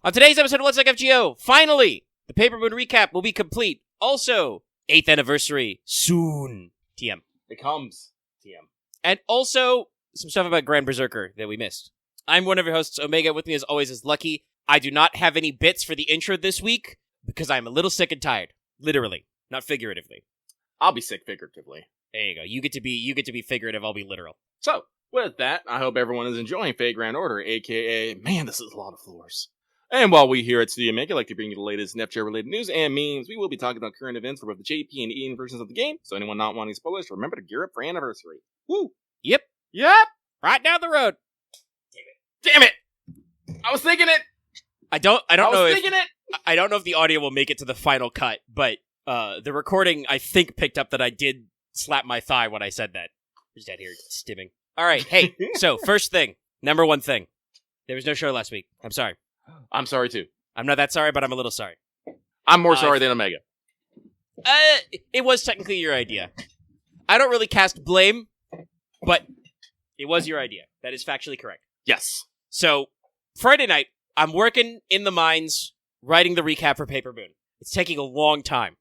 On today's episode of Let's Like FGO, finally, the Paper Moon recap will be complete. Also, 8th anniversary, soon. TM. It comes. TM. And also, some stuff about Grand Berserker that we missed. I'm one of your hosts, Omega. With me as always is Lucky. I do not have any bits for the intro this week because I'm a little sick and tired. Literally, not figuratively. I'll be sick figuratively. There you go. You get to be figurative, I'll be literal. So, with that, I hope everyone is enjoying Fate Grand Order, aka, man, this is a lot of floors. And while we here at Studio Omega like to bring you the latest NFJ-related news and memes, we will be talking about current events for both the JP and EN versions of the game, so anyone not wanting spoilers, remember to gear up for anniversary. Woo! Yep. Right down the road. Damn it! I was thinking it! I don't know if the audio will make it to the final cut, but the recording, I think, picked up that I did slap my thigh when I said that. Just out here stimming. All right, hey, so first thing, number one thing. There was no show last week. I'm sorry. I'm sorry, too. I'm not that sorry, but I'm a little sorry. I'm more sorry than Omega. It was technically your idea. I don't really cast blame, but it was your idea. That is factually correct. Yes. So, Friday night, I'm working in the mines, writing the recap for Paper Moon. It's taking a long time,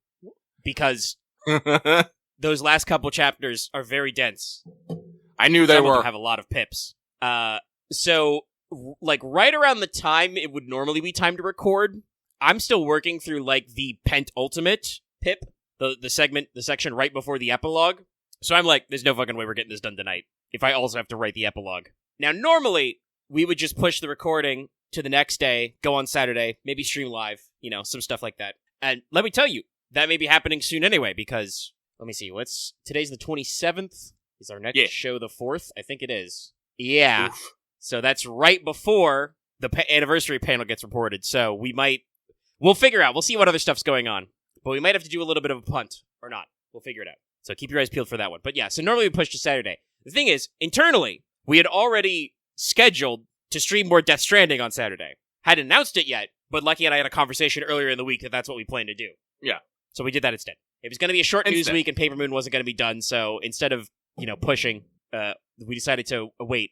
because those last couple chapters are very dense. I knew they Some of were. them have a lot of pips. So, like, right around the time it would normally be time to record, I'm still working through, like, the penultimate pip, the section right before the epilogue. So I'm like, there's no fucking way we're getting this done tonight, if I also have to write the epilogue. Now, normally, we would just push the recording to the next day, go on Saturday, maybe stream live, some stuff like that. And let me tell you, that may be happening soon anyway, because, let me see, today's the 27th? Is our next show the 4th? I think it is. Yeah. Oof. So that's right before the anniversary panel gets reported, so we'll figure out, we'll see what other stuff's going on. But we might have to do a little bit of a punt, or not. We'll figure it out. So keep your eyes peeled for that one. But yeah, so normally we push to Saturday. The thing is, internally, we had already scheduled to stream more Death Stranding on Saturday. Hadn't announced it yet, but Lucky and I had a conversation earlier in the week that that's what we planned to do. Yeah. So we did that instead. It was going to be a short news week and Paper Moon wasn't going to be done, so instead of, pushing, we decided to wait.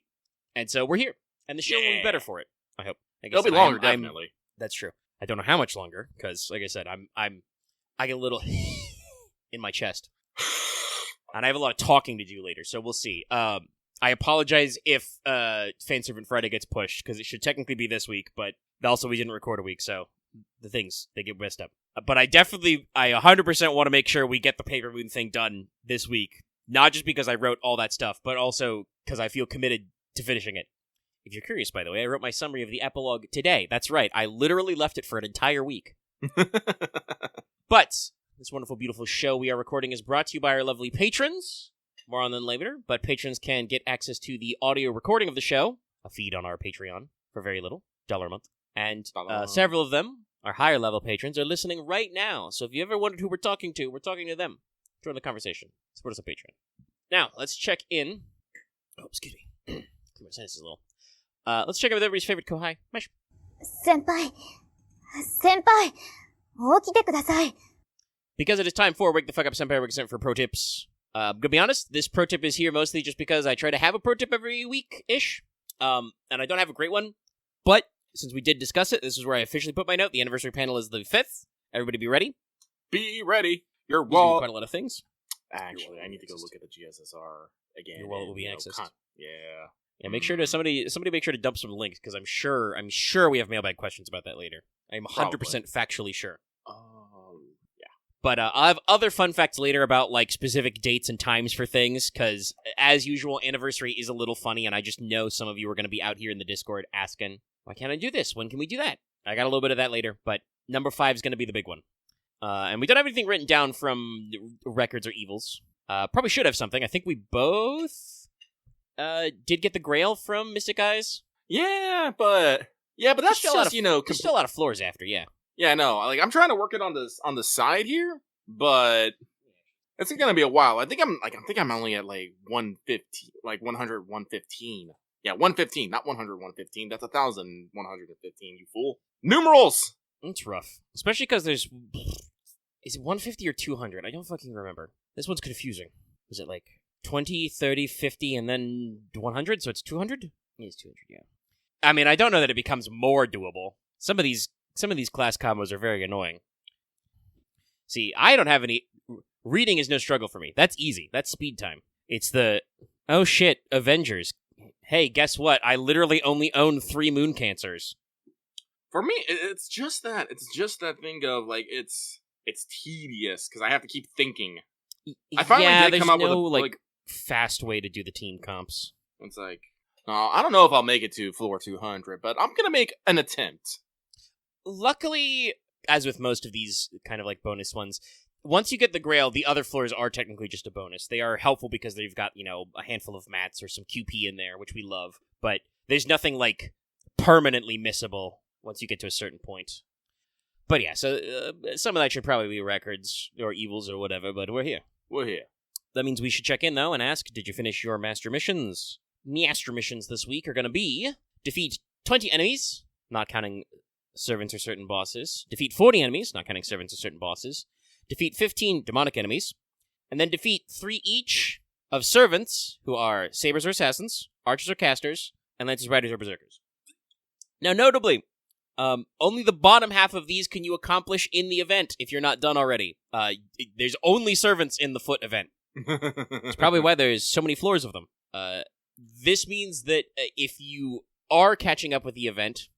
And so we're here. And the show will be better for it, I hope. It'll be longer, definitely. That's true. I don't know how much longer, because, like I said, I get a little in my chest. And I have a lot of talking to do later, so we'll see. I apologize if Fanservant Friday gets pushed, because it should technically be this week, but also we didn't record a week, so the things, they get messed up. But I 100% want to make sure we get the Paper Moon thing done this week. Not just because I wrote all that stuff, but also because I feel committed to finishing it. If you're curious, by the way, I wrote my summary of the epilogue today. That's right, I literally left it for an entire week. But this wonderful, beautiful show we are recording is brought to you by our lovely patrons. More on them later, but patrons can get access to the audio recording of the show, a feed on our Patreon for very little, $1 a month. And several of them, our higher level patrons, are listening right now. So if you ever wondered who we're talking to them. Join the conversation. Support us on Patreon. Now, let's check in. Oh, excuse me. My sinus is a little. Let's check in with everybody's favorite Kohai, Mesh. Senpai, 起きてください. Because it is time for Wake the Fuck Up Senpai Represent for pro tips. I'm gonna be honest, this pro tip is here mostly just because I try to have a pro tip every week-ish. And I don't have a great one. But, since we did discuss it, this is where I officially put my note. The anniversary panel is the 5th. Everybody be ready? Be ready. Your There's wallet. quite a lot of things. Actually, I need to go look at the GSSR again. Your wallet will be accessed. Yeah. Yeah, make sure to somebody make sure to dump some links, because I'm sure we have mailbag questions about that later. I'm 100% factually sure. Yeah. But I'll have other fun facts later about like specific dates and times for things, because as usual, anniversary is a little funny, and I just know some of you are going to be out here in the Discord asking, why can't I do this? When can we do that? I got a little bit of that later, but number 5 is going to be the big one. And we don't have anything written down from records or evils. Probably should have something. I think we both did get the grail from Mystic Eyes. Yeah, but that's still just, there's still a lot of floors after, yeah. Yeah, no, like I'm trying to work it on the side here, but it's gonna be a while. I think I'm only at like 150, like 100, 115. Yeah, 115, not 100, 115. That's 1,115. You fool! Numerals. It's rough, especially because there's. Is it 150 or 200? I don't fucking remember. This one's confusing. Is it like 20, 30, 50, and then 100? So it's 200? It is 200, yeah. I mean, I don't know that it becomes more doable. Some of these class combos are very annoying. See, I don't have any... Reading is no struggle for me. That's easy. That's speed time. It's the... Oh shit, Avengers. Hey, guess what? I literally only own 3 moon cancers. For me, it's just that. It's just that thing of, like, it's tedious, because I have to keep thinking. I finally did come up with a... like, fast way to do the team comps. It's like... I don't know if I'll make it to floor 200, but I'm gonna make an attempt. Luckily, as with most of these kind of like bonus ones, once you get the Grail, the other floors are technically just a bonus. They are helpful because they've got, a handful of mats or some QP in there, which we love. But there's nothing like permanently missable once you get to a certain point. But yeah, so some of that should probably be records or evils or whatever, but we're here. We're here. That means we should check in, though, and ask, did you finish your master missions? Master missions this week are going to be defeat 20 enemies, not counting servants or certain bosses, defeat 40 enemies, not counting servants or certain bosses, defeat 15 demonic enemies, and then defeat 3 each of servants, who are sabers or assassins, archers or casters, and lancers, riders, or berserkers. Now, notably, only the bottom half of these can you accomplish in the event if you're not done already. There's only servants in the foot event. It's probably why there's so many floors of them. This means that if you are catching up with the event,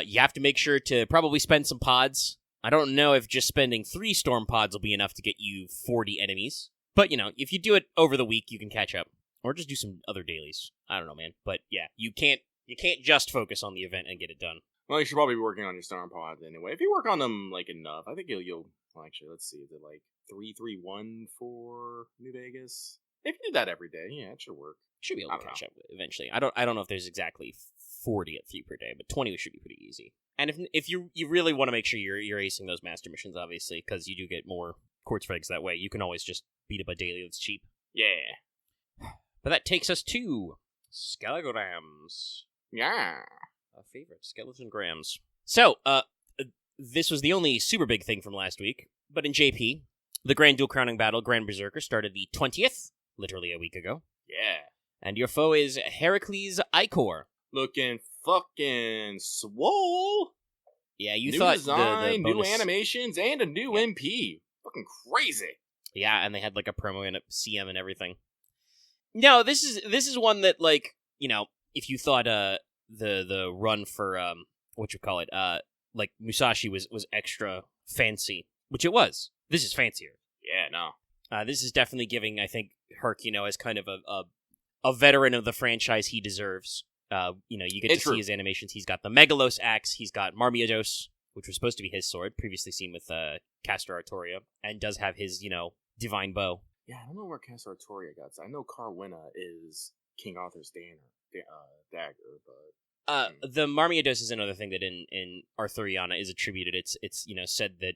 you have to make sure to probably spend some pods. I don't know if just spending 3 storm pods will be enough to get you 40 enemies. But, if you do it over the week, you can catch up. Or just do some other dailies. I don't know, man. But, yeah, you can't just focus on the event and get it done. Well, you should probably be working on your storm pods anyway. If you work on them, like, enough, I think you'll well, actually, let's see. Is it, like, 331 for New Vegas? If you do that every day, yeah, it should work. Should be able to catch up eventually. I don't know if there's exactly 40 at 3 per day, but 20 should be pretty easy. And if you really want to make sure you're acing those master missions, obviously, because you do get more quartz frags that way, you can always just beat up a daily that's cheap. Yeah. But that takes us to Skelegorams. Yeah. A favorite, skeleton grams. So, this was the only super big thing from last week, but in JP, the Grand Dual Crowning Battle, Grand Berserker, started the 20th, literally a week ago. Yeah. And your foe is Heracles Icor. Looking fucking swole. Yeah, you new thought design, the bonus... new animations, and a new MP. Fucking crazy. Yeah, and they had like a promo and a CM and everything. No, this is one that, like, if you thought the run for like Musashi was extra fancy, which it was. This is fancier. Yeah, no. This is definitely giving, I think, Herc, as kind of a veteran of the franchise he deserves. You get to see his animations. He's got the Megalos axe. He's got Marmiados, which was supposed to be his sword, previously seen with Castor Artoria, and does have his, divine bow. Yeah, I don't know where Castor Artoria got. I know Carwina is King Arthur's dagger, but the Marmiados is another thing that in Arthuriana is attributed. It's said that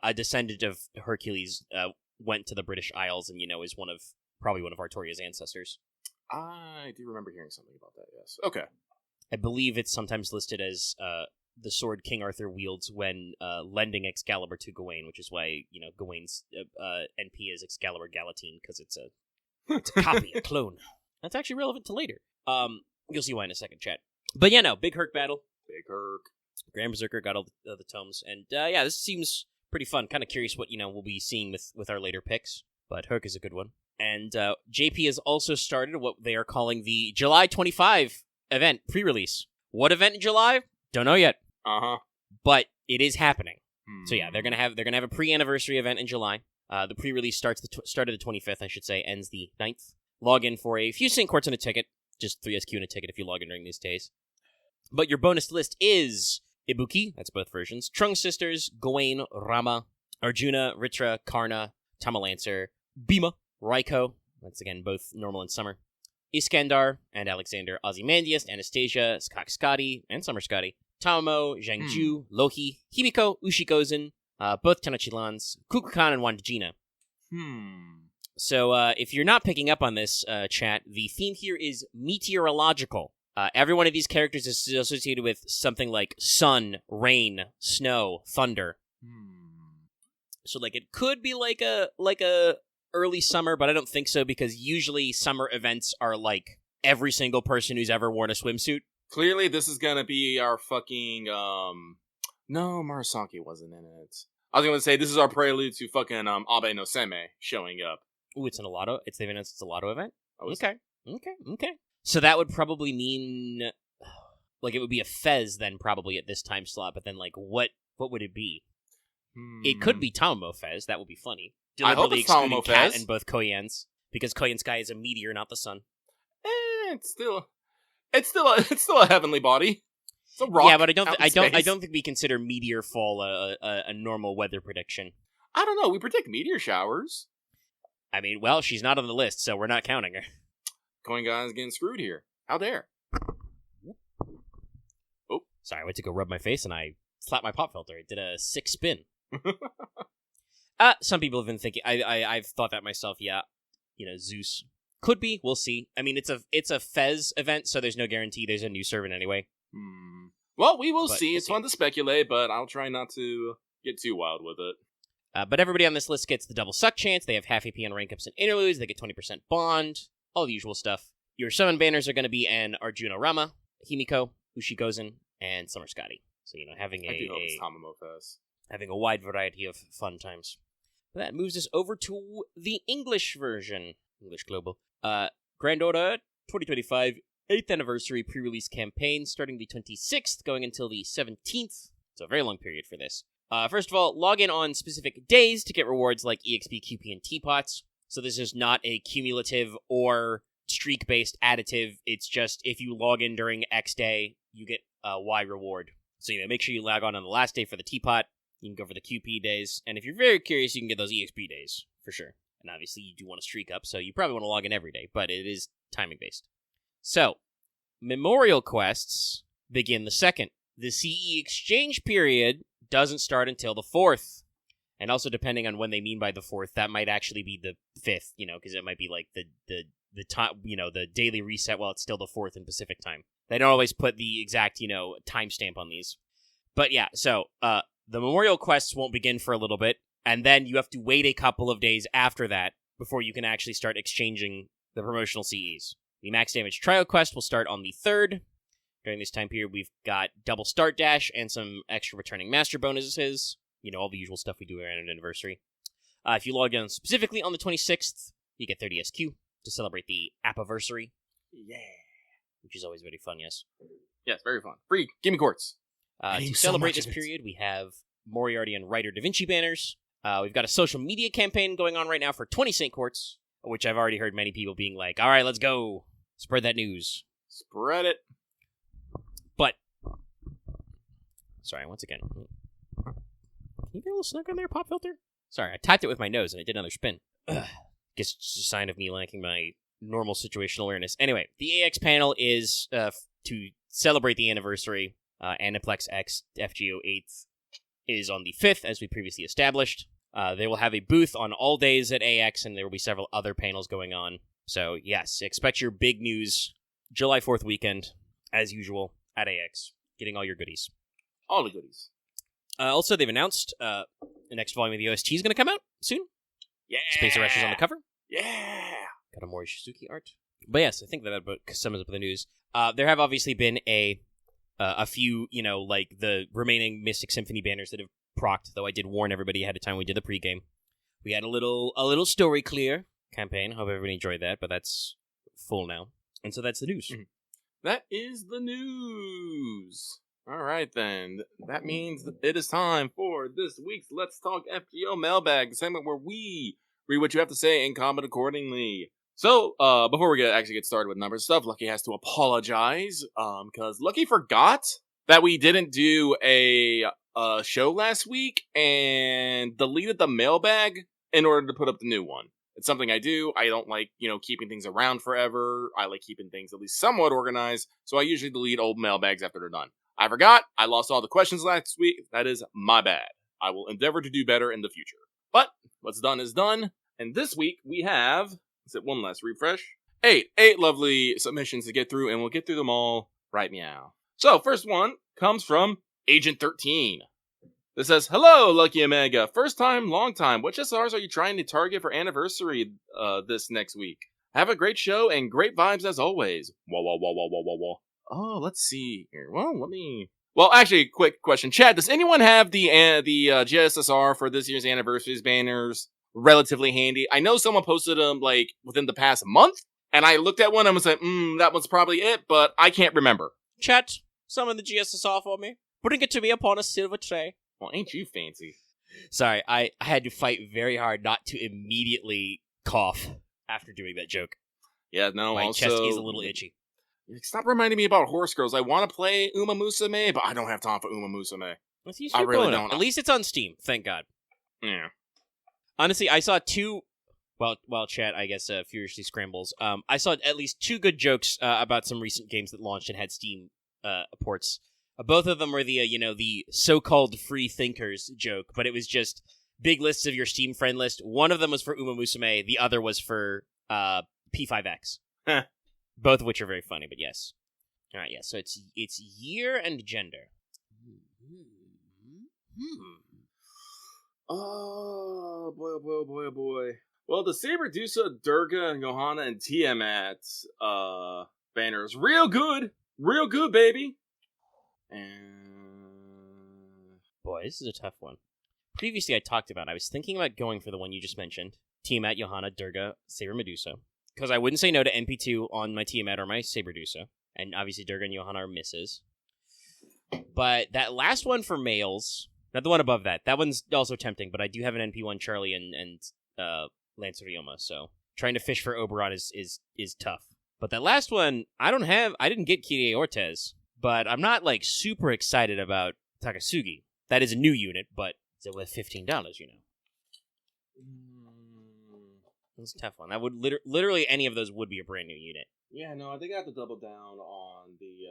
a descendant of Hercules went to the British Isles and is probably one of Artoria's ancestors. I do remember hearing something about that, yes. Okay. I believe it's sometimes listed as the sword King Arthur wields when lending Excalibur to Gawain, which is why, Gawain's NP is Excalibur Galatine, because it's a copy, a clone. That's actually relevant to later. You'll see why in a second, chat. But yeah, no, big Herc battle. Big Herc. Grand Berserker got all the tomes, and yeah, this seems pretty fun. Kind of curious what, we'll be seeing with our later picks, but Herc is a good one. And JP has also started what they are calling the July 25 event, pre-release. What event in July? Don't know yet. Uh-huh. But it is happening. So yeah, they're gonna have a pre-anniversary event in July. The pre-release started the 25th, I should say, ends the 9th. Log in for a few sync quartz and a ticket. Just 3 SQ and a ticket if you log in during these days. But your bonus list is Ibuki, that's both versions, Trung Sisters, Gawain, Rama, Arjuna, Ritra, Karna, Tamalancer, Bhima, Raiko, that's again both normal and summer, Iskandar and Alexander, Ozymandias, Anastasia, Skak Skadi, and Summer Skadi, Tamamo, Zhangju, Loki, Himiko, Ushikozen, both Tenachilans, Kukulkan, and Wandajina. So if you're not picking up on this, chat, the theme here is meteorological. Every one of these characters is associated with something like sun, rain, snow, thunder. So like it could be like a early summer, but I don't think so, because usually summer events are like every single person who's ever worn a swimsuit. Clearly, this is gonna be our fucking No, Murasaki wasn't in it. I was going to say, this is our prelude to fucking Abe no Seme showing up. Ooh, it's an Alato. They've announced it's a Lotto event? Okay. So that would probably mean, like, it would be a Fez then probably at this time slot, but then, like, what would it be? It could be Tamamo Fez. That would be funny. I hope it's Tamamo Cat Fez. in both Koyens, because Koyen Sky is a meteor, not the sun. It's still a heavenly body. It's a rock. Yeah, but I don't space. think we consider meteor fall a normal weather prediction. I don't know. We predict meteor showers. I mean, well, she's not on the list, so we're not counting her. Coin guy's getting screwed here. How dare? Oh, sorry, I went to go rub my face and I slapped my pop filter. It did a 6 spin. Some people have been thinking. I've thought that myself. Yeah, Zeus could be. We'll see. I mean, it's a Fez event, so there's no guarantee there's a new servant anyway. Well, we will see. We'll it's see. fun to speculate, but I'll try not to get too wild with it. But everybody on this list gets the double suck chance. They have half AP on rank ups and interludes. They get 20% bond. All the usual stuff. Your summon banners are going to be an Arjuna Rama, Himiko, Ushigozan, and Summer Scotty. So, having I do hope it's Tamamo Fest. having a wide variety of fun times. But that moves us over to the English version. English Global. Grand Order 2025 8th Anniversary pre-release campaign starting the 26th, going until the 17th. So a very long period for this. First of all, log in on specific days to get rewards like EXP, QP, and Teapots. So this is not a cumulative or streak-based additive. It's just if you log in during X day, you get a Y reward. So make sure you log on the last day for the Teapot. You can go for the QP days. And if you're very curious, you can get those EXP days, for sure. And obviously, you do want to streak up, so you probably want to log in every day, but it is timing-based. So, Memorial Quests begin the 2nd. The CE exchange period doesn't start until the 4th. And also, depending on when they mean by the 4th, that might actually be the 5th, because it might be like the time, the daily reset while it's still the 4th in Pacific time. They don't always put the exact, timestamp on these. But yeah, so, the Memorial Quests won't begin for a little bit, and then you have to wait a couple of days after that before you can actually start exchanging the promotional CEs. The Max Damage Trial Quest will start on the 3rd. During this time period, we've got double start dash and some extra returning master bonuses. All the usual stuff we do around an anniversary. If you log in specifically on the 26th, you get 30 SQ to celebrate the Appiversary. Yeah. Which is always very fun, yes. Yes, very fun. Free. Gimme quartz. To celebrate this period, we have Moriarty and Writer Da Vinci banners. We've got a social media campaign going on right now for 20 Saint Quartz, which I've already heard many people being like, all right, let's go. Spread that news. Spread it. But, sorry, once again. Can you get a little snug on there, pop filter? Sorry, I tapped it with my nose and it did another spin. Guess it's just a sign of me lacking my normal situational awareness. Anyway, the AX panel is to celebrate the anniversary. Aniplex X FGO 8th is on the 5th, as we previously established. They will have a booth on all days at AX, and there will be several other panels going on. So, yes, expect your big news July 4th weekend, as usual, at AX, getting all your goodies. All the goodies. Also, they've announced the next volume of the OST is going to come out soon. Yeah. Space Rush is on the cover. Yeah. Got a Mori Shizuki art. But yes, I think that about sums up the news. There have obviously been a few, like the remaining Mystic Symphony banners that have procced, though I did warn everybody ahead of time when we did the pregame. We had a little story clear campaign. Hope everybody enjoyed that, but that's full now. And so that's the news. Mm-hmm. That is the news. All right, then. That means that it is time for this week's Let's Talk FGO Mailbag, the segment where we read what you have to say and comment accordingly. So, before we actually get started with numbers stuff, Lucky has to apologize, because Lucky forgot that we didn't do a show last week and deleted the mailbag in order to put up the new one. It's something I do. I don't like, keeping things around forever. I like keeping things at least somewhat organized, so I usually delete old mailbags after they're done. I forgot. I lost all the questions last week. That is my bad. I will endeavor to do better in the future. But what's done is done, and this week we have... Is it one last refresh? 8 lovely submissions to get through, and we'll get through them all right meow. So, first one comes from Agent 13. This says, hello, Lucky Omega. First time, long time. What SRs are you trying to target for anniversary this next week? Have a great show and great vibes as always. Wah, wah, wah, wah, wah, wah, wah. Oh, let's see here. Well, let me Well, actually, quick question. Chat, does anyone have the GSSR for this year's anniversaries banners relatively handy? I know someone posted them, like, within the past month, and I looked at one and was like, that one's probably it, but I can't remember. Chat, summon the GSSR for me. Bring it to me upon a silver tray. Well, ain't you fancy? Sorry, I had to fight very hard not to immediately cough after doing that joke. Yeah, no, My also... chest is a little itchy. Stop reminding me about horse girls. I want to play Uma Musume, but I don't have time for Uma Musume. I really don't. At least it's on Steam, thank God. Yeah. Honestly, I saw two... Well, chat, I guess, furiously scrambles. I saw at least two good jokes about some recent games that launched and had Steam ports. Both of them were the so-called free thinkers joke, but it was just big lists of your Steam friend list. One of them was for Uma Musume, the other was for P5X. Both of which are very funny, but yes. Alright, yeah, so it's year and gender. Oh, boy, oh boy, oh boy, oh boy. Well, the Saberdusa, Durga, Johanna, and Tiamat banners. Real good, baby. And... Boy, this is a tough one. Previously, I was thinking about going for the one you just mentioned. Tiamat, Johanna, Durga, Saber Medusa. Because I wouldn't say no to NP2 on my Tiamat or my Saberdusa. And obviously Durga and Johanna are misses. But that last one for males, not the one above that one's also tempting, but I do have an NP1 Charlie and Lancer Ryoma, so trying to fish for Oberon is tough. But that last one, I didn't get Kirie Ortez, but I'm not like super excited about Takasugi. That is a new unit, but it's worth $15, It's a tough one. That would literally any of those would be a brand new unit. Yeah, no, I think I have to double down on the,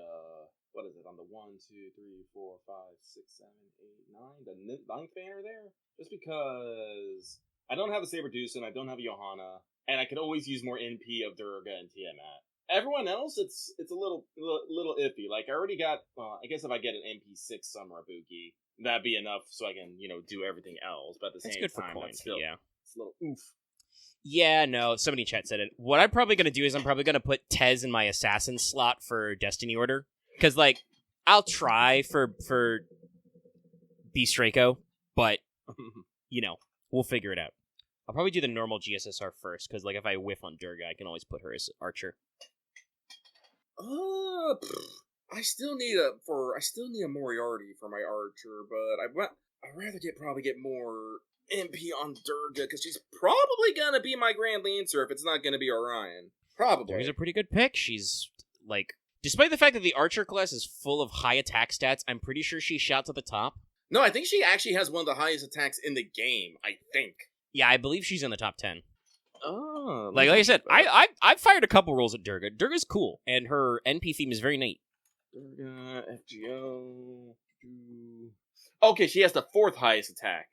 what is it, on the 1, 2, 3, 4, 5, 6, 7, 8, 9, the 9th banner there? Just because I don't have a Saberdusa and I don't have a Johanna, and I could always use more NP of Durga and Tiamat. Everyone else, it's a little iffy. Like, I already got, I guess if I get an NP6 Summer Ibuki, that'd be enough so I can, do everything else. But at the same time, that's still, yeah. It's a little oof. Yeah, no, somebody in chat said it. What I'm probably going to do is I'm probably going to put Tez in my assassin slot for Destiny Order. Because, like, I'll try for Beast Draco, but, we'll figure it out. I'll probably do the normal GSSR first, because, like, if I whiff on Durga, I can always put her as Archer. I still need a Moriarty for my Archer, but I'd rather probably get more MP on Durga, because she's probably gonna be my Grand Lancer if it's not gonna be Orion. Probably. Durga's a pretty good pick. She's, like, despite the fact that the Archer class is full of high attack stats, I'm pretty sure she shouts at the top. No, I think she actually has one of the highest attacks in the game, I think. Yeah, I believe she's in the top 10. Oh. Like I said, I've fired a couple rolls at Durga. Durga's cool, and her NP theme is very neat. Durga, FGO... Okay, she has the 4th highest attack.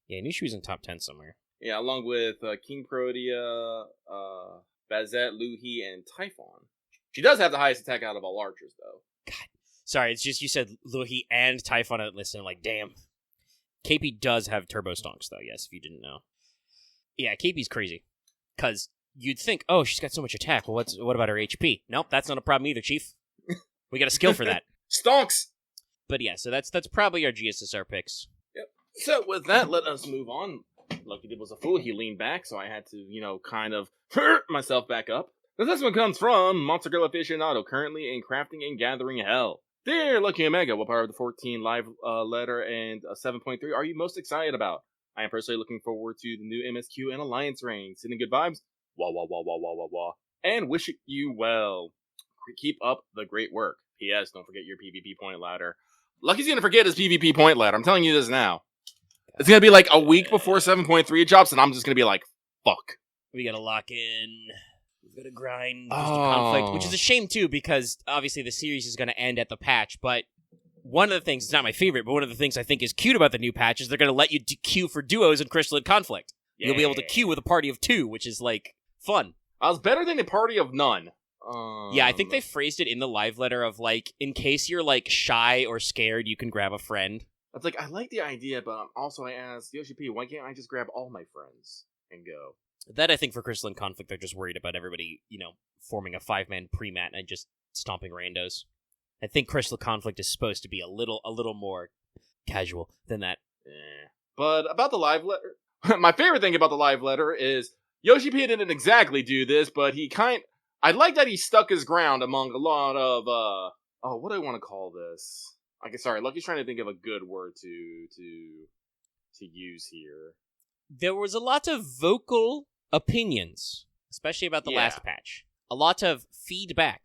Yeah, I knew she was in top 10 somewhere. Yeah, along with King Protea, Bazette, Luhi, and Typhon. She does have the highest attack out of all archers, though. God. Sorry, it's just you said Luhi and Typhon at list, and I'm like, damn. KP does have turbo stonks, though, yes, if you didn't know. Yeah, KP's crazy. Because you'd think, oh, she's got so much attack. Well, what about her HP? Nope, that's not a problem either, Chief. We got a skill for that. Stonks! But yeah, so that's probably our GSSR picks. Yep. So with that, let us move on. Lucky Dib was a fool. He leaned back, so I had to, kind of hurt myself back up. This one comes from Monster Girl Aficionado, currently in Crafting and Gathering Hell. Dear Lucky Omega, what part of the 14 live letter and 7.3 are you most excited about? I am personally looking forward to the new MSQ and Alliance reign. Sending good vibes. Wah, wah, wah, wah, wah, wah, wah. And wish you well. Keep up the great work. P.S. Don't forget your PvP point ladder. Lucky's gonna forget his PvP point ladder. I'm telling you this now. It's gonna be like a week before 7.3 drops, and I'm just gonna be like, fuck. We gotta lock in. We've gotta grind conflict, which is a shame too, because obviously the series is gonna end at the patch, but one of the things, it's not my favorite, but one of the things I think is cute about the new patch is they're gonna let you queue for duos in Crystalline Conflict. Yeah. You'll be able to queue with a party of 2, which is, like, fun. I was better than a party of none. Yeah, I think they phrased it in the live letter of, like, in case you're, like, shy or scared, you can grab a friend. It's like, I like the idea, but also I asked, Yoshi P, why can't I just grab all my friends and go? That, I think, for Crystalline Conflict, they're just worried about everybody, forming a 5-man pre-mat and just stomping randos. I think Crystal Conflict is supposed to be a little more casual than that. But about the live letter, my favorite thing about the live letter is Yoshi P didn't exactly do this, but I like that he stuck his ground among a lot of what do I want to call this? Sorry, Lucky's trying to think of a good word to use here. There was a lot of vocal opinions, especially about the last patch. A lot of feedback.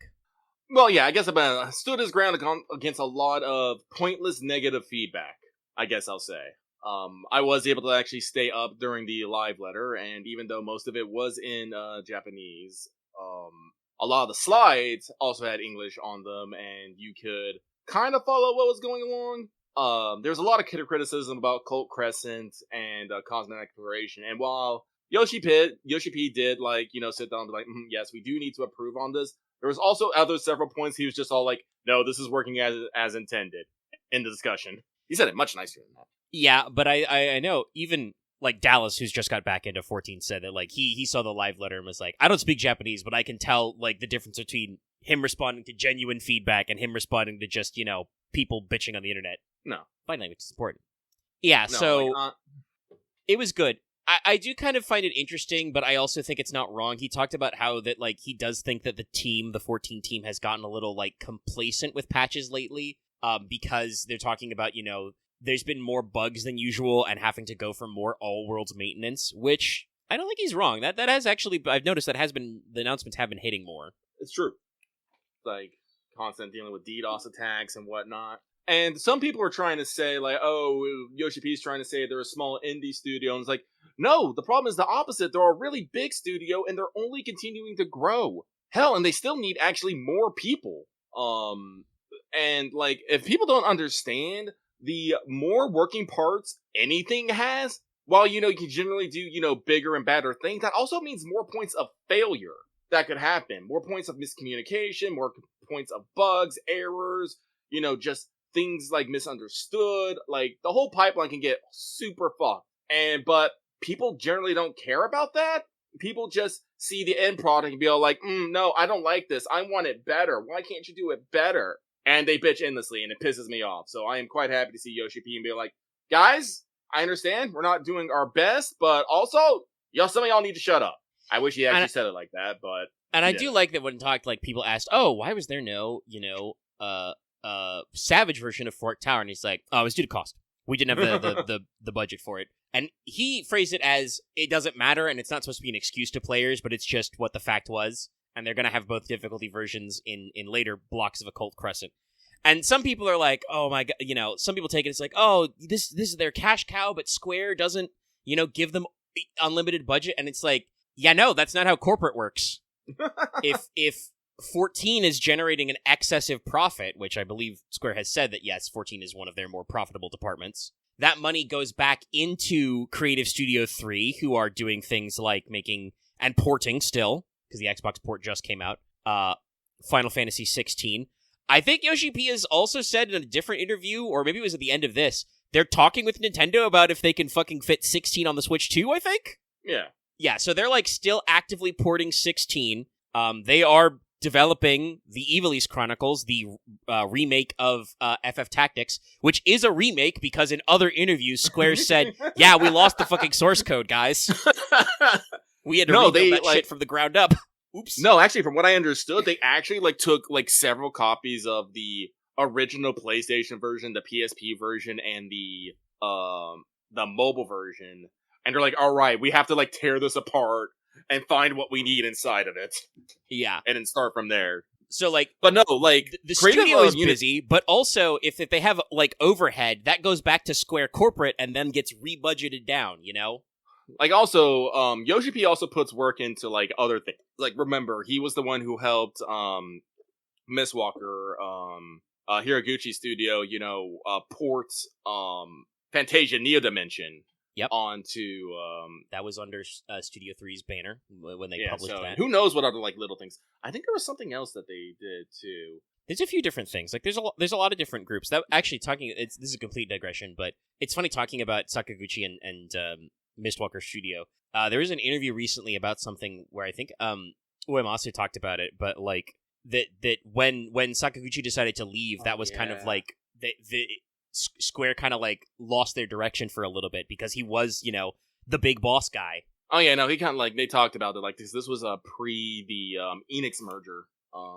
Well, yeah, I guess I stood his ground against a lot of pointless negative feedback, I guess I'll say. I was able to actually stay up during the live letter, and even though most of it was in Japanese, a lot of the slides also had English on them, and you could kind of follow what was going along. There's a lot of criticism about Cult Crescent and Cosmic Exploration, and while Yoshi P did, sit down and be like, yes, we do need to approve on this, there was also several points he was just all like, no, this is working as intended in the discussion. He said it much nicer than that. Yeah, but I know, even, Dallas, who's just got back into 14, said that, he saw the live letter and was like, I don't speak Japanese, but I can tell, the difference between him responding to genuine feedback and him responding to just, people bitching on the internet. No. Fine language is important. Yeah, no, so, it was good. I do kind of find it interesting, but I also think it's not wrong. He talked about how that, he does think that the 14 team has gotten a little, complacent with patches lately, because they're talking about, there's been more bugs than usual and having to go for more all-worlds maintenance, which I don't think he's wrong. That has actually, I've noticed the announcements have been hitting more. It's true. Constant dealing with DDoS attacks and whatnot. And some people are trying to say, Yoshi P's trying to say they're a small indie studio, and it's like, no, the problem is the opposite. They're a really big studio, and they're only continuing to grow. Hell, and they still need actually more people. And, if people don't understand, the more working parts anything has, while, you can generally do, bigger and better things, that also means more points of failure that could happen. More points of miscommunication, more points of bugs, errors, just things misunderstood. The whole pipeline can get super fucked. But people generally don't care about that. People just see the end product and be all like, no, I don't like this. I want it better. Why can't you do it better? And they bitch endlessly, and it pisses me off. So I am quite happy to see Yoshi P and be like, guys, I understand we're not doing our best, but also, some of y'all need to shut up. I wish he actually said it like that, but... And I do like that when talked, people asked, oh, why was there no, Savage version of Fork Tower? And he's like, oh, it was due to cost. We didn't have the budget for it. And he phrased it as, it doesn't matter, and it's not supposed to be an excuse to players, but it's just what the fact was. And they're going to have both difficulty versions in later blocks of Occult Crescent. And some people are like, oh my god, some people take it as like, oh, this is their cash cow, but Square doesn't, give them unlimited budget. And it's like, yeah, no, that's not how corporate works. If 14 is generating an excessive profit, which I believe Square has said that, yes, 14 is one of their more profitable departments, that money goes back into Creative Studio 3, who are doing things like making and porting still, because the Xbox port just came out, Final Fantasy 16. I think Yoshi P has also said in a different interview, or maybe it was at the end of this, they're talking with Nintendo about if they can fucking fit 16 on the Switch too, I think? Yeah. Yeah, so they're still actively porting 16. They are developing the Evilise Chronicles, the remake of FF Tactics, which is a remake because in other interviews, Square said, yeah, we lost the fucking source code, guys. We had to rebuild that shit from the ground up. Oops. No, actually, from what I understood, they actually took several copies of the original PlayStation version, the PSP version, and the mobile version, and they're like, all right, we have to tear this apart and find what we need inside of it. Yeah, and then start from there. So but no, the studio is busy, but also if they have overhead, that goes back to Square corporate and then gets rebudgeted down. Also, Yoshi P also puts work into, other things. Remember, he was the one who helped, Mistwalker, Hiraguchi Studio, port, Fantasia Neo Dimension. Yep. Onto, that was under, Studio 3's banner when they published that. Who knows what other, little things. I think there was something else that they did, too. There's a few different things. There's a lot of different groups. That actually this is a complete digression, but it's funny talking about Sakaguchi and Mistwalker Studio. There was an interview recently about something where I think Uematsu talked about it, but that when Sakaguchi decided to leave, that was kind of like the Square kind of like lost their direction for a little bit because he was, the big boss guy. Oh yeah, no, he kind of like they talked about it like this was pre the Enix merger.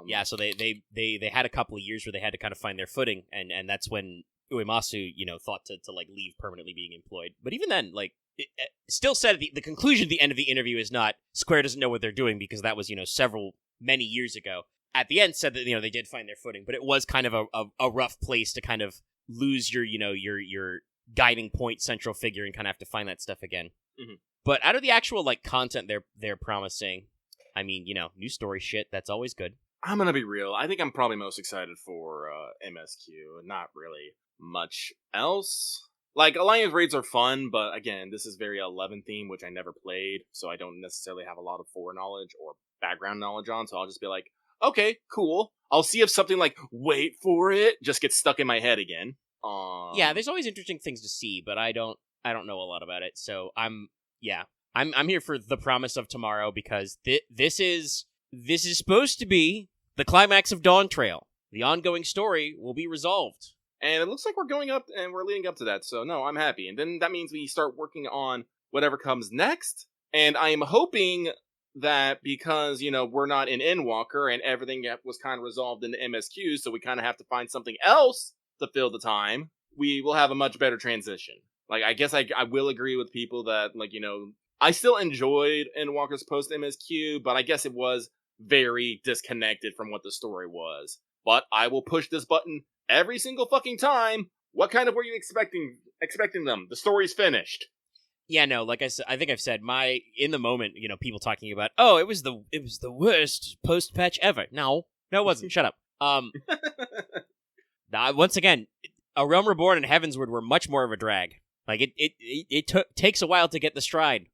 Yeah, so they had a couple of years where they had to kind of find their footing, and that's when Uematsu, thought to like leave permanently being employed. But even then, like, it still said the conclusion at the end of the interview is not Square doesn't know what they're doing because that was many years ago. At the end, said that they did find their footing, but it was kind of a rough place to kind of lose your your guiding point, central figure, and kind of have to find that stuff again. Mm-hmm. But out of the actual like content they're promising, I mean, new story shit, that's always good. I'm gonna be real. I think I'm probably most excited for MSQ. Not really much else. Like, Alliance raids are fun, but again, this is very 11 theme, which I never played, so I don't necessarily have a lot of foreknowledge or background knowledge on, so I'll just be like, okay, cool. I'll see if something like, wait for it, just gets stuck in my head again. Yeah, there's always interesting things to see, but I don't know a lot about it, so I'm here for the promise of tomorrow, because this is supposed to be the climax of Dawn Trail. The ongoing story will be resolved. And it looks like we're going up, and we're leading up to that, so no, I'm happy. And then that means we start working on whatever comes next, and I am hoping that because, we're not in Endwalker, and everything was kind of resolved in the MSQ, so we kind of have to find something else to fill the time, we will have a much better transition. Like, I guess I will agree with people that, like, I still enjoyed Endwalker's post-MSQ, but I guess it was very disconnected from what the story was. But I will push this button every single fucking time. What kind of were you expecting them? The story's finished. Yeah, no, like I said, I think I've said in the moment, people talking about, oh, it was the worst post-patch ever. No, it wasn't. Shut up. Once again, A Realm Reborn and Heavensward were much more of a drag. Like, it takes a while to get the stride.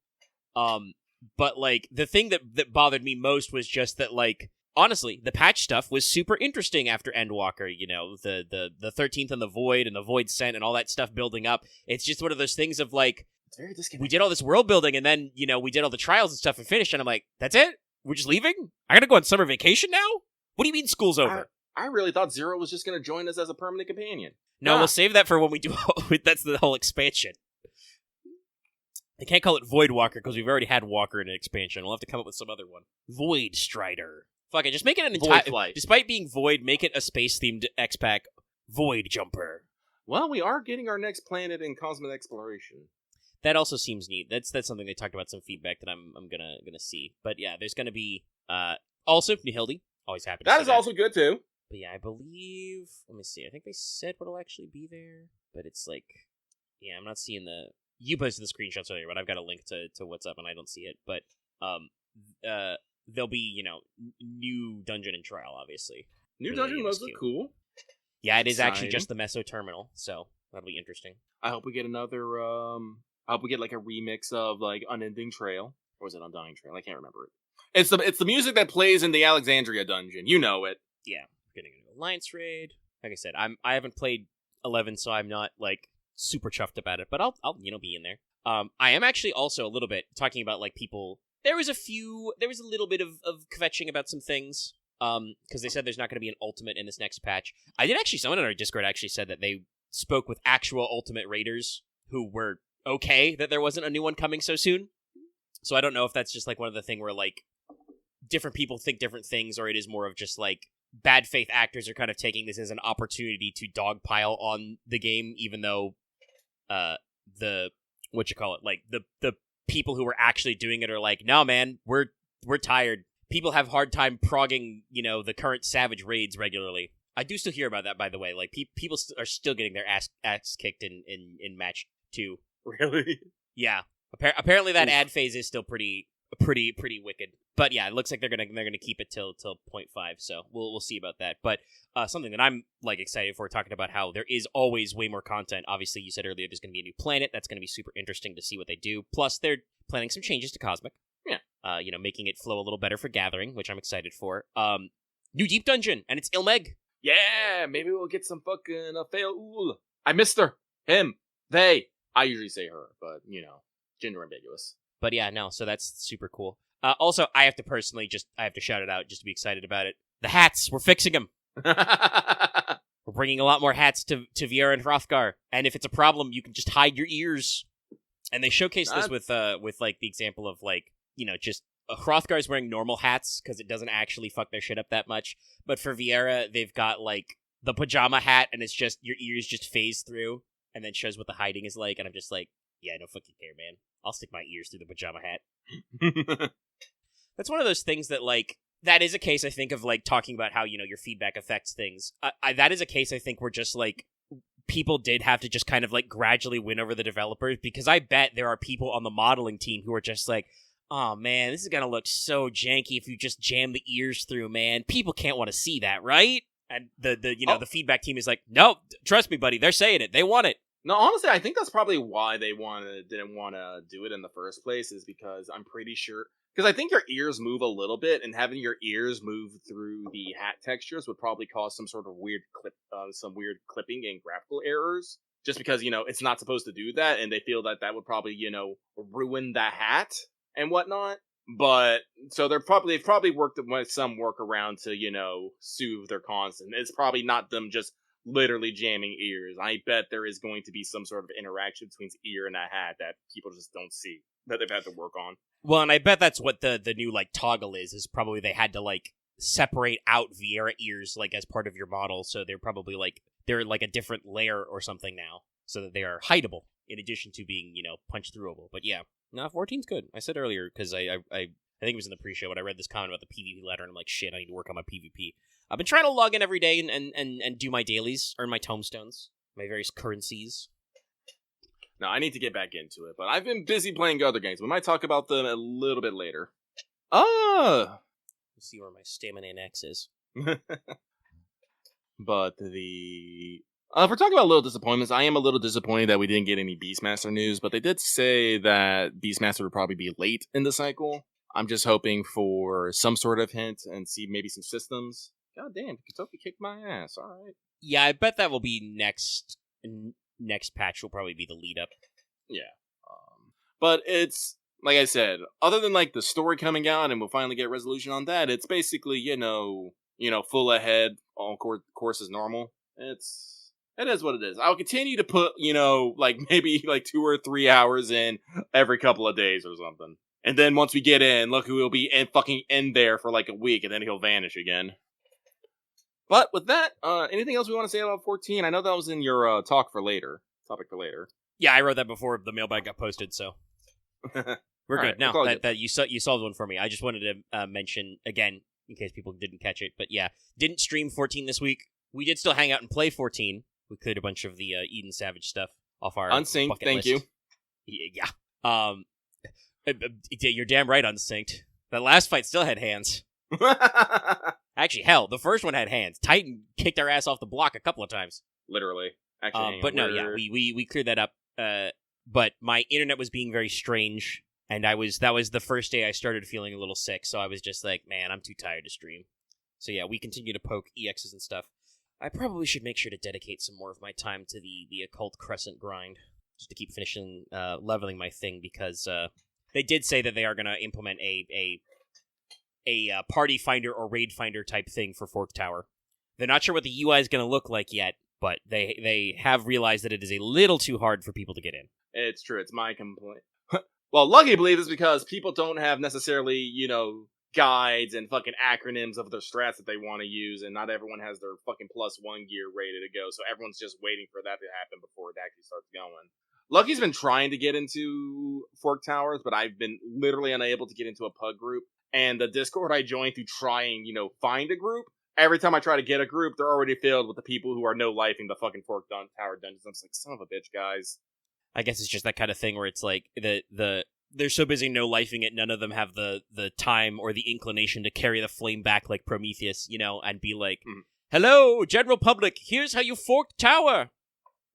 But, like, the thing that bothered me most was just that, like, honestly, the patch stuff was super interesting after Endwalker, the 13th and the Void Scent and all that stuff building up. It's just one of those things of, like, it's very disconnected. We did all this world building, and then, we did all the trials and stuff and finished, and I'm like, that's it? We're just leaving? I gotta go on summer vacation now? What do you mean school's over? I really thought Zero was just gonna join us as a permanent companion. No, we'll save that for when we do. That's the whole expansion. I can't call it Void Walker because we've already had Walker in an expansion. We'll have to come up with some other one. Void Strider. Fuck it, just make it an entire. Despite being Void, make it a space-themed X-Pack. Void Jumper. Well, we are getting our next planet in Cosmic Exploration. That also seems neat. That's something they talked about, some feedback that I'm gonna see. But yeah, there's gonna be also Nihilde. Always happy to see that is also good too. But yeah, I believe, let me see, I think they said what'll actually be there, but it's like, yeah, I'm not seeing you posted the screenshots earlier, but I've got a link to what's up and I don't see it, but there'll be, new dungeon and trial, obviously. New dungeon modes look cool. Yeah, it is actually just the Meso Terminal, so that'll be interesting. I hope we get another, I hope we get like a remix of like Unending Trail, or is it Undying Trail? I can't remember it. It's the music that plays in the Alexandria dungeon, you know it. Yeah. Getting an Alliance raid. Like I said, I haven't played 11, so I'm not like super chuffed about it, but I'll be in there. I am actually also a little bit talking about like people. There was a little bit of kvetching about some things. Because they said there's not going to be an ultimate in this next patch. I did actually. Someone in our Discord actually said that they spoke with actual ultimate raiders who were okay that there wasn't a new one coming so soon. So I don't know if that's just like one of the thing where like different people think different things, or it is more of just like bad faith actors are kind of taking this as an opportunity to dogpile on the game, even though the people who were actually doing it are like, no man, we're tired. People have hard time progging, the current Savage raids regularly. I do still hear about that, by the way. Like people are still getting their ass kicked in match 2. Really? Yeah. Apparently that ad phase is still pretty wicked. But yeah, it looks like they're gonna keep it till 0.5. So we'll see about that. But something that I'm like excited for, talking about how there is always way more content. Obviously, you said earlier there's gonna be a new planet. That's gonna be super interesting to see what they do. Plus, they're planning some changes to Cosmic. Yeah. Making it flow a little better for Gathering, which I'm excited for. New Deep Dungeon, and it's Ilmeg. Yeah, maybe we'll get some fucking Fail. I missed her. Him. They. I usually say her, but gender ambiguous. But yeah, no. So that's super cool. Also, I have to shout it out just to be excited about it. The hats, we're fixing them. We're bringing a lot more hats to Viera and Hrothgar, and if it's a problem, you can just hide your ears. And they showcase this with like the example of like, you know, just Hrothgar's wearing normal hats because it doesn't actually fuck their shit up that much. But for Viera, they've got like the pajama hat, and it's just your ears just phase through, and then shows what the hiding is like. And I'm just like, yeah, no fucking care, man. I'll stick my ears through the pajama hat. That's one of those things that like. That is a case, I think, of, like, talking about how, you know, your feedback affects things. That is a case, I think, where just, like, people did have to just kind of, like, gradually win over the developers, because I bet there are people on the modeling team who are just like, oh, man, this is gonna look so janky if you just jam the ears through, man. People can't want to see that, right? And the feedback team is like, no, trust me, buddy, they're saying it. They want it. No, honestly, I think that's probably why they didn't want to do it in the first place, is because I'm pretty sure... Because I think your ears move a little bit, and having your ears move through the hat textures would probably cause some sort of weird clipping and graphical errors. Just because, you know, it's not supposed to do that, and they feel that would probably, you know, ruin the hat and whatnot. But so they've probably worked with some workaround to, you know, soothe their constant. It's probably not them just literally jamming ears. I bet there is going to be some sort of interaction between the ear and a hat that people just don't see, that they've had to work on. Well, and I bet that's what the new, like, toggle is probably they had to, like, separate out Viera ears, like, as part of your model, so they're probably, like, they're, like, a different layer or something now, so that they are hideable, in addition to being, you know, punch-throughable. But yeah, no, 14's good. I said earlier, because I think it was in the pre-show, when I read this comment about the PvP ladder, and I'm like, shit, I need to work on my PvP. I've been trying to log in every day and do my dailies, earn my tomestones, my various currencies. No, I need to get back into it, but I've been busy playing other games. We might talk about them a little bit later. Let's see where my stamina and X is. But if we're talking about little disappointments, I am a little disappointed that we didn't get any Beastmaster news, but they did say that Beastmaster would probably be late in the cycle. I'm just hoping for some sort of hint and see maybe some systems. God damn, Kentucky kicked my ass. All right. Yeah, I bet that will be next patch will probably be the lead up. Yeah. But it's, like I said, other than like the story coming out and we'll finally get resolution on that, it's basically, you know, full ahead, all course as normal. It is what it is. I'll continue to put, you know, like maybe like 2 or 3 hours in every couple of days or something. And then once we get in, look who will be fucking in there for like a week, and then he'll vanish again. But with that, anything else we want to say about 14? I know that was in your topic for later. Yeah, I wrote that before the mailbag got posted, so we're good. Now that you solved one for me. I just wanted to mention again, in case people didn't catch it, but yeah, didn't stream 14 this week. We did still hang out and play 14. We cleared a bunch of the Eden Savage stuff off our Unsynced, bucket thank list. you. Yeah. You're damn right, Unsynced. That last fight still had hands. Actually, hell, the first one had hands. Titan kicked our ass off the block a couple of times. Literally. Actually, but no, yeah, we cleared that up. But my internet was being very strange, and that was the first day I started feeling a little sick. So I was just like, man, I'm too tired to stream. So yeah, we continue to poke EXs and stuff. I probably should make sure to dedicate some more of my time to the Occult Crescent grind, just to keep finishing leveling my thing, because they did say that they are going to implement a party finder or raid finder type thing for Fork Tower. They're not sure what the UI is going to look like yet, but they have realized that it is a little too hard for people to get in. It's true. It's my complaint. Well, lucky I believe is because people don't have necessarily, you know, guides and fucking acronyms of their strats that they want to use, and not everyone has their fucking +1 gear ready to go, so everyone's just waiting for that to happen before it actually starts going. Lucky's been trying to get into Fork Towers, but I've been literally unable to get into a pug group, and the Discord I joined to try and, you know, find a group, every time I try to get a group, they're already filled with the people who are no-lifing the fucking Fork Tower dungeons. I'm just like, son of a bitch, guys. I guess it's just that kind of thing where it's like, they're so busy no-lifing it, none of them have the time or the inclination to carry the flame back like Prometheus, you know, and be like, hello, general public, here's how you fork tower!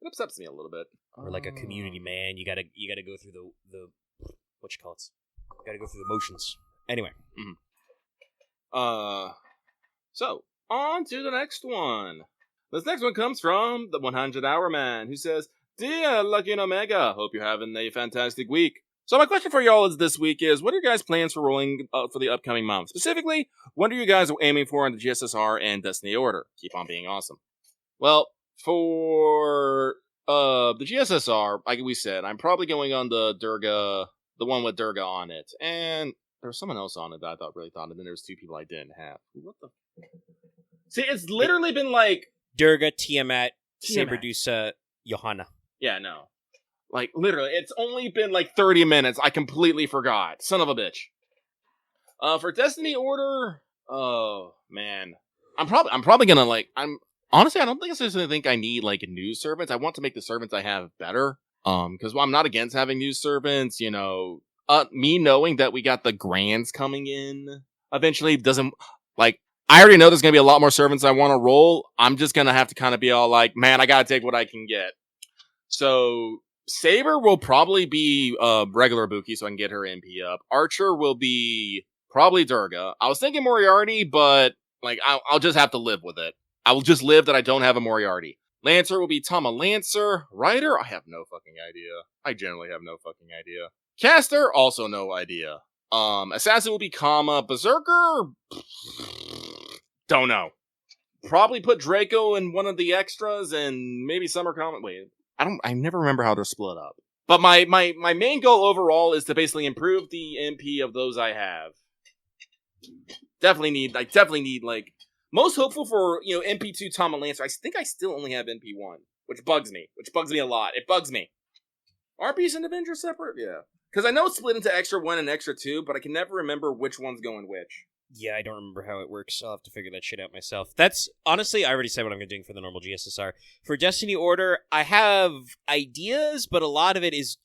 It upsets me a little bit. Or like a community, man, you gotta go through the what you call it? You gotta go through the motions. Anyway. So, on to the next one. This next one comes from the 100 Hour Man, who says, Dear Lucky and Omega, hope you're having a fantastic week. So my question for y'all is this week is, what are your guys' plans for rolling for the upcoming month? Specifically, what are you guys aiming for in the GSSR and Destiny Order? Keep on being awesome. Well, for the GSSR, like we said, I'm probably going on the Durga, the one with Durga on it. And there was someone else on it that I really thought, and then there's 2 people I didn't have. What the? See, it's literally been like Durga, Tiamat, Saberdusa, Johanna. Yeah, no. Like, literally, it's only been like 30 minutes. I completely forgot. Son of a bitch. For Destiny Order, oh, man. I'm probably gonna, like, honestly, I don't think I think I need, like, new servants. I want to make the servants I have better. Because I'm not against having new servants, you know. Me knowing that we got the Grands coming in eventually doesn't, like, I already know there's gonna be a lot more servants I want to roll. I'm just gonna have to kind of be all like, man, I gotta take what I can get. So, Saber will probably be regular Buki, so I can get her MP up. Archer will be probably Durga. I was thinking Moriarty, but like I'll just have to live with it. I will just live that I don't have a Moriarty. Lancer will be Tama Lancer. Rider, I have no fucking idea. I generally have no fucking idea. Caster, also no idea. Assassin will be Kama. Berserker, don't know. Probably put Draco in one of the extras and maybe Summer Comet. Wait. I never remember how they're split up. But my main goal overall is to basically improve the MP of those I have. Definitely need, like, most hopeful for, you know, MP2 Tama Lancer. I think I still only have MP1, which bugs me a lot. It bugs me. Are Beast and Avenger separate? Yeah. Because I know it's split into Extra 1 and Extra 2, but I can never remember which one's going which. Yeah, I don't remember how it works. I'll have to figure that shit out myself. That's, honestly, I already said what I'm going to do for the normal GSSR. For Destiny Order, I have ideas, but a lot of it is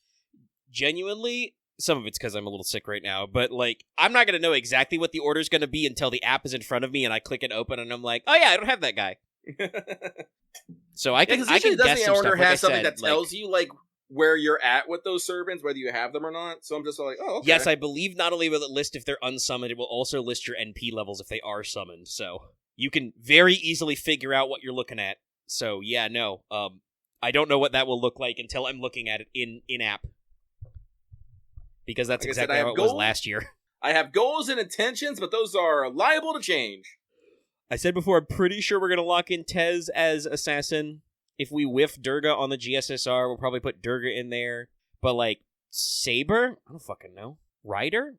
genuinely, some of it's because I'm a little sick right now, but, like, I'm not going to know exactly what the order's going to be until the app is in front of me and I click it open and I'm like, oh yeah, I don't have that guy. So I can guess some Destiny stuff. Order Like has something said, that tells you, like, where you're at with those servants, whether you have them or not. So I'm just like, oh, okay. Yes, I believe not only will it list if they're unsummoned, it will also list your NP levels if they are summoned. So you can very easily figure out what you're looking at. So yeah, no. I don't know what that will look like until I'm looking at it in app. Because that's exactly how it was last year. I have goals and intentions, but those are liable to change. I said before, I'm pretty sure we're going to lock in Tez as Assassin. If we whiff Durga on the GSSR, we'll probably put Durga in there. But, like, Saber? I don't fucking know. Rider?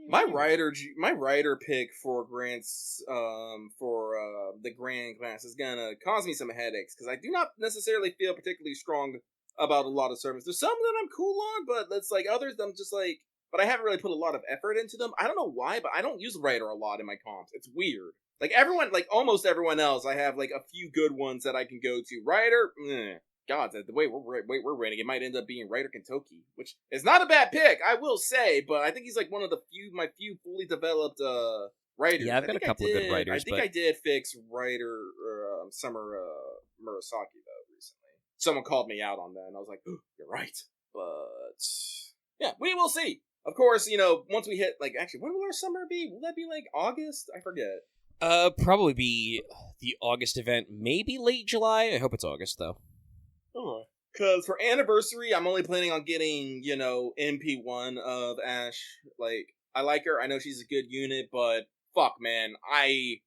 My rider pick for grants, the Grand class is gonna cause me some headaches, because I do not necessarily feel particularly strong about a lot of servants. There's some that I'm cool on, but that's like others I'm just like, but I haven't really put a lot of effort into them. I don't know why, but I don't use Rider a lot in my comps. It's weird. Like everyone, like almost everyone else, I have like a few good ones that I can go to. Rider, God, the way we're running, it might end up being Rider Kentucky, which is not a bad pick, I will say, but I think he's like one of my few fully developed writers. Yeah, I've got a couple of good writers. I think I did fix Writer Summer Murasaki though recently. Someone called me out on that, and I was like, oh, "You're right." But yeah, we will see. Of course, you know, once we hit like, actually, when will our summer be? Will that be like August? I forget. Probably be the August event, maybe late July. I hope it's August though. Oh. Because for anniversary, I'm only planning on getting, you know, MP1 of Ash. Like, I like her. I know she's a good unit, but fuck, man. I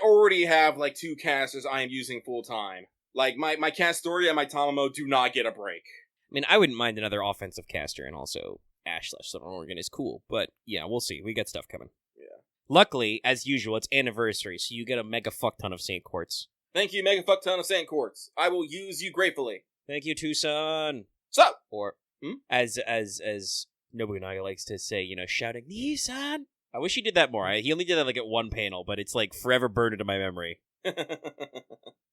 already have, like, 2 casters I am using full-time. Like, my Castoria and my Tamamo do not get a break. I mean, I wouldn't mind another offensive caster, and also Ash/Southern Oregon is cool. But, yeah, we'll see. We got stuff coming. Yeah. Luckily, as usual, it's anniversary, so you get a mega fuck ton of Saint Quartz. Thank you, mega fuck ton of Saint Quartz. I will use you gratefully. Thank you, Tucson. So, or as Nobunaga likes to say, you know, shouting Nissan. I wish he did that more. He only did that like at one panel, but it's like forever burned into my memory.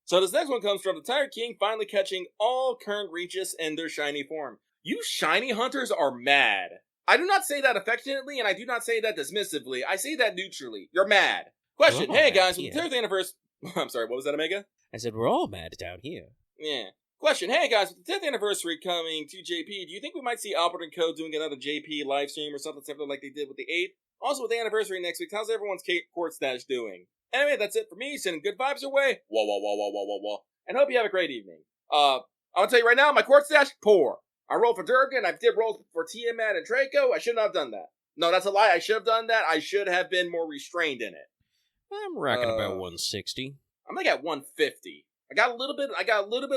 So this next one comes from the Tired King finally catching all current Regis in their shiny form. You shiny hunters are mad. I do not say that affectionately, and I do not say that dismissively. I say that neutrally. You're mad. Question: hey guys, with the 10th anniversary. I'm sorry, what was that, Omega? I said we're all mad down here. Yeah. Question: hey guys, with the 10th anniversary coming to JP, do you think we might see Albert and Co. doing another JP live stream or something similar like they did with the 8th? Also, with the anniversary next week, how's everyone's court stash doing? Anyway, that's it for me. Sending good vibes your way. Wah, wah, wah, wah, wah, wah, wah. And hope you have a great evening. I'll tell you right now, my court stash, poor. I rolled for Durgan, I did roll for Tiamat and Draco. I shouldn't have done that. No, that's a lie. I should have done that. I should have been more restrained in it. I'm racking about 160. I'm like at 150. I got a little bit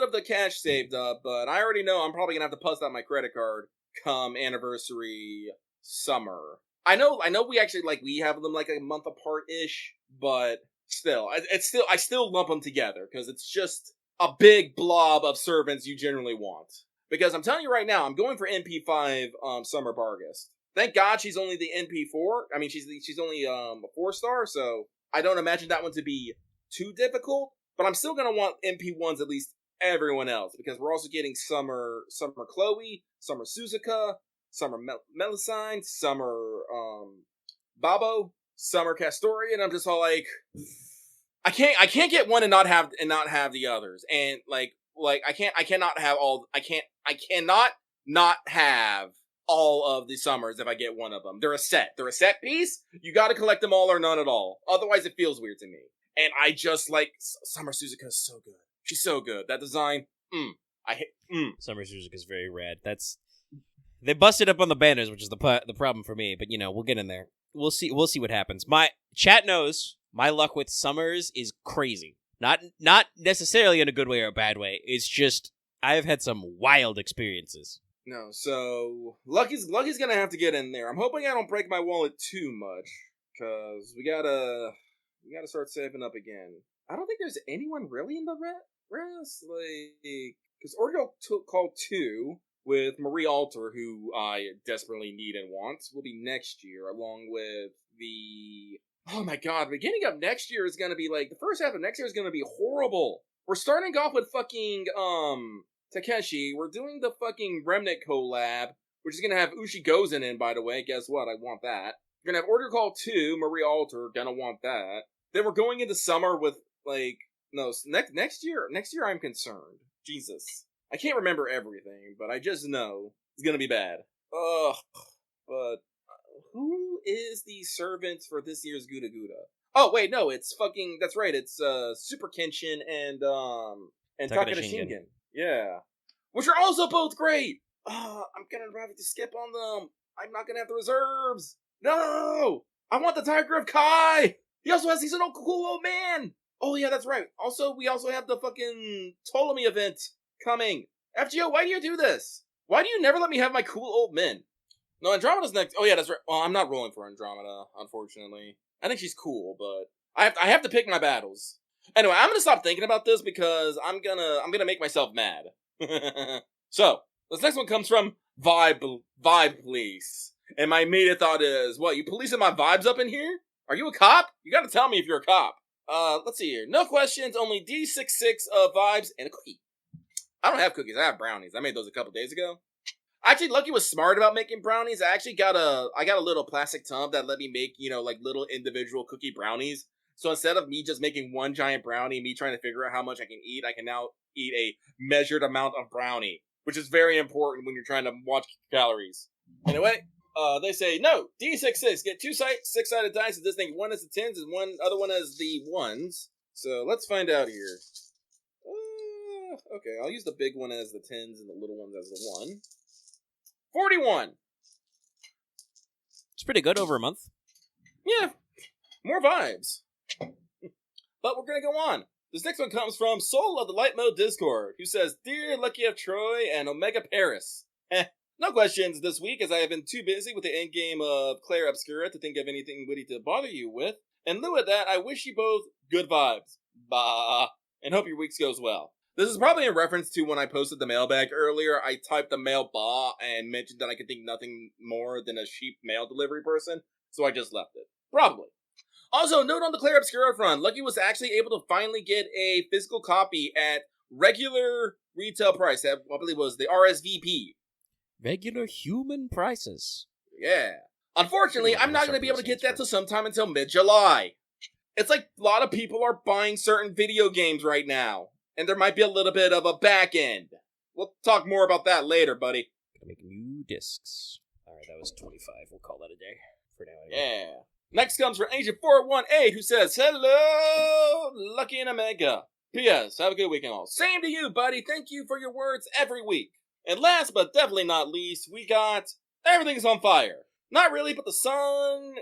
of the cash saved up, but I already know I'm probably gonna have to bust out my credit card come anniversary summer. I know we actually we have them like a month apart ish, but still, I still lump them together because it's just a big blob of servants you generally want. Because I'm telling you right now, I'm going for NP5 Summer Bargast. Thank God she's only the NP4. I mean, she's only a 4-star, so I don't imagine that one to be too difficult. But I'm still gonna want NP1s at least everyone else because we're also getting Summer Chloe, Summer Suzuka, Summer Melusine, Summer Babo, Summer Castoria, and I'm just all like, I can't get one and not have the others, and I cannot not have all of the summers if I get one of them. They're a set piece. You got to collect them all or none at all. Otherwise, it feels weird to me. And I just like Summer Suzuka is so good. She's so good. That design, Summer Suzuka is very rad. They busted up on the banners, which is the problem for me. But we'll get in there. We'll see what happens. My chat knows my luck with summers is crazy. Not necessarily in a good way or a bad way. It's just I have had some wild experiences. No, so Lucky's gonna have to get in there. I'm hoping I don't break my wallet too much, cause we gotta start saving up again. I don't think there's anyone really in the rest, cause ORDEAL called 2 with Marie Alter, who I desperately need and want, will be next year, along with the. Oh my god, beginning of next year is gonna be the first half of next year is gonna be horrible. We're starting off with fucking Takeshi. We're doing the fucking Remnant collab, which is gonna have Ushi Gozen in, by the way. Guess what? I want that. We're gonna have ORDEAL Call 2, Marie Alter, gonna want that. Then we're going into summer with, next year I'm concerned. Jesus. I can't remember everything, but I just know it's gonna be bad. Ugh. But who is the servant for this year's Guda Guda? Oh, wait, no, it's fucking, that's right, it's Super Kenshin and Takeda Shingen. Yeah. Which are also both great! I'm gonna have to skip on them. I'm not gonna have the reserves. No! I want the Tiger of Kai! He also has, he's an cool old man! Oh yeah, that's right. Also, we also have the fucking Ptolemy event coming. FGO, why do you do this? Why do you never let me have my cool old men? No, Andromeda's next. Oh yeah, that's right. Well, I'm not rolling for Andromeda, unfortunately. I think she's cool, but I have to pick my battles. Anyway, I'm gonna stop thinking about this because I'm gonna make myself mad. So, this next one comes from Vibe Police. And my immediate thought is, what, you policing my vibes up in here? Are you a cop? You gotta tell me if you're a cop. Let's see here. No questions, only D66 vibes and a cookie. I don't have cookies, I have brownies. I made those a couple days ago. Actually, Lucky was smart about making brownies. I actually got a little plastic tub that let me make, little individual cookie brownies. So instead of me just making one giant brownie, me trying to figure out how much I can now eat a measured amount of brownie, which is very important when you're trying to watch calories. Anyway, they say, no, D66, get 2 6-sided dice, and this thing, one is the 10s and one other one is the 1s. So let's find out here. Okay, I'll use the big one as the 10s and the little ones as the 1. 41! It's pretty good over a month. Yeah, more vibes. But we're gonna go on. This next one comes from Soul of the Light Mode Discord, who says, Dear Lucky of Troy and Omega Paris. No questions this week, as I have been too busy with the endgame of Claire Obscura to think of anything witty to bother you with. In lieu of that, I wish you both good vibes. Bah. And hope your weeks goes well. This is probably in reference to when I posted the mailbag earlier. I typed the mail bah and mentioned that I could think nothing more than a cheap mail delivery person, so I just left it. Probably. Also, note on the Claire Obscura front, Lucky was actually able to finally get a physical copy at regular retail price. That I believe was the RSVP. Regular human prices. Yeah. Unfortunately, I'm not going to be able to get that till sometime until mid-July. It's like a lot of people are buying certain video games right now. And there might be a little bit of a back end. We'll talk more about that later, buddy. Gonna make new discs. Alright, that was 25. We'll call that a day. For now, anyway. Yeah. Next comes from Agent 418, who says, Hello, Lucky and Omega. P.S. Have a good weekend all. Same to you, buddy. Thank you for your words every week. And last but definitely not least, we got everything's on fire. Not really, but the sun's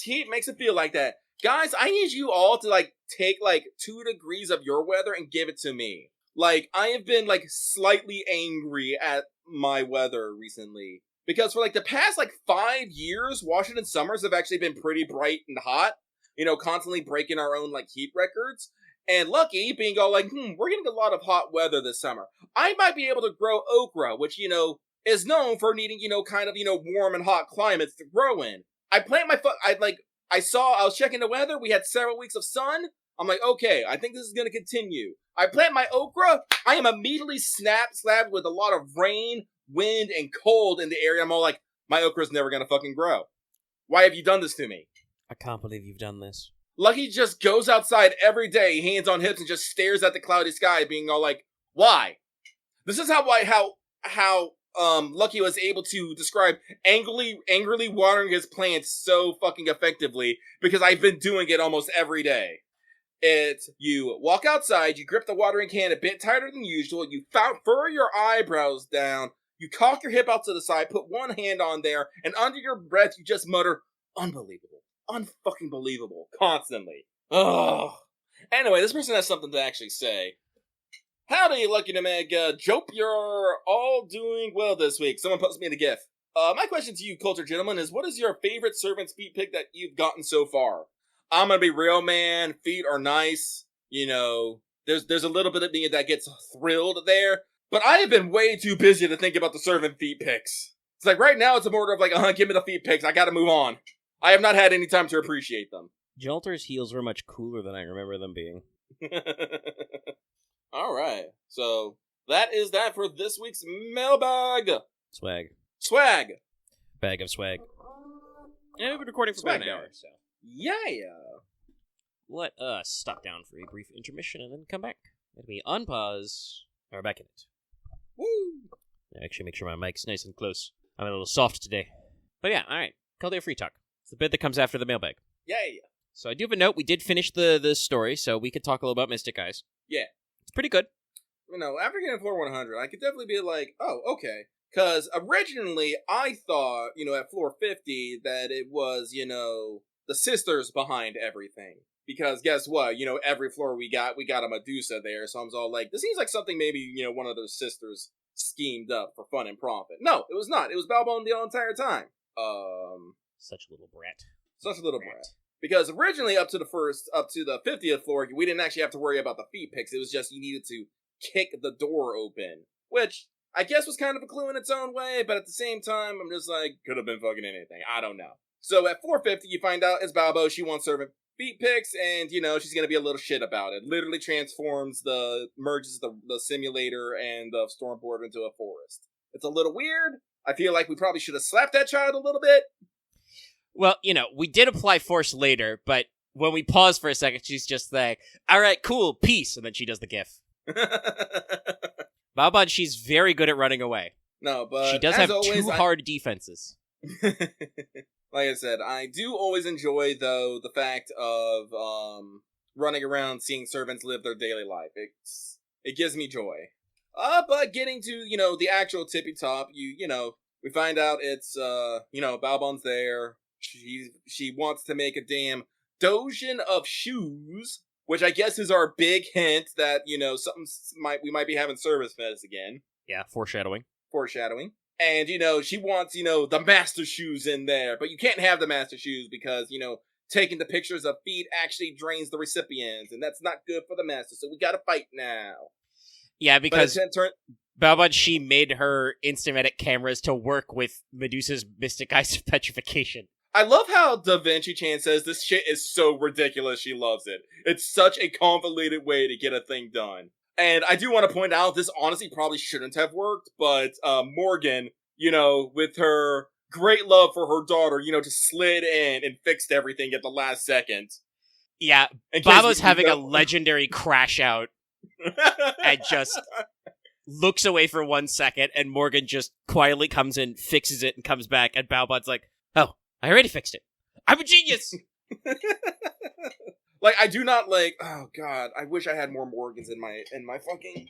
heat makes it feel like that. Guys, I need you all to, like, take, like, 2 degrees of your weather and give it to me. Like, I have been, like, slightly angry at my weather recently. Because for, like, the past, like, 5 years, Washington summers have actually been pretty bright and hot. You know, constantly breaking our own, like, heat records. And Lucky being all like, we're getting a lot of hot weather this summer. I might be able to grow okra, which, you know, is known for needing, you know, kind of, you know, warm and hot climates to grow in. I plant my I was checking the weather, we had several weeks of sun. I'm like, okay, I think this is gonna continue. I plant my okra, I am immediately slapped with a lot of rain, wind, and cold in the area. I'm all like, my okra's never gonna fucking grow. Why have you done this to me? I can't believe you've done this. Lucky just goes outside every day, hands on hips, and just stares at the cloudy sky, being all like, why? This is how Lucky was able to describe angrily watering his plants so fucking effectively, because I've been doing it almost every day. It's, you walk outside, you grip the watering can a bit tighter than usual, you furrow your eyebrows down, you cock your hip out to the side, put one hand on there, and under your breath you just mutter, unbelievable. Unfucking believable. Constantly. Ugh. Anyway, this person has something to actually say. Howdy, Lucky to Meg. Jope, you're all doing well this week. Someone posted me in a GIF. My question to you, culture gentlemen, is what is your favorite servant's feet pick that you've gotten so far? I'm gonna be real, man. Feet are nice. You know, there's a little bit of me that gets thrilled there. But I have been way too busy to think about the servant feet picks. It's like right now it's a more of like, give me the feet picks. I gotta move on. I have not had any time to appreciate them. Jolter's heels were much cooler than I remember them being. Alright, so that is that for this week's mailbag. Swag. Bag of swag. Yeah, we've been recording for about an hour, so. Yeah. Let us stop down for a brief intermission and then come back. Let me unpause. We're back in it. Woo! Actually, make sure my mic's nice and close. I'm a little soft today. But yeah, alright. Call Day Free Talk. It's the bit that comes after the mailbag. Yay! So I do have a note. We did finish the story, so we could talk a little about Mystic Eyes. Yeah. It's pretty good. You know, after getting floor 100, I could definitely be like, oh, okay. Because originally, I thought, you know, at floor 50, that it was, you know, the sisters behind everything. Because guess what? You know, every floor we got a Medusa there, so I was all like, this seems like something maybe, you know, one of those sisters schemed up for fun and profit. No, it was not. It was Balbone the entire time. Such a little brat. Because originally up to the 50th floor, we didn't actually have to worry about the feet picks. It was just you needed to kick the door open, which I guess was kind of a clue in its own way, but at the same time, I'm just like, could have been fucking anything. I don't know. So at 450, you find out it's Balbo. She wants servant feet picks, and, you know, she's going to be a little shit about it. Literally merges the simulator and the Stormboard into a forest. It's a little weird. I feel like we probably should have slapped that child a little bit. Well, you know, we did apply force later, but when we pause for a second, she's just like, all right, cool, peace, and then she does the gif. Balbon, she's very good at running away. No, but she does have always, hard defenses. Like I said, I do always enjoy, though, the fact of running around, seeing servants live their daily life. It gives me joy. But getting to, you know, the actual tippy top, you know, we find out it's, you know, Balbon's there. She wants to make a damn doujin of shoes, which I guess is our big hint that, you know, we might be having service fest again. Yeah, foreshadowing. And, you know, she wants, you know, the master shoes in there, but you can't have the master shoes because, you know, taking the pictures of feet actually drains the recipients, and that's not good for the master, so we gotta fight now. Yeah, because Balbon, she made her Instamatic cameras to work with Medusa's Mystic Eyes petrification. I love how Da Vinci-chan says this shit is so ridiculous she loves it. It's such a convoluted way to get a thing done. And I do want to point out, this honestly probably shouldn't have worked, but Morgan, you know, with her great love for her daughter, you know, just slid in and fixed everything at the last second. Yeah, Baba's having a legendary crash out and just looks away for 1 second, and Morgan just quietly comes in, fixes it, and comes back, and Balbon's like, oh, I already fixed it. I'm a genius! Like, I do not like, oh god, I wish I had more Morgans in my fucking...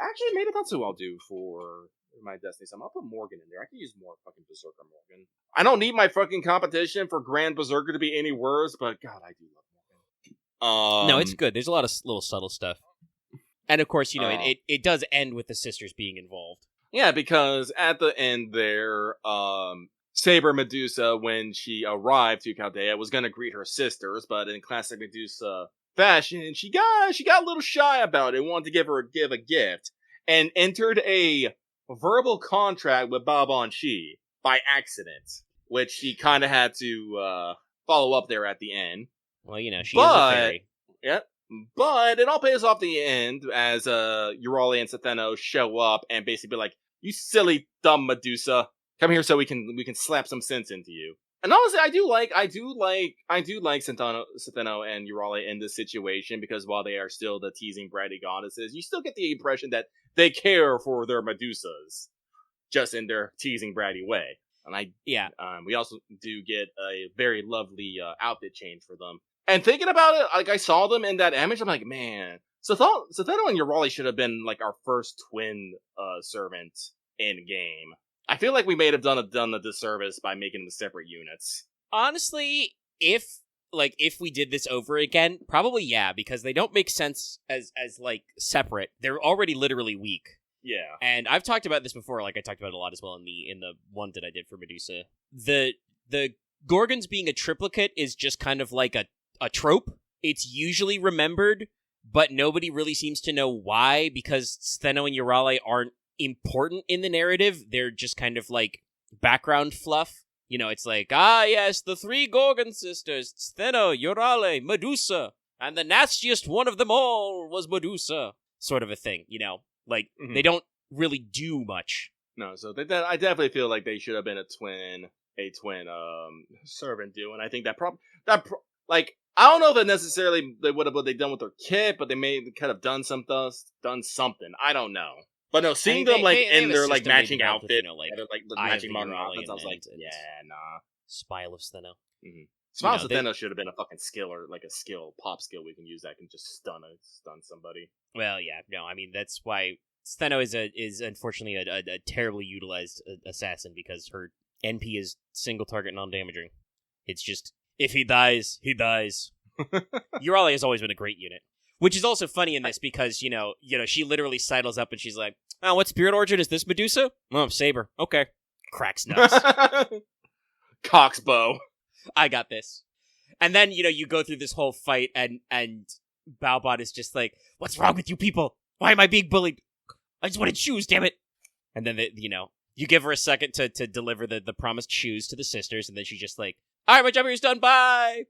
Actually, maybe that's who I'll do for my Destiny Summon. I'll put Morgan in there. I can use more fucking Berserker Morgan. I don't need my fucking competition for Grand Berserker to be any worse, but God, I do love Morgan. No, it's good. There's a lot of little subtle stuff. And of course, it does end with the sisters being involved. Yeah, because at the end there, Saber Medusa, when she arrived to Chaldea, was gonna greet her sisters, but in classic Medusa fashion, she got a little shy about it, wanted to give a gift, and entered a verbal contract with Bao Shi by accident, which she kind of had to follow up there at the end. Well, she is a fairy. Yep. But it all pays off the end as Euryale and Setheno show up and basically be like, "You silly dumb Medusa, come here so we can slap some sense into you." And honestly, I do like Setheno and Euryale in this situation, because while they are still the teasing bratty goddesses, you still get the impression that they care for their Medusas, just in their teasing bratty way. And we also do get a very lovely outfit change for them. And thinking about it, like, I saw them in that image, I'm like, man, Setheno and Euryale should have been like our first twin servant in game. I feel like we may have done a disservice by making them separate units. Honestly, if we did this over again, probably yeah, because they don't make sense as like separate. They're already literally weak. Yeah. And I've talked about this before, like I talked about it a lot as well in the one that I did for Medusa. The Gorgons being a triplicate is just kind of like a trope. It's usually remembered, but nobody really seems to know why, because Stheno and Euryale aren't important in the narrative. They're just kind of like background fluff. It's like, yes, the three Gorgon sisters, Stheno, Euryale, Medusa, and the nastiest one of them all was Medusa, sort of a thing, They don't really do much. No, so I definitely feel like they should have been a twin servant duo, and I think I don't know if necessarily they would have what they done with their kit, but they may could have done something. I don't know. But no, seeing them in their like matching outfit, the matching modern outfits, I was like, yeah, nah. Spile of Stheno. Mm-hmm. Spile of Stheno should have been a fucking skill, or like a pop skill we can use that can just stun somebody. Well, yeah, no, I mean that's why Stheno is unfortunately a terribly utilized assassin, because her NP is single target non-damaging. It's just, if he dies, he dies. Euryale has always been a great unit. Which is also funny in this because, she literally sidles up and she's like, "Oh, what spirit origin is this, Medusa?" "Oh, Saber." "Okay." Cracks nuts. Coxbow. "I got this." And then, you go through this whole fight and Balbot is just like, "What's wrong with you people? Why am I being bullied? I just wanted shoes, damn it." And then, you give her a second to deliver the promised shoes to the sisters, and then she's just like, "All right, my job here is done, bye."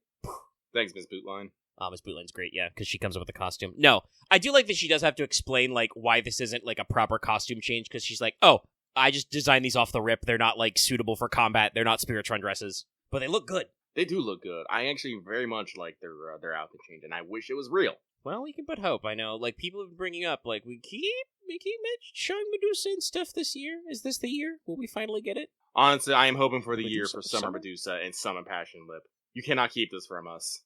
Thanks, Miss Bootline. Miss Bootline's great, yeah, because she comes up with a costume. No, I do like that she does have to explain, like, why this isn't, like, a proper costume change, because she's like, "Oh, I just designed these off the rip. They're not, like, suitable for combat. They're not Spiritron dresses. But they look good." They do look good. I actually very much like their outfit change, and I wish it was real. Well, we can but hope. I know, like, people have been bringing up, like, we keep showing Medusa and stuff this year. Is this the year? Will we finally get it? Honestly, I am hoping for the year for Summer Medusa and Summon Passion Lip. You cannot keep this from us.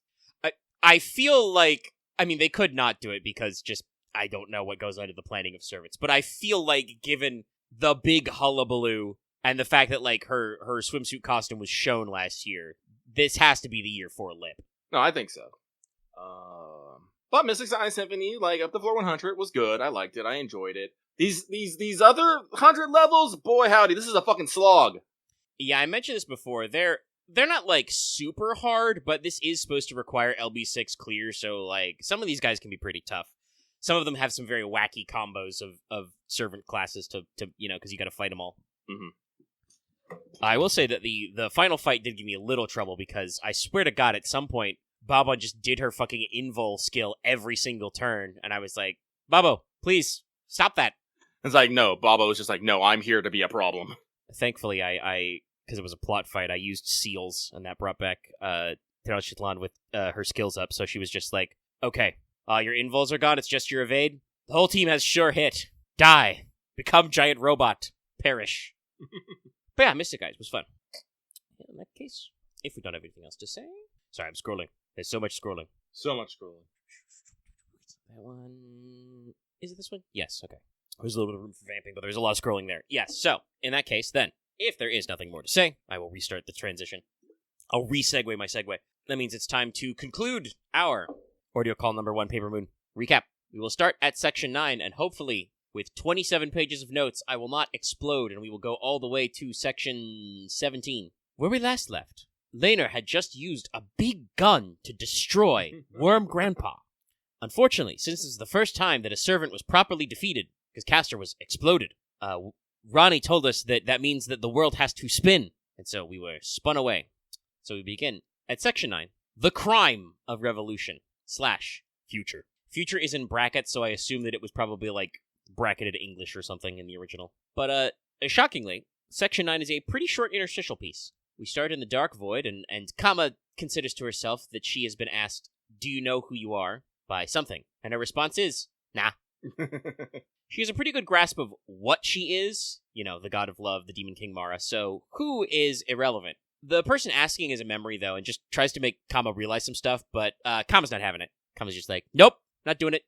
I feel like, I mean, they could not do it because just, I don't know what goes into the planning of servants, but I feel like given the big hullabaloo and the fact that, like, her swimsuit costume was shown last year, this has to be the year for Lip. No, I think so. But Mystic's Eyes Symphony, like, up to floor 100 was good. I liked it. I enjoyed it. These other 100 levels, boy howdy, this is a fucking slog. Yeah, I mentioned this before. They're not, like, super hard, but this is supposed to require LB6 clear, so, like, some of these guys can be pretty tough. Some of them have some very wacky combos of servant classes to because you gotta fight them all. Mm-hmm. I will say that the final fight did give me a little trouble, because I swear to God, at some point, Baba just did her fucking invul skill every single turn, and I was like, "Babo, please, stop that." It's like, no, Baba was just like, "No, I'm here to be a problem." Thankfully, I because it was a plot fight, I used seals, and that brought back Tenochtitlan with her skills up, so she was just like, "Okay, your invuls are gone, it's just your evade. The whole team has sure hit. Die. Become giant robot. Perish." But yeah, Mystic Eyes was fun. In that case, if we don't have anything else to say... Sorry, I'm scrolling. There's so much scrolling. So much scrolling. That one... Is it this one? Yes, okay. There's a little bit of room for vamping, but there's a lot of scrolling there. Yes, so, in that case, then, if there is nothing more to say, I will restart the transition. I'll re-segue my segue. That means it's time to conclude our Ordeal Call number 1 Paper Moon recap. We will start at Section 9, and hopefully, with 27 pages of notes, I will not explode, and we will go all the way to Section 17. Where we last left, Laner had just used a big gun to destroy Worm Grandpa. Unfortunately, since this is the first time that a servant was properly defeated, because Castor was exploded, Ronnie told us that that means that the world has to spin, and so we were spun away. So we begin at Section 9, The Crime of Revolution / Future. Future is in brackets, so I assume that it was probably, like, bracketed English or something in the original. But, shockingly, Section 9 is a pretty short interstitial piece. We start in the Dark Void, and Kama considers to herself that she has been asked, "Do you know who you are?" by something. And her response is, nah. She has a pretty good grasp of what she is, you know, the god of love, the demon king Mara, so who is irrelevant. The person asking is a memory, though, and just tries to make Kama realize some stuff, but Kama's not having it. Kama's just like, nope, not doing it.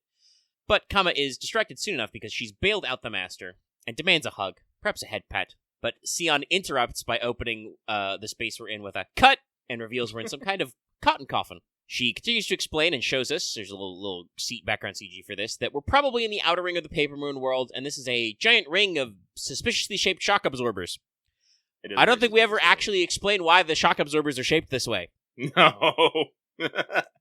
But Kama is distracted soon enough because she's bailed out the master and demands a hug, perhaps a head pat. But Sion interrupts by opening the space we're in with a cut and reveals we're in some kind of cotton coffin. She continues to explain and shows us, there's a little background CG for this, that we're probably in the outer ring of the Paper Moon world, and this is a giant ring of suspiciously shaped shock absorbers. I don't think we ever actually explain why the shock absorbers are shaped this way. No.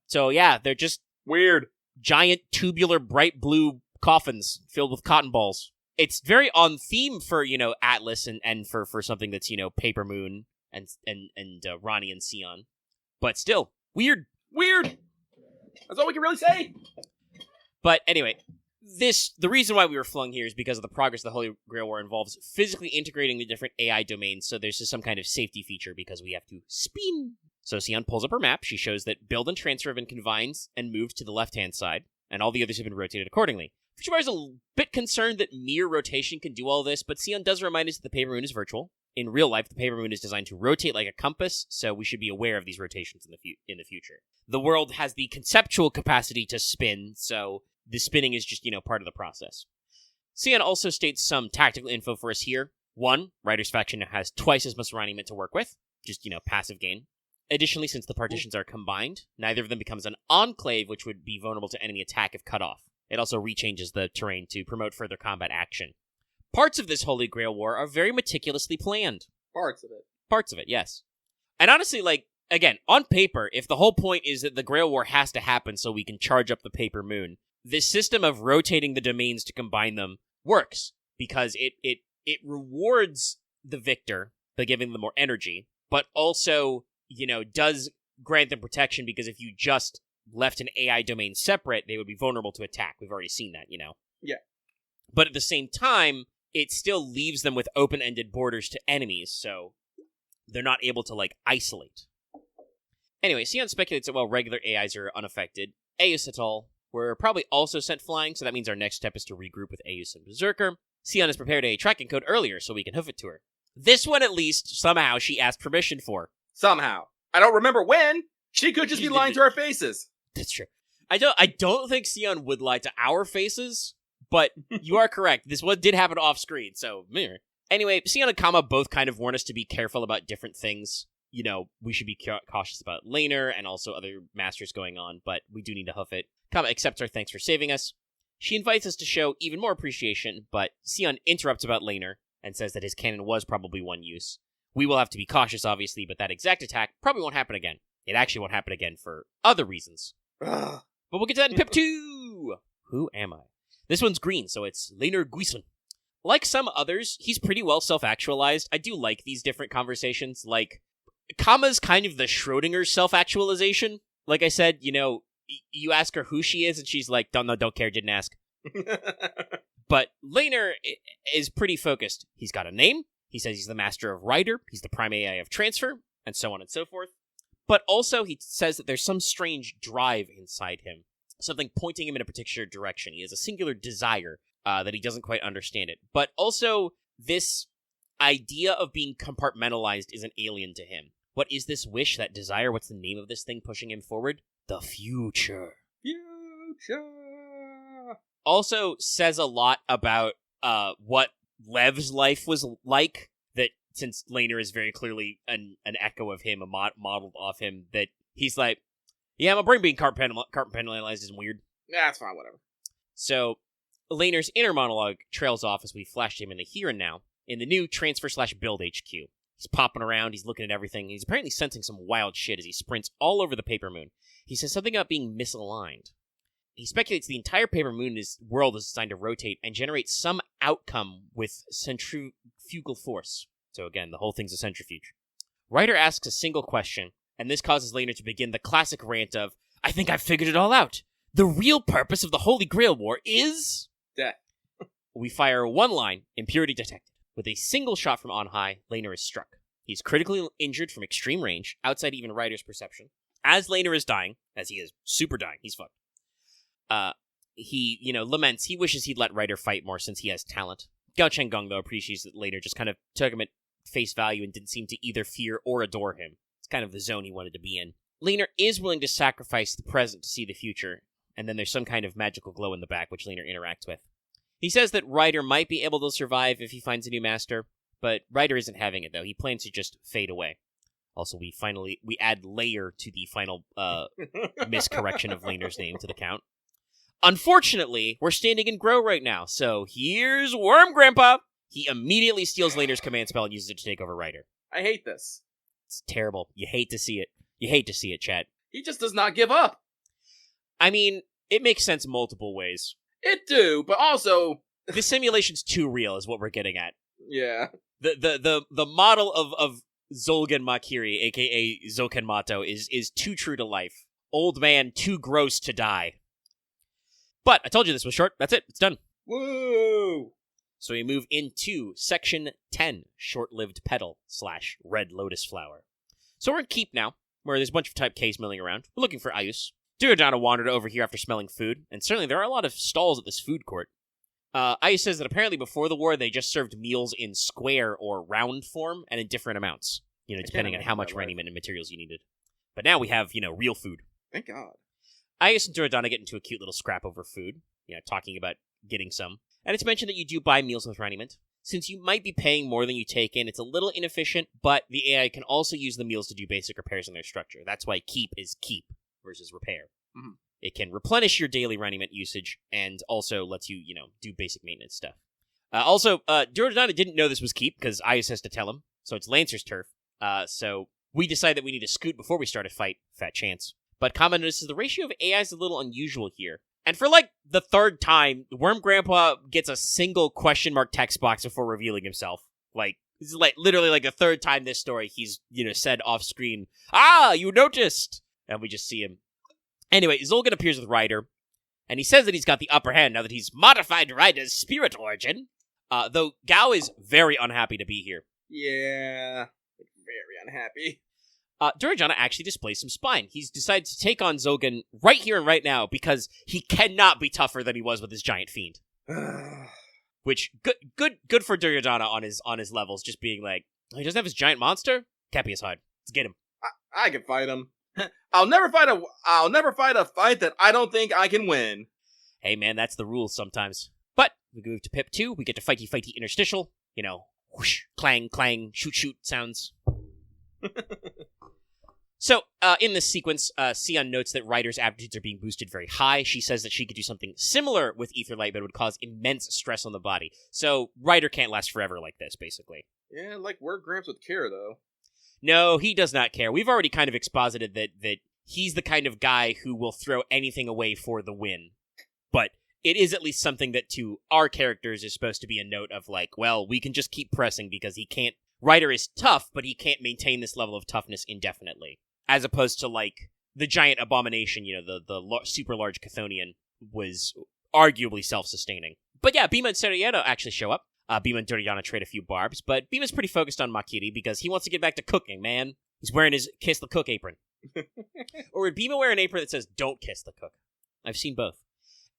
So yeah, they're just weird. Giant tubular bright blue coffins filled with cotton balls. It's very on theme for, you know, Atlas and for something that's, you know, Paper Moon and Ronnie and Sion. But still, weird. Weird. That's all we can really say. But anyway, the reason why we were flung here is because of the progress of the Holy Grail War involves physically integrating the different AI domains, so there's just some kind of safety feature because we have to spin. So Sion pulls up her map. She shows that build and transfer have been combined and moved to the left-hand side, and all the others have been rotated accordingly. Fujiwara is a bit concerned that mere rotation can do all this, but Sion does remind us that the Paper Moon is virtual. In real life, the Paper Moon is designed to rotate like a compass, so we should be aware of these rotations in the future. The world has the conceptual capacity to spin, so the spinning is just, you know, part of the process. Sion also states some tactical info for us here. 1, Rider's faction now has twice as much alignment to work with, just, you know, passive gain. Additionally, since the partitions are combined, neither of them becomes an enclave, which would be vulnerable to enemy attack if cut off. It also rechanges the terrain to promote further combat action. Parts of this Holy Grail War are very meticulously planned. Parts of it. Parts of it, yes. And honestly, like, again, on paper, if the whole point is that the Grail War has to happen so we can charge up the Paper Moon, this system of rotating the domains to combine them works, because it rewards the victor by giving them more energy, but also, you know, does grant them protection, because if you just left an AI domain separate, they would be vulnerable to attack. We've already seen that, you know? Yeah. But at the same time, it still leaves them with open-ended borders to enemies, so they're not able to, like, isolate. Anyway, Sion speculates that while regular AIs are unaffected, Eyes et al. Were probably also sent flying, so that means our next step is to regroup with Eyes and Berserker. Sion has prepared a tracking code earlier, so we can hoof it to her. This one, at least, somehow she asked permission for. Somehow. I don't remember when. She could just be lying to our faces. That's true. I don't think Sion would lie to our faces, but you are correct. This one did happen off screen, so mirror. Anyway, Sion and Kama both kind of warn us to be careful about different things. You know, we should be cautious about Laner and also other masters going on, but we do need to hoof it. Kama accepts our thanks for saving us. She invites us to show even more appreciation, but Sion interrupts about Laner and says that his cannon was probably one use. We will have to be cautious, obviously, but that exact attack probably won't happen again. It actually won't happen again for other reasons. But we'll get to that in Pip 2! Who am I? This one's green, so it's Laner Guison. Like some others, he's pretty well self-actualized. I do like these different conversations. Like, Kama's kind of the Schrödinger self-actualization. Like I said, you know, you ask her who she is, and she's like, don't care, didn't ask. But Laner is pretty focused. He's got a name. He says he's the master of Rider. He's the prime AI of transfer, and so on and so forth. But also, he says that there's some strange drive inside him. Something pointing him in a particular direction. He has a singular desire that he doesn't quite understand it. But also, this idea of being compartmentalized is an alien to him. What is this wish, that desire? What's the name of this thing pushing him forward? The future. Future. Also says a lot about what Lev's life was like, that since Laner is very clearly an echo of him, modeled off him, that he's like, yeah, my brain being compartmentalized is weird. Yeah, that's fine, whatever. So, Laner's inner monologue trails off as we flash him in the here and now, in the new transfer/build HQ. He's popping around, he's looking at everything, he's apparently sensing some wild shit as he sprints all over the Paper Moon. He says something about being misaligned. He speculates the entire Paper Moon world is designed to rotate and generate some outcome with centrifugal force. So again, the whole thing's a centrifuge. Ryder asks a single question, and this causes Laner to begin the classic rant of, I think I've figured it all out. The real purpose of the Holy Grail War is... death. We fire one line, impurity detected. With a single shot from on high, Laner is struck. He's critically injured from extreme range, outside even Ryder's perception. As Laner is dying, as he is super dying, he's fucked. He, laments, he wishes he'd let Ryder fight more since he has talent. Gao Chenggong, though, appreciates that Laner just kind of took him at face value and didn't seem to either fear or adore him. It's kind of the zone he wanted to be in. Laner is willing to sacrifice the present to see the future, and then there's some kind of magical glow in the back, which Laner interacts with. He says that Ryder might be able to survive if he finds a new master, but Ryder isn't having it, though. He plans to just fade away. Also, we add Layer to the final miscorrection of Laner's name to the count. Unfortunately, we're standing in Grow right now, so here's Worm Grandpa! He immediately steals Laner's command spell and uses it to take over Ryder. I hate this. It's terrible. You hate to see it. You hate to see it, chat. He just does not give up. I mean, it makes sense multiple ways. It do, but also... The simulation's too real is what we're getting at. Yeah. The model of Zolgan Makiri, aka Zokenmato, is too true to life. Old man too gross to die. But I told you this was short. That's it. It's done. Woo! So we move into Section 10, Short-Lived Petal / Red Lotus Flower. So we're in Keep now, where there's a bunch of Type Ks milling around. We're looking for Ayus. Duradana wandered over here after smelling food, and certainly there are a lot of stalls at this food court. Ayus says that apparently before the war, they just served meals in square or round form, and in different amounts, depending on how much raiment and materials you needed. But now we have, real food. Thank God. Ayus and Duradana get into a cute little scrap over food, talking about getting some. And it's mentioned that you do buy meals with raiment. Since you might be paying more than you take in, it's a little inefficient, but the AI can also use the meals to do basic repairs in their structure. That's why keep is keep versus repair. Mm-hmm. It can replenish your daily raiment usage and also lets you, do basic maintenance stuff. Also, Duradana didn't know this was keep because Ayus has to tell him, so it's Lancer's turf. So we decide that we need to scoot before we start a fight. Fat chance. But Kama notices the ratio of AI is a little unusual here. And for the third time, Worm Grandpa gets a single question mark text box before revealing himself. This is literally the third time this story he's, said off screen, you noticed! And we just see him. Anyway, Zolgan appears with Ryder, and he says that he's got the upper hand now that he's modified Ryder's spirit origin. Though Gao is very unhappy to be here. Yeah, very unhappy. Duradana actually displays some spine. He's decided to take on Zolgan right here and right now because he cannot be tougher than he was with his giant fiend. Which good for Duradana on his levels, just being like, oh, he doesn't have his giant monster? Can't be as hard. Let's get him. I can fight him. I'll never fight a fight that I don't think I can win. Hey man, that's the rules sometimes. But we move to Pip 2. We get to fighty interstitial. Whoosh, clang, clang, shoot sounds. So, in this sequence, Sion notes that Ryder's aptitudes are being boosted very high. She says that she could do something similar with Aetherlight, but it would cause immense stress on the body. So, Ryder can't last forever like this, basically. Yeah, we're Gramps with care, though. No, he does not care. We've already kind of exposited that he's the kind of guy who will throw anything away for the win. But it is at least something that to our characters is supposed to be a note of we can just keep pressing because he can't... Ryder is tough, but he can't maintain this level of toughness indefinitely. As opposed to, the giant abomination, the super large Chthonian was arguably self-sustaining. But yeah, Bima and Seriero actually show up. Bima and Duryodhana trade a few barbs, but Bima's pretty focused on Makiri because he wants to get back to cooking, man. He's wearing his Kiss the Cook apron. Or would Bima wear an apron that says, don't kiss the cook? I've seen both.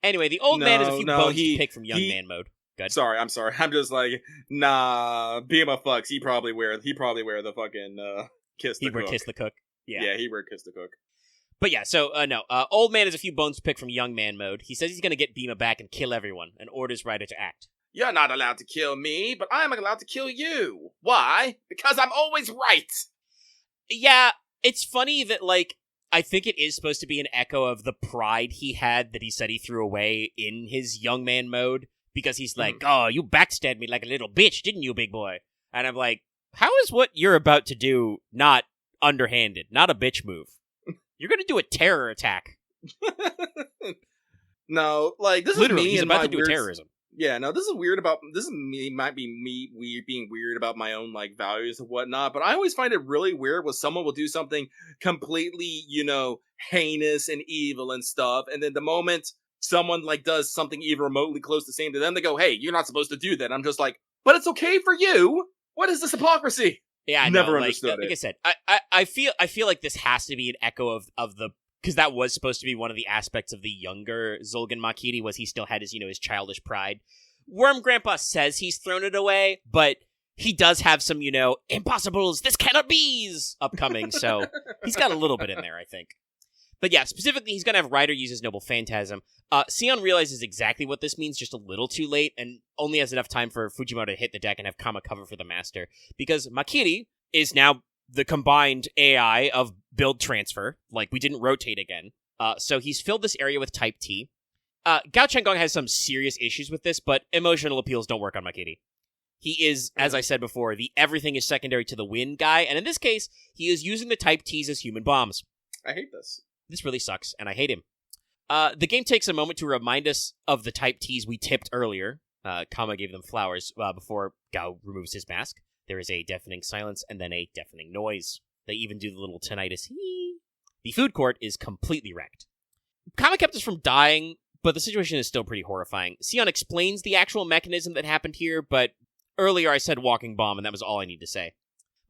Anyway, the old man has a few bones to pick from young man mode. Good. Sorry, I'm sorry. I'm just nah, Bima fucks. He probably wear the fucking Kiss the Cook. He wear Kiss the Cook. Yeah, he wear Kiss the Cook. But yeah, so, old man has a few bones to pick from young man mode. He says he's going to get Bima back and kill everyone, and orders Ryder to act. You're not allowed to kill me, but I'm allowed to kill you. Why? Because I'm always right. Yeah, it's funny that, like, I think it is supposed to be an echo of the pride he had that he said he threw away in his young man mode, because he's like, oh, you backstabbed me like a little bitch, didn't you, big boy? And I'm like, how is what you're about to do not underhanded, not a bitch move? You're gonna do a terror attack. No, like, this Literally, is me he's and about my to do weird... terrorism. Yeah, no, this is me, might be me being weird about my own, like, values and whatnot, but I always find it really weird when someone will do something completely, heinous and evil and stuff, and then the moment someone, like, does something even remotely close to the same to them, they go, hey, you're not supposed to do that. I'm just like, but it's okay for you? What is this hypocrisy? Yeah, I never know, understood it. Like I said, I feel like this has to be an echo of the, because that was supposed to be one of the aspects of the younger Zul'Gin Makiri, was he still had his, his childish pride. Worm Grandpa says he's thrown it away, but he does have some, impossibles, this cannot be's upcoming, so he's got a little bit in there, I think. But yeah, specifically, he's going to have Ryder use his Noble Phantasm. Sion realizes exactly what this means just a little too late, and only has enough time for Fujimoto to hit the deck and have Kama cover for the Master, because Makiri is now the combined AI of build transfer. Like, we didn't rotate again. So he's filled this area with Type T. Gao Changong has some serious issues with this, but emotional appeals don't work on Makiri. He is, as I said before, the everything is secondary to the win guy, and in this case, he is using the Type Ts as human bombs. I hate this. This really sucks, and I hate him. The game takes a moment to remind us of the Type Ts we tipped earlier. Kama gave them flowers before Gao removes his mask. There is a deafening silence and then a deafening noise. They even do the little tinnitus. Hee. The food court is completely wrecked. Kama kept us from dying, but the situation is still pretty horrifying. Sion explains the actual mechanism that happened here, but earlier I said walking bomb, and that was all I need to say.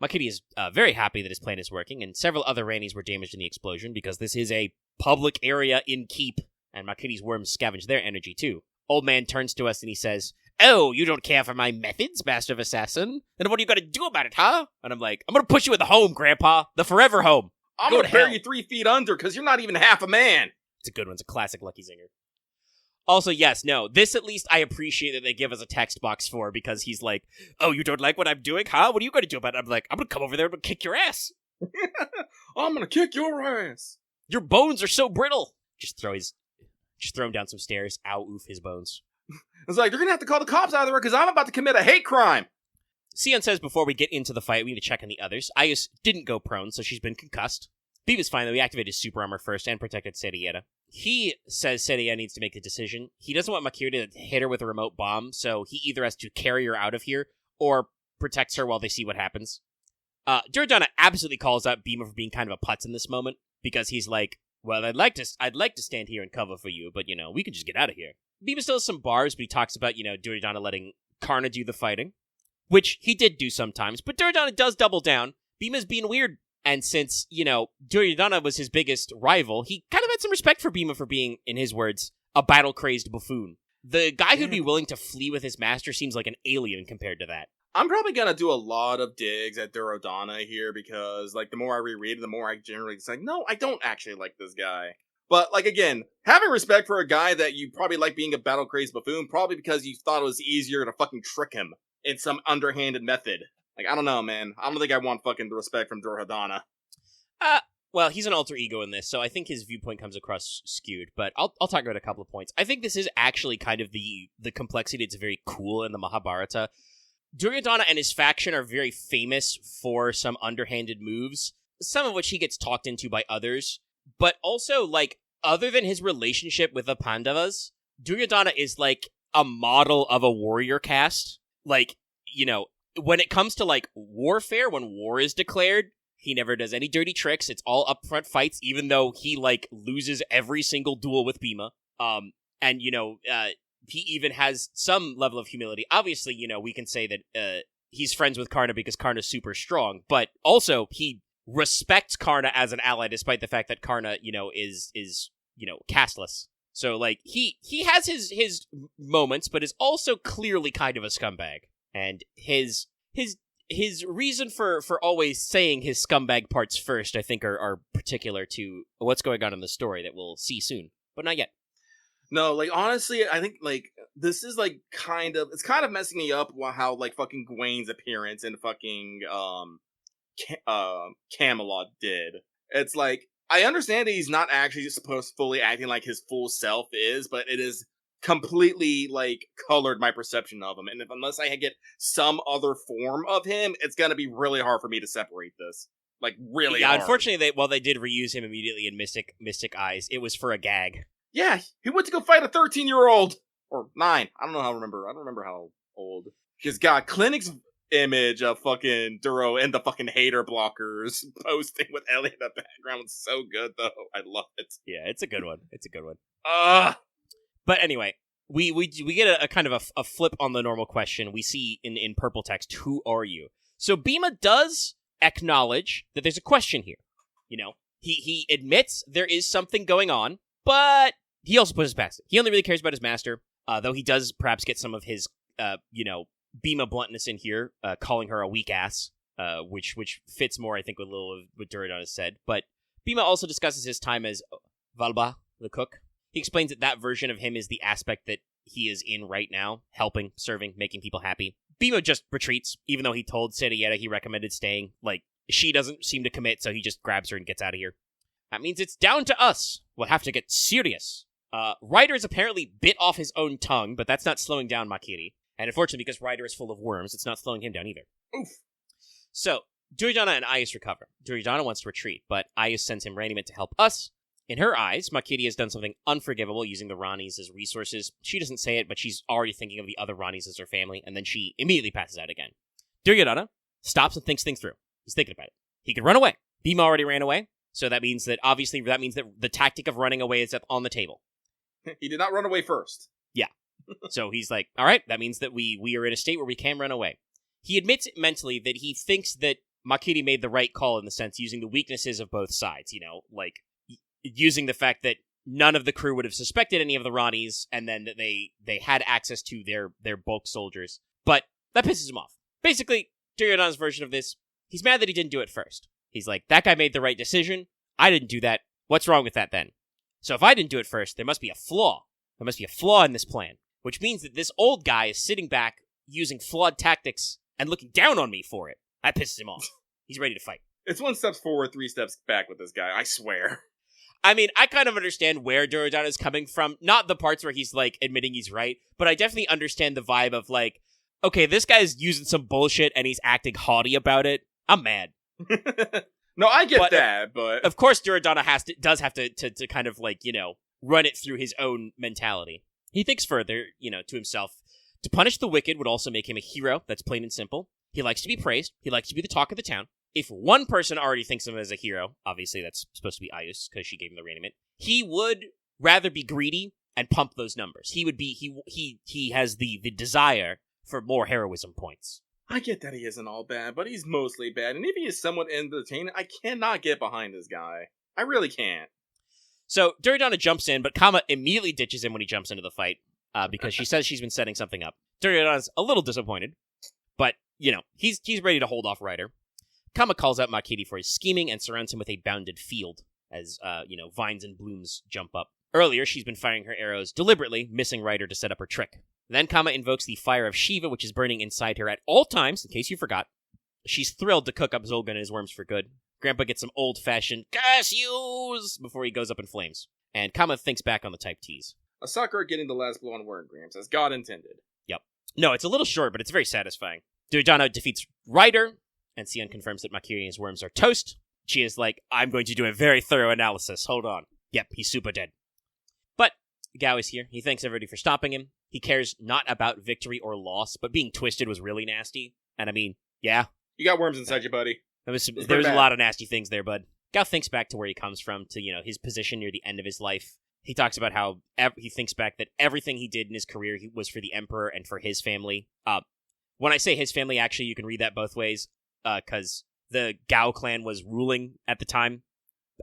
Makiri is very happy that his plan is working, and several other Rannies were damaged in the explosion, because this is a public area in Keep, and Makiri's worms scavenge their energy too. Old man turns to us and he says, oh, you don't care for my methods, Master of Assassin? Then what are you gonna do about it, huh? And I'm like, I'm gonna push you in the home, Grandpa. The forever home. I'm gonna bury you 3 feet under, because you're not even half a man. It's a good one. It's a classic Lucky Zinger. Also, yes, no, this at least I appreciate that they give us a text box for, because he's like, oh, you don't like what I'm doing, huh? What are you gonna do about it? I'm like, I'm gonna come over there and kick your ass. I'm gonna kick your ass. Your bones are so brittle. Just throw him down some stairs. Ow, oof, his bones. It's like, you're gonna have to call the cops out of there, because I'm about to commit a hate crime. Sion says before we get into the fight, we need to check on the others. Ayus didn't go prone, so she's been concussed. Beav is fine, though. He activated his super armor first and protected Serieta. He says Serieta needs to make a decision. He doesn't want Makiri to hit her with a remote bomb, so he either has to carry her out of here or protects her while they see what happens. Duradana absolutely calls out Beamer for being kind of a putz in this moment, because he's like, well, I'd like to stand here and cover for you, but, we can just get out of here. Beamer still has some bars, but he talks about, Duradana letting Karna do the fighting, which he did do sometimes, but Duradana does double down. Beamer's being weird. And since, Duryodhana was his biggest rival, he kind of had some respect for Bhima for being, in his words, a battle-crazed buffoon. The guy who'd be willing to flee with his master seems like an alien compared to that. I'm probably gonna do a lot of digs at Duryodhana here, because, like, the more I reread it, the more I generally say, no, I don't actually like this guy. But, like, again, having respect for a guy that you probably like being a battle-crazed buffoon, probably because you thought it was easier to fucking trick him in some underhanded method. Like, I don't know, man. I don't think I want fucking respect from Duryodhana. Well, he's an alter ego in this, so I think his viewpoint comes across skewed, but I'll talk about a couple of points. I think this is actually kind of the complexity that's very cool in the Mahabharata. Duryodhana and his faction are very famous for some underhanded moves, some of which he gets talked into by others, but also, like, other than his relationship with the Pandavas, Duryodhana is, like, a model of a warrior caste. Like, when it comes to, like, warfare, when war is declared, he never does any dirty tricks. It's all upfront fights, even though he, like, loses every single duel with Bhima. And, he even has some level of humility. Obviously, we can say that he's friends with Karna because Karna's super strong, but also he respects Karna as an ally, despite the fact that Karna, is casteless. So, like, he has his moments, but is also clearly kind of a scumbag. And his reason for always saying his scumbag parts first, I think, are particular to what's going on in the story that we'll see soon, but not yet. No, like, honestly, I think, like, this is like it's kind of messing me up how like fucking Gwen's appearance in fucking Camelot did. It's like, I understand that he's not actually supposed to fully acting like his full self is, but it is completely like colored my perception of him. And unless I get some other form of him, it's gonna be really hard for me to separate this. Like, really hard. Unfortunately, they did reuse him immediately in Mystic Eyes. It was for a gag. Yeah, he went to go fight a 13-year-old or 9. I don't know how to remember. I don't remember how old. He's got Clinic's image of fucking Duro and the fucking hater blockers posting with Ellie in the background. It's so good though. I love it. Yeah, it's a good one. But anyway, we get a kind of a flip on the normal question. We see in purple text, who are you? So Bima does acknowledge that there's a question here. You know, he admits there is something going on, but he also pushes past it. He only really cares about his master, though he does perhaps get some of his, Bima bluntness in here, calling her a weak ass, which fits more, I think, with a little of what Duradon has said. But Bima also discusses his time as Valba, the cook. He explains that version of him is the aspect that he is in right now, helping, serving, making people happy. Bima just retreats, even though he told Serieta he recommended staying. Like, she doesn't seem to commit, so he just grabs her and gets out of here. That means it's down to us. We'll have to get serious. Ryder is apparently bit off his own tongue, but that's not slowing down Makiri. And unfortunately, because Ryder is full of worms, it's not slowing him down either. Oof. So, Duryodhana and Ayus recover. Duryodhana wants to retreat, but Ayus sends him Raniment to help us. In her eyes, Makiri has done something unforgivable using the Ranis as resources. She doesn't say it, but she's already thinking of the other Ranis as her family, and then she immediately passes out again. Duryodhana stops and thinks things through. He's thinking about it. He could run away. Bhima already ran away, so that means that the tactic of running away is on the table. He did not run away first. Yeah. So he's like, all right, that means that we are in a state where we can run away. He admits mentally that he thinks that Makiri made the right call in the sense using the weaknesses of both sides, like using the fact that none of the crew would have suspected any of the Ranis, and then that they had access to their bulk soldiers. But that pisses him off. Basically, Duryodhana's version of this, he's mad that he didn't do it first. He's like, that guy made the right decision. I didn't do that. What's wrong with that then? So if I didn't do it first, there must be a flaw. There must be a flaw in this plan. Which means that this old guy is sitting back, using flawed tactics, and looking down on me for it. That pisses him off. He's ready to fight. It's 1 step forward, 3 steps back with this guy, I swear. I mean, I kind of understand where Duryodhana is coming from. Not the parts where he's, like, admitting he's right, but I definitely understand the vibe of, like, okay, this guy's using some bullshit and he's acting haughty about it. I'm mad. No, I get that, but... Of course, Duryodhana does have to kind of, like, run it through his own mentality. He thinks further, to himself. To punish the wicked would also make him a hero. That's plain and simple. He likes to be praised. He likes to be the talk of the town. If one person already thinks of him as a hero, obviously that's supposed to be Ayus, because she gave him the Raniment, he would rather be greedy and pump those numbers. He would be, he has the desire for more heroism points. I get that he isn't all bad, but he's mostly bad, and if he is somewhat entertaining, I cannot get behind this guy. I really can't. So, Duryodhana jumps in, but Kama immediately ditches him when he jumps into the fight, because she says she's been setting something up. Duryodhana's a little disappointed, but, he's ready to hold off Ryder. Kama calls out Makiri for his scheming and surrounds him with a bounded field, as, vines and blooms jump up. Earlier, she's been firing her arrows deliberately, missing Ryder to set up her trick. Then Kama invokes the fire of Shiva, which is burning inside her at all times, in case you forgot. She's thrilled to cook up Zolgan and his worms for good. Grandpa gets some old-fashioned Cassius before he goes up in flames. And Kama thinks back on the type tease. A Sakura getting the last blow on Word, Gramps, as God intended. Yep. No, it's a little short, but it's very satisfying. Duryodhana defeats Ryder, and Sion confirms that Makiri and his worms are toast. She is like, I'm going to do a very thorough analysis. Hold on. Yep, he's super dead. But Gao is here. He thanks everybody for stopping him. He cares not about victory or loss, but being twisted was really nasty. And I mean, yeah. You got worms inside you, buddy. There was a lot of nasty things there, bud. Gao thinks back to where he comes from, to, his position near the end of his life. He talks about how he thinks back that everything he did in his career was for the Emperor and for his family. When I say his family, actually, you can read that both ways, because the Gao clan was ruling at the time,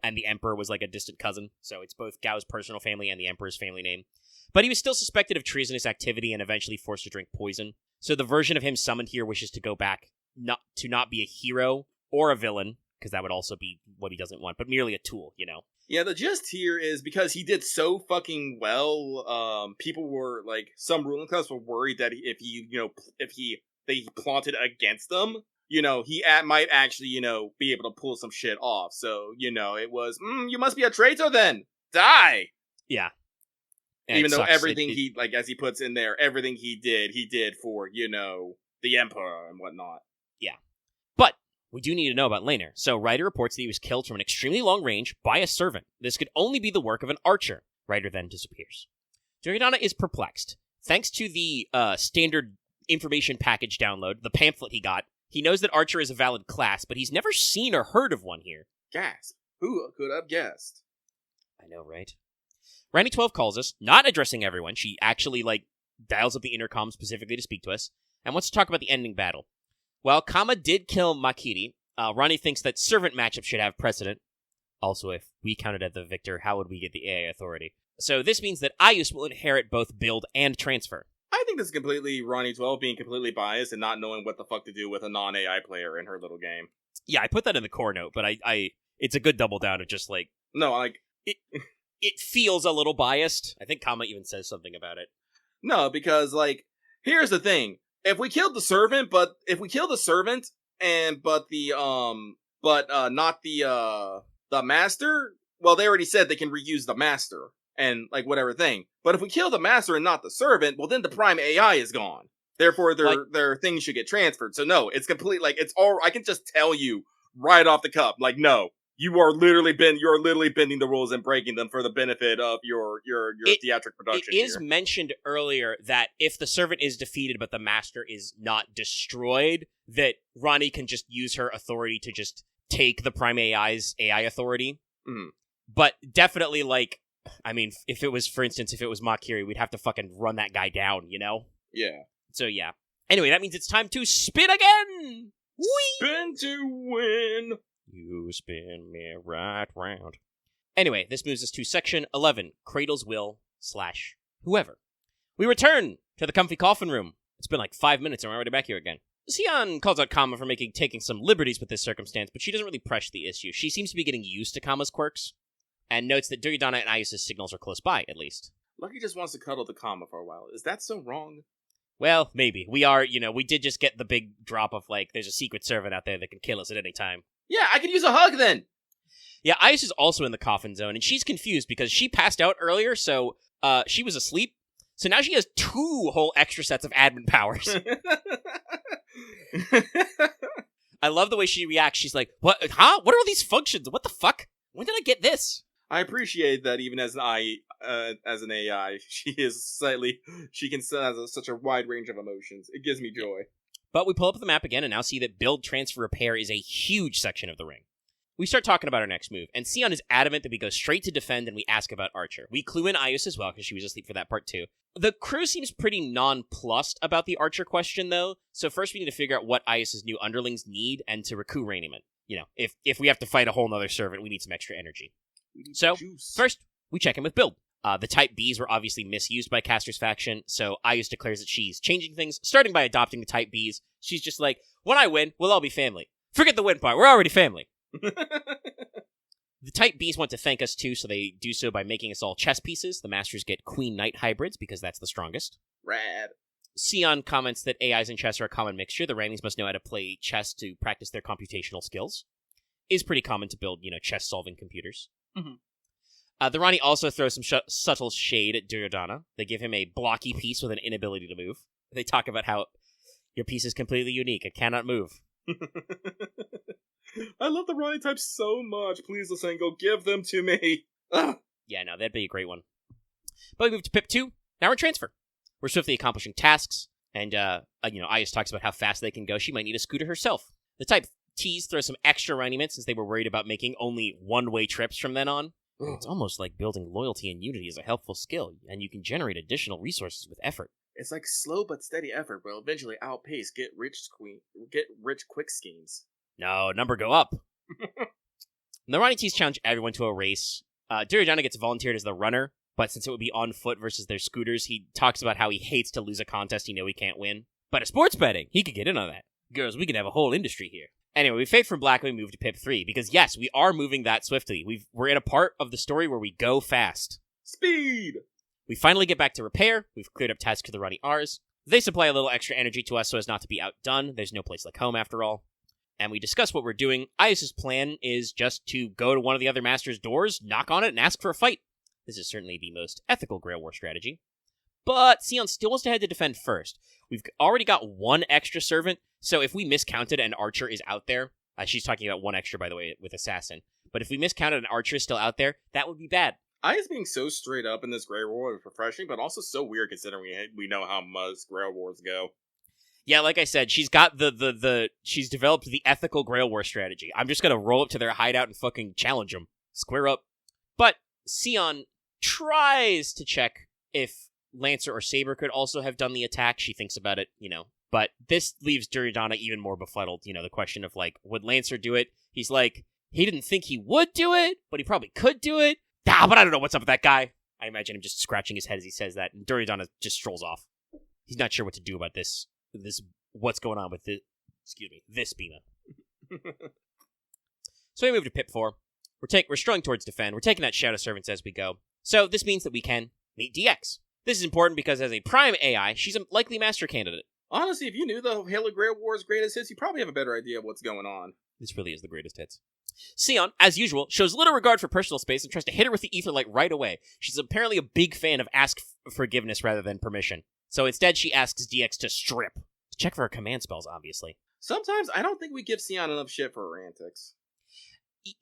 and the Emperor was like a distant cousin, so it's both Gao's personal family and the Emperor's family name. But he was still suspected of treasonous activity and eventually forced to drink poison. So the version of him summoned here wishes to go back, not be a hero or a villain, because that would also be what he doesn't want, but merely a tool, Yeah, the gist here is because he did so fucking well, people were, like, some ruling class were worried that they plotted against them, he might actually, be able to pull some shit off. So, it was, you must be a traitor then! Die! Yeah. Even though everything he, like, as he puts in there, everything he did for, the Emperor and whatnot. Yeah. But we do need to know about Laner. So Ryder reports that he was killed from an extremely long range by a servant. This could only be the work of an archer. Ryder then disappears. Duryodhana is perplexed. Thanks to the standard information package download, the pamphlet he got, he knows that archer is a valid class, but he's never seen or heard of one here. Gasp. Who could have guessed? I know, right? Randy 12 calls us, not addressing everyone. She actually, dials up the intercom specifically to speak to us, and wants to talk about the ending battle. Well, Kama did kill Makiri. Ronnie thinks that servant matchup should have precedent. Also, if we counted as the victor, how would we get the AI authority? So this means that Ayus will inherit both build and transfer. I think this is completely Ronnie 12 being completely biased and not knowing what the fuck to do with a non-AI player in her little game. Yeah, I put that in the core note, but it's a good double down of just, It feels a little biased. I think Kama even says something about it. No, because, here's the thing. If we killed the servant, not the master, well, they already said they can reuse the master and, whatever thing. But if we kill the master and not the servant, well, then the prime AI is gone. Therefore, their things should get transferred. So, no, it's complete, I can just tell you right off the cup, no. You're literally bending the rules and breaking them for the benefit of your theatric production. It is mentioned earlier that if the servant is defeated but the master is not destroyed, that Ronnie can just use her authority to just take the Prime AI's AI authority. Mm. But definitely, if it was Makiri, we'd have to fucking run that guy down, Yeah. So, yeah. Anyway, that means it's time to spin again! Spin to win! You spin me right round. Anyway, this moves us to section 11, Cradle's Will / whoever. We return to the comfy coffin room. It's been 5 minutes and we're already back here again. Sion calls out Kama for taking some liberties with this circumstance, but she doesn't really press the issue. She seems to be getting used to Kama's quirks, and notes that Duryodhana and Ayus' signals are close by, at least. Lucky just wants to cuddle the Kama for a while. Is that so wrong? Well, maybe. We are, we did just get the big drop of, there's a secret servant out there that can kill us at any time. Yeah, I could use a hug then! Yeah, Ayus is also in the coffin zone, and she's confused because she passed out earlier, so she was asleep. So now she has 2 whole extra sets of admin powers. I love the way she reacts. She's like, what? Huh? What are all these functions? What the fuck? When did I get this? I appreciate that even as an AI, she can have such a wide range of emotions. It gives me joy. But we pull up the map again and now see that build, transfer, repair is a huge section of the ring. We start talking about our next move, and Sion is adamant that we go straight to defend and we ask about Archer. We clue in Ayus as well, because she was asleep for that part too. The crew seems pretty nonplussed about the Archer question, though, so first we need to figure out what Ayus' new underlings need and to recruit raiment. If we have to fight a whole nother servant, we need some extra energy. So, first, we check in with build. The type Bs were obviously misused by Caster's faction, so Ayus declares that she's changing things, starting by adopting the type Bs. She's just like, when I win, we'll all be family. Forget the win part, we're already family. The type Bs want to thank us too, so they do so by making us all chess pieces. The masters get Queen-Knight hybrids because that's the strongest. Rad. Sion comments that AIs and chess are a common mixture. The Rannys must know how to play chess to practice their computational skills. Is pretty common to build, chess-solving computers. Mm-hmm. The Rani also throws some subtle shade at Duryodhana. They give him a blocky piece with an inability to move. They talk about how your piece is completely unique. It cannot move. I love the Ronnie types so much. Please, Lysenko, give them to me. Ugh. Yeah, no, that'd be a great one. But we move to Pip 2. Now we're in transfer. We're swiftly accomplishing tasks, and, Ayus talks about how fast they can go. She might need a scooter herself. The type Ts throw some extra Runnyments since they were worried about making only one-way trips from then on. It's almost like building loyalty and unity is a helpful skill, and you can generate additional resources with effort. It's like slow but steady effort will eventually outpace get rich quick schemes. No, number go up. The Ronnie T's challenge everyone to a race. Duryodhana gets volunteered as the runner, but since it would be on foot versus their scooters, he talks about how he hates to lose a contest he can't win. But at sports betting, he could get in on that. Girls, we could have a whole industry here. Anyway, we fade from black and we move to pip 3, because yes, we are moving that swiftly. We're in a part of the story where we go fast. Speed! We finally get back to repair. We've cleared up tasks to the running R's. They supply a little extra energy to us so as not to be outdone. There's no place like home, after all. And we discuss what we're doing. Ias's plan is just to go to one of the other Master's doors, knock on it, and ask for a fight. This is certainly the most ethical Grail War strategy. But Sion still wants to head to defend first. We've already got one extra servant, so if we miscounted and Archer is out there, she's talking about one extra, by the way, with Assassin, but if we miscounted and Archer is still out there, that would be bad. Eyes being so straight up in this Grail War is refreshing, but also so weird considering we know how most Grail Wars go. Yeah, like I said, she's got she's developed the ethical Grail War strategy. I'm just gonna roll up to their hideout and fucking challenge them. Square up. But Sion tries to check if Lancer or Saber could also have done the attack. She thinks about it, But this leaves Duryodhana even more befuddled. The question of, would Lancer do it? He's like, he didn't think he would do it, but he probably could do it. But I don't know what's up with that guy. I imagine him just scratching his head as he says that, and Duryodhana just strolls off. He's not sure what to do about this what's going on with this Bima. So we move to pip 4. We're strolling towards defend. We're taking that Shadow Servants as we go. So this means that we can meet DX. This is important because as a prime AI, she's a likely master candidate. Honestly, if you knew the Halo Grail War's greatest hits, you probably have a better idea of what's going on. This really is the greatest hits. Sion, as usual, shows little regard for personal space and tries to hit her with the Aetherlight right away. She's apparently a big fan of ask forgiveness rather than permission. So instead, she asks DX to strip. To check for her command spells, obviously. Sometimes I don't think we give Sion enough shit for her antics.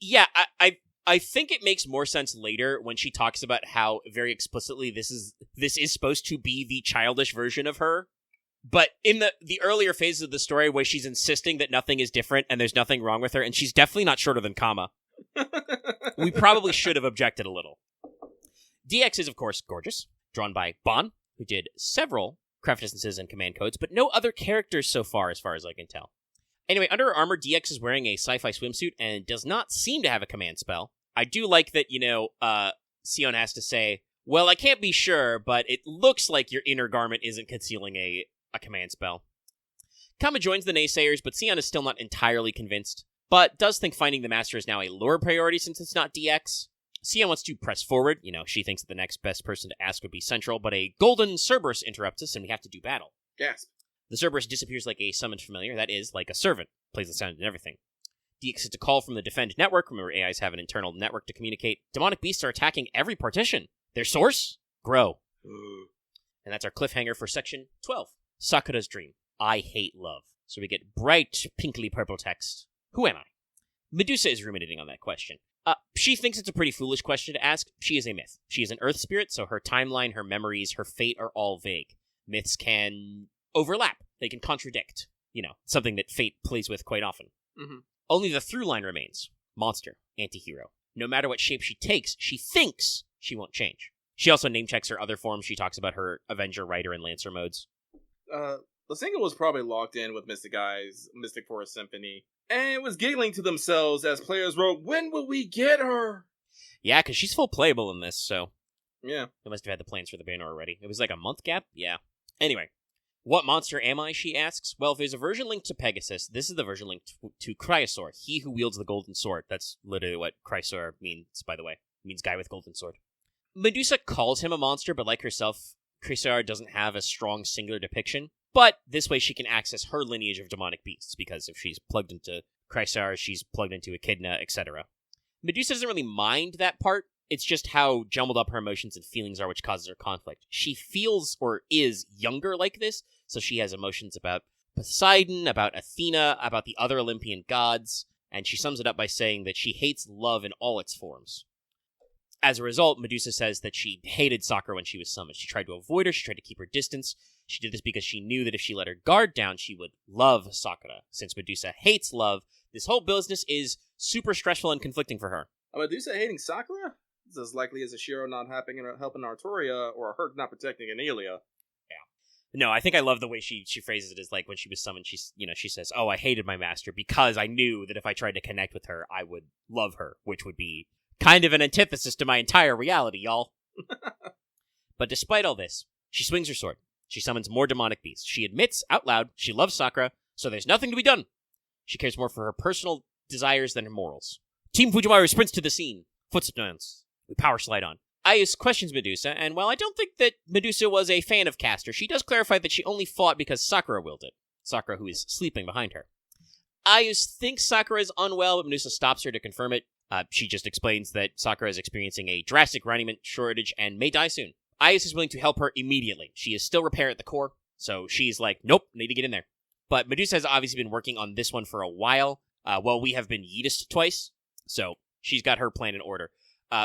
Yeah, I think it makes more sense later when she talks about how very explicitly this is supposed to be the childish version of her. But in the earlier phases of the story where she's insisting that nothing is different and there's nothing wrong with her, and she's definitely not shorter than Kama, we probably should have objected a little. DX is, of course, gorgeous, drawn by Bon, who did several craft distances and command codes, but no other characters so far as I can tell. Anyway, under her armor, DX is wearing a sci-fi swimsuit and does not seem to have a command spell. I do like that, Sion has to say, well, I can't be sure, but it looks like your inner garment isn't concealing a command spell. Kama joins the naysayers, but Sion is still not entirely convinced, but does think finding the Master is now a lower priority since it's not DX. Sion wants to press forward. She thinks that the next best person to ask would be Central, but a golden Cerberus interrupts us and we have to do battle. Gasp. The Cerberus disappears like a summoned familiar, that is, like a servant. Plays the sound and everything. DX is a call from the Defend network. Remember, AIs have an internal network to communicate. Demonic beasts are attacking every partition. Their source? Grow. And that's our cliffhanger for section 12. Sakura's dream. I hate love. So we get bright, pinkly purple text. Who am I? Medusa is ruminating on that question. She thinks it's a pretty foolish question to ask. She is a myth. She is an earth spirit, so her timeline, her memories, her fate are all vague. Myths can overlap. They can contradict. Something that fate plays with quite often. Mm-hmm. Only the through line remains. Monster. Anti-hero. No matter what shape she takes, she thinks she won't change. She also name-checks her other forms. She talks about her Avenger, Rider, and Lancer modes. The single was probably locked in with Mystic Eyes, Mystic Forest Symphony, and it was giggling to themselves as players wrote, when will we get her? Yeah, because she's full playable in this, so... Yeah. They must have had the plans for the banner already. It was like a month gap? Yeah. Anyway. What monster am I, she asks? Well, if there's a version linked to Pegasus, this is the version linked to Crysaor, he who wields the golden sword. That's literally what Crysaor means, by the way. It means guy with golden sword. Medusa calls him a monster, but like herself, Crysaor doesn't have a strong singular depiction. But this way she can access her lineage of demonic beasts, because if she's plugged into Crysaor, she's plugged into Echidna, etc. Medusa doesn't really mind that part. It's just how jumbled up her emotions and feelings are which causes her conflict. She feels, or is, younger like this, so she has emotions about Poseidon, about Athena, about the other Olympian gods, and she sums it up by saying that she hates love in all its forms. As a result, Medusa says that she hated Sakura when she was summoned. She tried to avoid her, she tried to keep her distance. She did this because she knew that if she let her guard down, she would love Sakura. Since Medusa hates love, this whole business is super stressful and conflicting for her. Medusa hating Sakura? It's as likely as a Shiro not helping Artoria, or a Herc not protecting Anelia. Yeah. No, I think I love the way she phrases it as like when she was summoned, she says, oh, I hated my master because I knew that if I tried to connect with her, I would love her, which would be kind of an antithesis to my entire reality, y'all. But despite all this, she swings her sword. She summons more demonic beasts. She admits out loud she loves Sakura, so there's nothing to be done. She cares more for her personal desires than her morals. Team Fujiwara sprints to the scene. Footsteps. We power slide on. Ayus questions Medusa, and while I don't think that Medusa was a fan of Castor, she does clarify that she only fought because Sakura willed it. Sakura, who is sleeping behind her. Ayus thinks Sakura is unwell, but Medusa stops her to confirm it. She just explains that Sakura is experiencing a drastic raniment shortage and may die soon. Ayus is willing to help her immediately. She is still repair at the core, so she's like, nope, need to get in there. But Medusa has obviously been working on this one for a while. We have been Yeetus twice, so she's got her plan in order.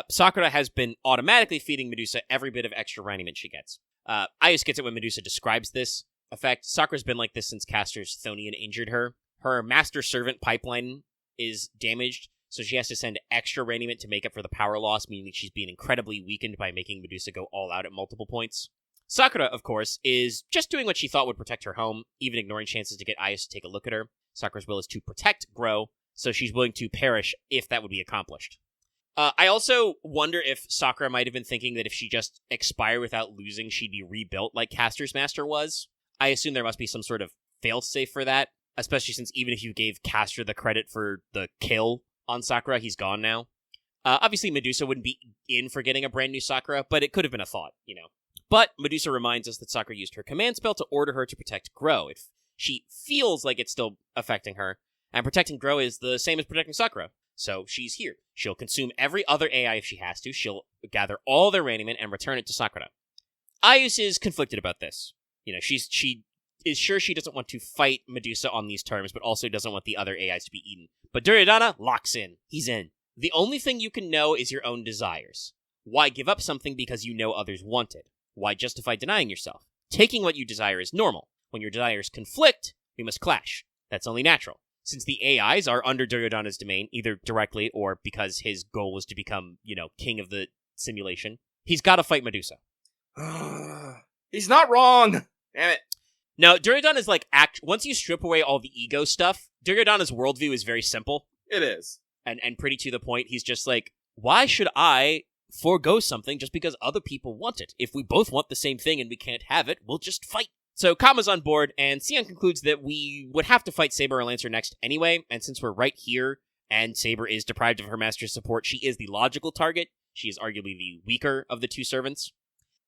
Sakura has been automatically feeding Medusa every bit of extra raniment she gets. Ayus gets it when Medusa describes this effect. Sakura's been like this since Castor's Thonian injured her. Her master-servant pipeline is damaged, so she has to send extra raniment to make up for the power loss, meaning she's being incredibly weakened by making Medusa go all out at multiple points. Sakura, of course, is just doing what she thought would protect her home, even ignoring chances to get Ayus to take a look at her. Sakura's will is to protect Grow, so she's willing to perish if that would be accomplished. I also wonder if Sakura might have been thinking that if she just expired without losing, she'd be rebuilt like Castor's master was. I assume there must be some sort of failsafe for that, especially since even if you gave Castor the credit for the kill on Sakura, he's gone now. Obviously, Medusa wouldn't be in for getting a brand new Sakura, but it could have been a thought, you know. But Medusa reminds us that Sakura used her command spell to order her to protect Grow if she feels like it's still affecting her, and protecting Grow is the same as protecting Sakura. So she's here. She'll consume every other AI if she has to. She'll gather all their raniment and return it to Sakura. Ayus is conflicted about this. You know, she is sure she doesn't want to fight Medusa on these terms, but also doesn't want the other AIs to be eaten. But Duryodhana locks in. He's in. The only thing you can know is your own desires. Why give up something because you know others want it? Why justify denying yourself? Taking what you desire is normal. When your desires conflict, we must clash. That's only natural. Since the AIs are under Duryodhana's domain, either directly or because his goal was to become, king of the simulation, he's got to fight Medusa. He's not wrong! Damn it. No, Duryodhana's once you strip away all the ego stuff, Duryodhana's worldview is very simple. It is. And pretty to the point. He's just like, why should I forego something just because other people want it? If we both want the same thing and we can't have it, we'll just fight. So Kama's on board, and Sion concludes that we would have to fight Saber or Lancer next anyway, and since we're right here, and Saber is deprived of her master's support, she is the logical target. She is arguably the weaker of the two servants.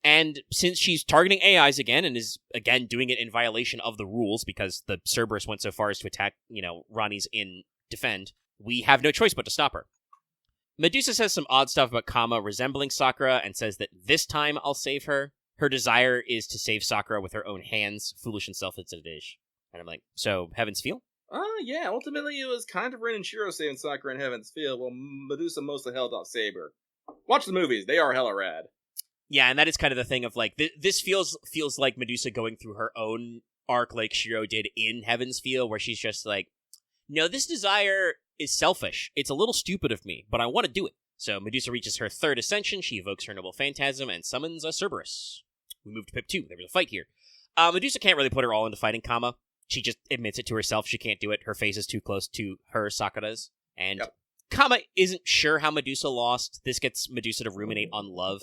And since she's targeting AIs again, and is, again, doing it in violation of the rules, because the Cerberus went so far as to attack, Ronnie's in defend, we have no choice but to stop her. Medusa says some odd stuff about Kama resembling Sakura, and says that this time I'll save her. Her desire is to save Sakura with her own hands, foolish and selfish as it is. And I'm like, so, Heaven's Feel? Yeah, ultimately it was kind of Ren and Shiro saving Sakura in Heaven's Feel, while Medusa mostly held off Saber. Watch the movies, they are hella rad. Yeah, and that is kind of the thing of, this feels like Medusa going through her own arc like Shiro did in Heaven's Feel, where she's just like, no, this desire is selfish. It's a little stupid of me, but I want to do it. So Medusa reaches her third ascension, she evokes her noble phantasm, and summons a Cerberus. We move to Pip 2. There was a fight here. Medusa can't really put her all into fighting Kama. She just admits it to herself. She can't do it. Her face is too close to her Sakura's. And yep. Kama isn't sure how Medusa lost. This gets Medusa to ruminate on love.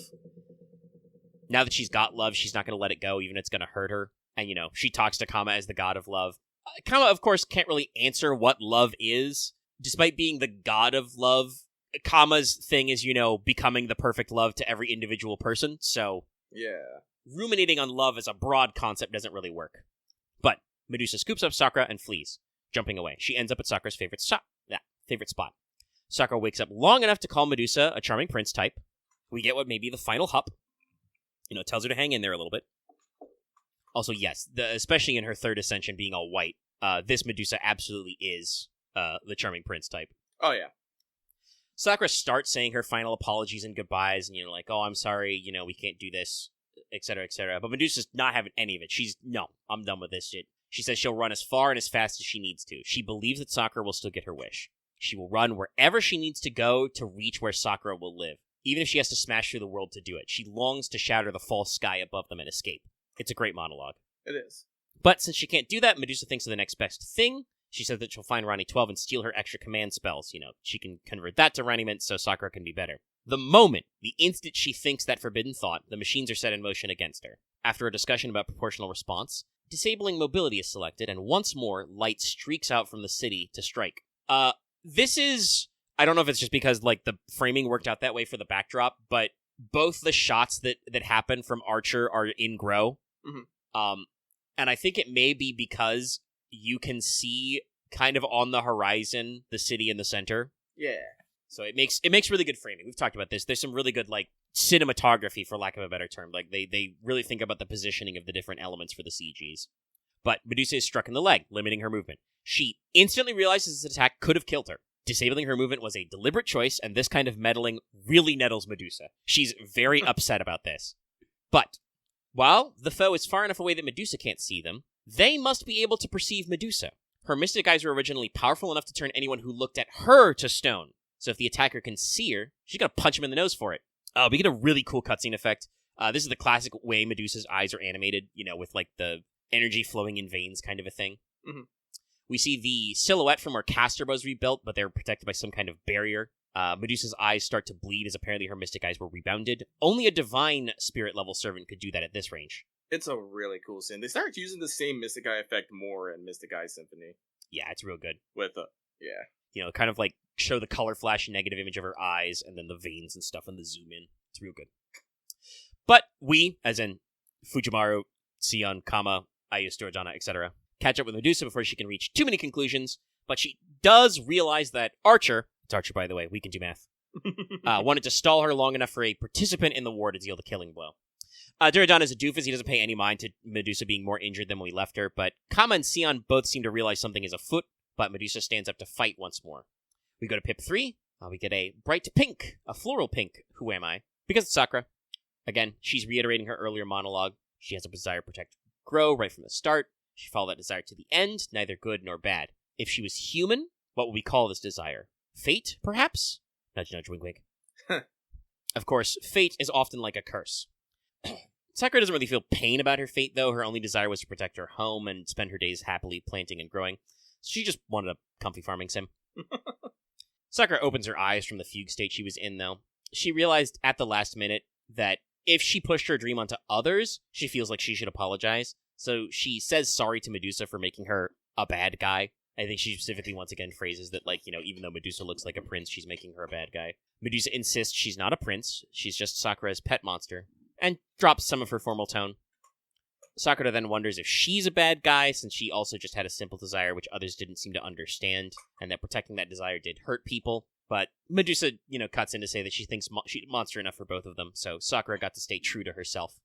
Now that she's got love, she's not going to let it go, even if it's going to hurt her. And, she talks to Kama as the god of love. Kama, of course, can't really answer what love is. Despite being the god of love, Kama's thing is, becoming the perfect love to every individual person. So, yeah. Ruminating on love as a broad concept doesn't really work. But Medusa scoops up Sakura and flees, jumping away. She ends up at Sakura's favorite spot. Sakura wakes up long enough to call Medusa a charming prince type. We get what may be the final hup. Tells her to hang in there a little bit. Also, yes, especially in her third ascension being all white, this Medusa absolutely is the charming prince type. Oh, yeah. Sakura starts saying her final apologies and goodbyes, and, oh, I'm sorry, we can't do this, etc., etc. But Medusa's not having any of it. No, I'm done with this shit. She says she'll run as far and as fast as she needs to. She believes that Sakura will still get her wish. She will run wherever she needs to go to reach where Sakura will live, even if she has to smash through the world to do it. She longs to shatter the false sky above them and escape. It's a great monologue. It is. But since she can't do that, Medusa thinks of the next best thing. She says that she'll find Ronnie 12 and steal her extra command spells. She can convert that to raniment so Sakura can be better. The instant she thinks that forbidden thought, the machines are set in motion against her. After a discussion about proportional response, disabling mobility is selected, and once more, light streaks out from the city to strike. This is... I don't know if it's just because, like, the framing worked out that way for the backdrop, but both the shots that happen from Archer are in Grow. Mm-hmm. And I think it may be because you can see kind of on the horizon the city in the center. Yeah. So it makes really good framing. We've talked about this. There's some really good, like, cinematography, for lack of a better term. Like, they really think about the positioning of the different elements for the CGs. But Medusa is struck in the leg, limiting her movement. She instantly realizes this attack could have killed her. Disabling her movement was a deliberate choice, and this kind of meddling really nettles Medusa. She's very upset about this. But, while the foe is far enough away that Medusa can't see them, they must be able to perceive Medusa. Her mystic eyes were originally powerful enough to turn anyone who looked at her to stone. So if the attacker can see her, she's gonna punch him in the nose for it. We get a really cool cutscene effect. This is the classic way Medusa's eyes are animated, with like the energy flowing in veins kind of a thing. Mm-hmm. We see the silhouette from where Castor was rebuilt, but they were protected by some kind of barrier. Medusa's eyes start to bleed as apparently her mystic eyes were rebounded. Only a divine spirit level servant could do that at this range. It's a really cool scene. They started using the same Mystic Eye effect more in Mystic Eyes Symphony. Yeah, it's real good. Kind of like show the color flash negative image of her eyes and then the veins and stuff and the zoom in. It's real good. But we, as in Fujimaru, Sion, Kama, Ayus Durajana, etc., catch up with Medusa before she can reach too many conclusions, but she does realize that Archer, it's Archer by the way, we can do math, wanted to stall her long enough for a participant in the war to deal the killing blow. Durajana is a doofus, he doesn't pay any mind to Medusa being more injured than when we left her, but Kama and Sion both seem to realize something is afoot, but Medusa stands up to fight once more. We go to Pip 3, we get a bright pink, a floral pink, who am I? Because it's Sakura. Again, she's reiterating her earlier monologue. She has a desire to protect Grow right from the start. She followed that desire to the end, neither good nor bad. If she was human, what would we call this desire? Fate, perhaps? Nudge, nudge, wink, wink. Of course, fate is often like a curse. Sakura doesn't really feel pain about her fate, though. Her only desire was to protect her home and spend her days happily planting and growing. So she just wanted a comfy farming sim. Sakura opens her eyes from the fugue state she was in, though. She realized at the last minute that if she pushed her dream onto others, she feels like she should apologize. So she says sorry to Medusa for making her a bad guy. I think she specifically once again phrases that, like, even though Medusa looks like a prince, she's making her a bad guy. Medusa insists she's not a prince, she's just Sakura's pet monster, and drops some of her formal tone. Sakura then wonders if she's a bad guy, since she also just had a simple desire which others didn't seem to understand, and that protecting that desire did hurt people. But Medusa, cuts in to say that she thinks she's monster enough for both of them, so Sakura got to stay true to herself.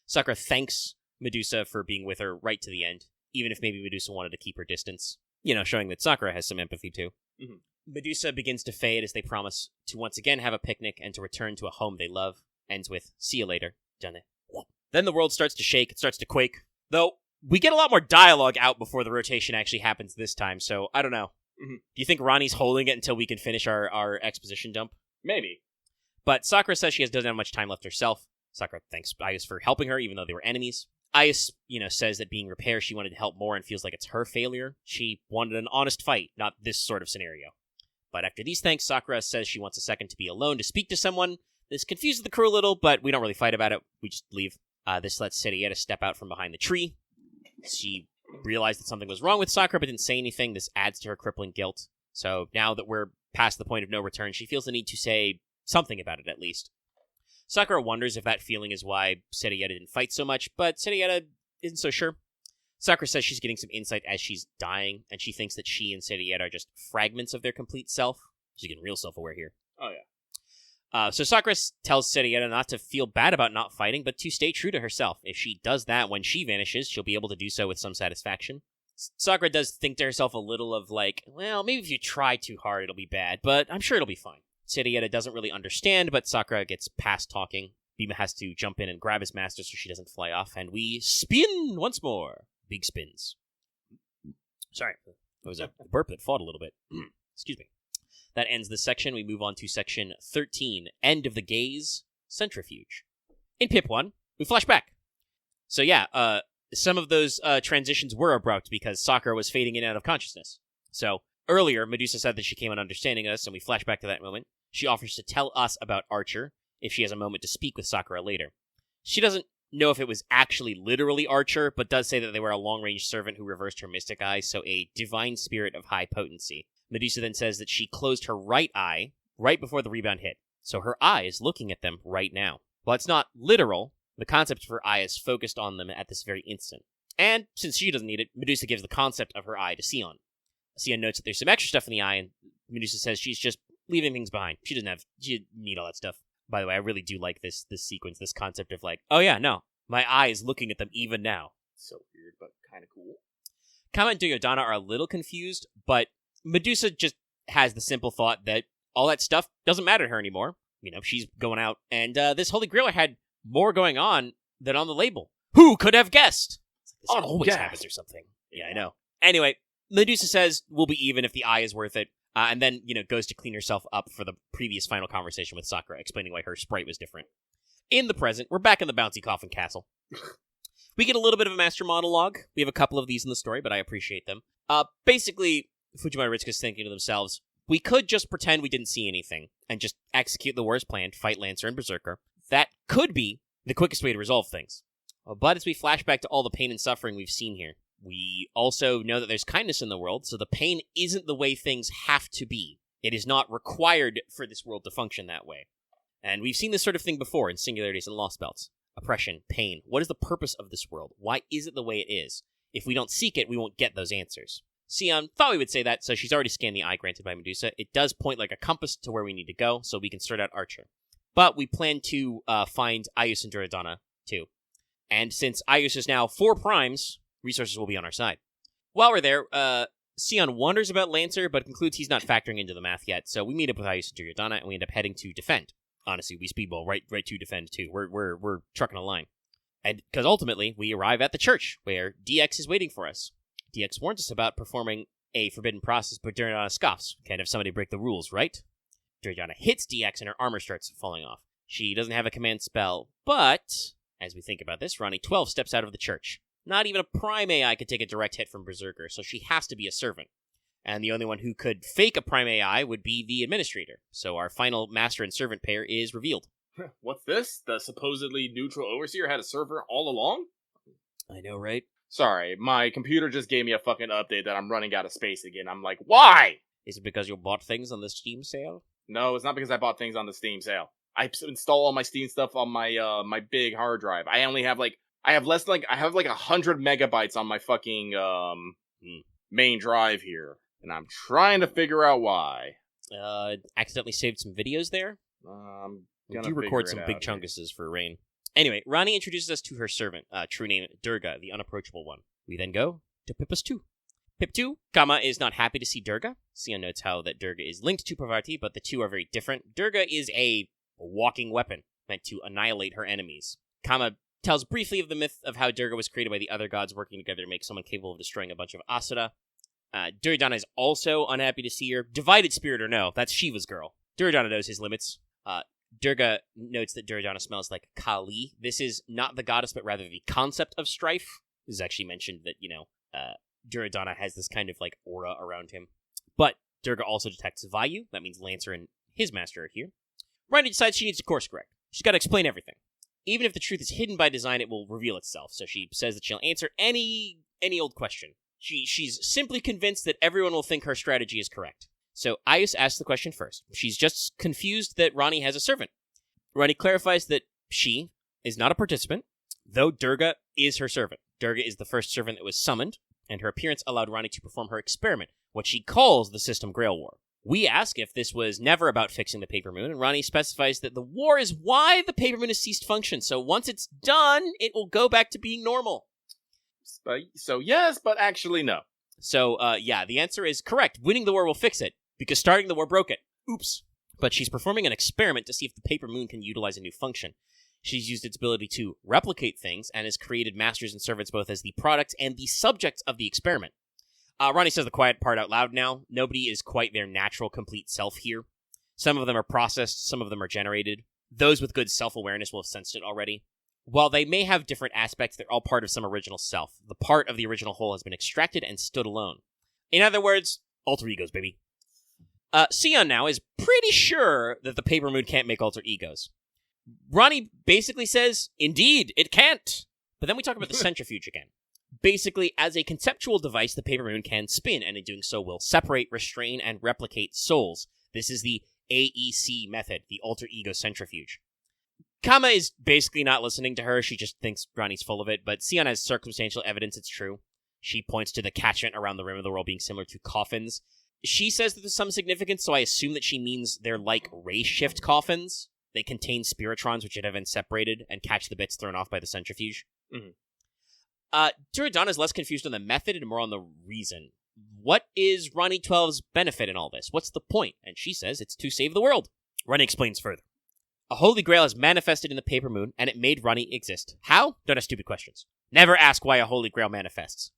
Sakura thanks Medusa for being with her right to the end, even if maybe Medusa wanted to keep her distance. Showing that Sakura has some empathy too. Mm-hmm. Medusa begins to fade as they promise to once again have a picnic and to return to a home they love. Ends with, see you later, Jane. Then the world starts to shake, it starts to quake. Though, we get a lot more dialogue out before the rotation actually happens this time, so I don't know. Mm-hmm. Do you think Ronnie's holding it until we can finish our exposition dump? Maybe. But Sakura says she doesn't have much time left herself. Sakura thanks Ayus for helping her, even though they were enemies. Ayus, says that being Repair, she wanted to help more and feels like it's her failure. She wanted an honest fight, not this sort of scenario. But after these thanks, Sakura says she wants a second to be alone to speak to someone. This confuses the crew a little, but we don't really fight about it. We just leave. This lets Serietta step out from behind the tree. She realized that something was wrong with Sakura, but didn't say anything. This adds to her crippling guilt. So now that we're past the point of no return, she feels the need to say something about it, at least. Sakura wonders if that feeling is why Serietta didn't fight so much, but Serietta isn't so sure. Sakura says she's getting some insight as she's dying, and she thinks that she and Serietta are just fragments of their complete self. She's getting real self-aware here. Oh, yeah. So Sakura tells Serietta not to feel bad about not fighting, but to stay true to herself. If she does that when she vanishes, she'll be able to do so with some satisfaction. Sakura does think to herself a little of like, well, maybe if you try too hard, it'll be bad, but I'm sure it'll be fine. Serietta doesn't really understand, but Sakura gets past talking. Bima has to jump in and grab his master so she doesn't fly off, and we spin once more. Big spins. Sorry, it was a burp that fought a little bit. Excuse me. That ends this section. We move on to section 13, End of the Gaze, Centrifuge. In Pip 1, we flash back. So yeah, some of those transitions were abrupt because Sakura was fading in and out of consciousness. So earlier, Medusa said that she came on understanding us, and we flash back to that moment. She offers to tell us about Archer if she has a moment to speak with Sakura later. She doesn't know if it was actually literally Archer, but does say that they were a long-range servant who reversed her mystic eye, so a divine spirit of high potency. Medusa then says that she closed her right eye right before the rebound hit, so her eye is looking at them right now. While it's not literal, the concept of her eye is focused on them at this very instant. And since she doesn't need it, Medusa gives the concept of her eye to Sion. Sion notes that there's some extra stuff in the eye, and Medusa says she's just leaving things behind. She doesn't need all that stuff. By the way, I really do like this sequence, this concept of like, oh yeah, no, my eye is looking at them even now. So weird, but kind of cool. Kama and Duryodhana are a little confused, but Medusa just has the simple thought that all that stuff doesn't matter to her anymore. You know, she's going out, and this Holy Grail had more going on than on the label. Who could have guessed? This always happens or something. Yeah, I know. Anyway, Medusa says we'll be even if the eye is worth it. And then, goes to clean herself up for the previous final conversation with Sakura, explaining why her sprite was different. In the present, we're back in the Bouncy Coffin Castle. We get a little bit of a master monologue. We have a couple of these in the story, but I appreciate them. Basically, Fujimura Ritsuka's thinking to themselves, we could just pretend we didn't see anything, and just execute the worst plan, fight Lancer and Berserker. That could be the quickest way to resolve things. But as we flash back to all the pain and suffering we've seen here, we also know that there's kindness in the world, so the pain isn't the way things have to be. It is not required for this world to function that way. And we've seen this sort of thing before in Singularities and Lost Belts. Oppression, pain. What is the purpose of this world? Why is it the way it is? If we don't seek it, we won't get those answers. Sion thought we would say that, so she's already scanned the eye granted by Medusa. It does point like a compass to where we need to go, so we can sort out Archer. But we plan to find Aius and Duryodhana, too. And since Aius is now 4 primes, resources will be on our side. While we're there, Sion wonders about Lancer, but concludes he's not factoring into the math yet, so we meet up with Aius and Duryodhana, and we end up heading to defend. Honestly, we speedball right to defend, too. We're trucking a line. And because ultimately, we arrive at the church, where DX is waiting for us. DX warns us about performing a forbidden process, but Duryodhana scoffs. Can't have somebody break the rules, right? Duryodhana hits DX, and her armor starts falling off. She doesn't have a command spell, but as we think about this, Ronnie 12 steps out of the church. Not even a prime AI could take a direct hit from Berserker, so she has to be a servant. And the only one who could fake a prime AI would be the administrator. So our final master and servant pair is revealed. What's this? The supposedly neutral overseer had a server all along? I know, right? Sorry, my computer just gave me a fucking update that I'm running out of space again. I'm like, why? Is it because you bought things on the Steam sale? No, it's not because I bought things on the Steam sale. I install all my Steam stuff on my my big hard drive. I only have I have 100 megabytes on my fucking main drive here, and I'm trying to figure out why. Accidentally saved some videos there. We do record some big chunkuses for Rain. Anyway, Ronnie introduces us to her servant, true name Durga, the unapproachable one. We then go to Pippas 2. Pip 2, Kama is not happy to see Durga. Sion notes how that Durga is linked to Parvati, but the two are very different. Durga is a walking weapon meant to annihilate her enemies. Kama tells briefly of the myth of how Durga was created by the other gods working together to make someone capable of destroying a bunch of Asura. Duryodhana is also unhappy to see her. Divided spirit or no, that's Shiva's girl. Duryodhana knows his limits. Durga notes that Duryodhana smells like Kali. This is not the goddess, but rather the concept of strife. This is actually mentioned that, Duryodhana has this kind of, aura around him. But Durga also detects Vayu. That means Lancer and his master are here. Ronnie decides she needs to course correct. She's got to explain everything. Even if the truth is hidden by design, it will reveal itself. So she says that she'll answer any old question. She's simply convinced that everyone will think her strategy is correct. So Aius asks the question first. She's just confused that Ronnie has a servant. Ronnie clarifies that she is not a participant, though Durga is her servant. Durga is the first servant that was summoned, and her appearance allowed Ronnie to perform her experiment, what she calls the System Grail War. We ask if this was never about fixing the Paper Moon, and Ronnie specifies that the war is why the Paper Moon has ceased function, so once it's done, it will go back to being normal. So yes, but actually no. So, the answer is correct. Winning the war will fix it, because starting the war broke it. Oops. But she's performing an experiment to see if the Paper Moon can utilize a new function. She's used its ability to replicate things, and has created masters and servants both as the product and the subject of the experiment. Ronnie says the quiet part out loud now. Nobody is quite their natural, complete self here. Some of them are processed, some of them are generated. Those with good self-awareness will have sensed it already. While they may have different aspects, they're all part of some original self. The part of the original whole has been extracted and stood alone. In other words, alter egos, baby. Sion now is pretty sure that the Paper Moon can't make alter egos. Ronnie basically says, indeed, it can't. But then we talk about the centrifuge again. Basically, as a conceptual device, the paper moon can spin, and in doing so will separate, restrain, and replicate souls. This is the AEC method, the alter ego centrifuge. Kama is basically not listening to her. She just thinks Ronnie's full of it, but Sion has circumstantial evidence it's true. She points to the catchment around the rim of the world being similar to coffins. She says that there's some significance, so I assume that she means they're like ray shift coffins. They contain spiritrons which have been separated and catch the bits thrown off by the centrifuge. Mm-hmm. Duradana is less confused on the method and more on the reason. What is Ronnie 12's benefit in all this? What's the point? And she says it's to save the world. Ronnie explains further. A holy grail is manifested in the paper moon, and it made Ronnie exist. How? Don't ask stupid questions. Never ask why a holy grail manifests.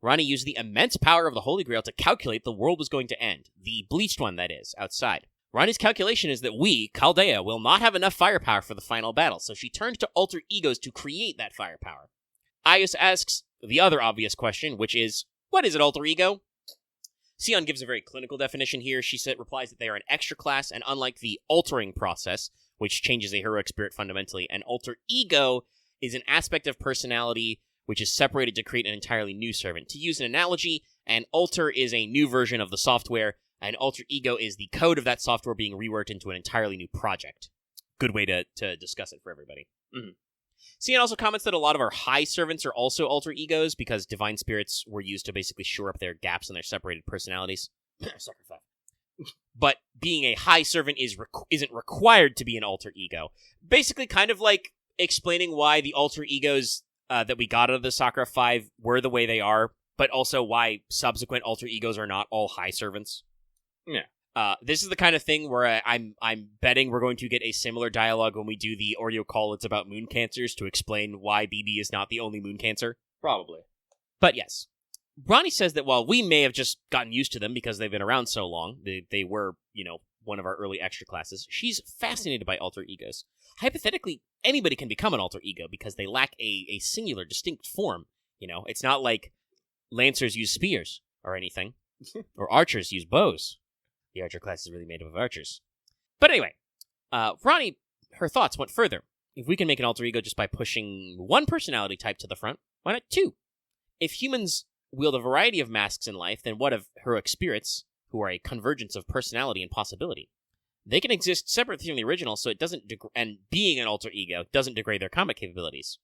Ronnie used the immense power of the holy grail to calculate the world was going to end. The bleached one, that is, outside. Ronnie's calculation is that we, Chaldea, will not have enough firepower for the final battle, so she turned to alter egos to create that firepower. Aius asks the other obvious question, which is, what is an alter ego? Sion gives a very clinical definition here. She replies that they are an extra class, and unlike the altering process, which changes a heroic spirit fundamentally, an alter ego is an aspect of personality which is separated to create an entirely new servant. To use an analogy, an alter is a new version of the software, and alter ego is the code of that software being reworked into an entirely new project. Good way to discuss it for everybody. Mm-hmm. Sion also comments that a lot of our high servants are also alter egos because divine spirits were used to basically shore up their gaps in their separated personalities. But being a high servant isn't required to be an alter ego. Basically kind of like explaining why the alter egos that we got out of the Sakura 5 were the way they are, but also why subsequent alter egos are not all high servants. Yeah. This is the kind of thing where I'm betting we're going to get a similar dialogue when we do the audio call It's About Moon Cancers to explain why BB is not the only moon cancer. Probably. But yes. Ronnie says that while we may have just gotten used to them because they've been around so long, they were, one of our early extra classes, she's fascinated by alter egos. Hypothetically, anybody can become an alter ego because they lack a singular, distinct form. It's not like lancers use spears or anything, or archers use bows. The archer class is really made up of archers. But anyway, Ronnie, her thoughts went further. If we can make an alter ego just by pushing one personality type to the front, why not two? If humans wield a variety of masks in life, then what of heroic spirits, who are a convergence of personality and possibility? They can exist separately from the original, so it doesn't and being an alter ego doesn't degrade their combat capabilities.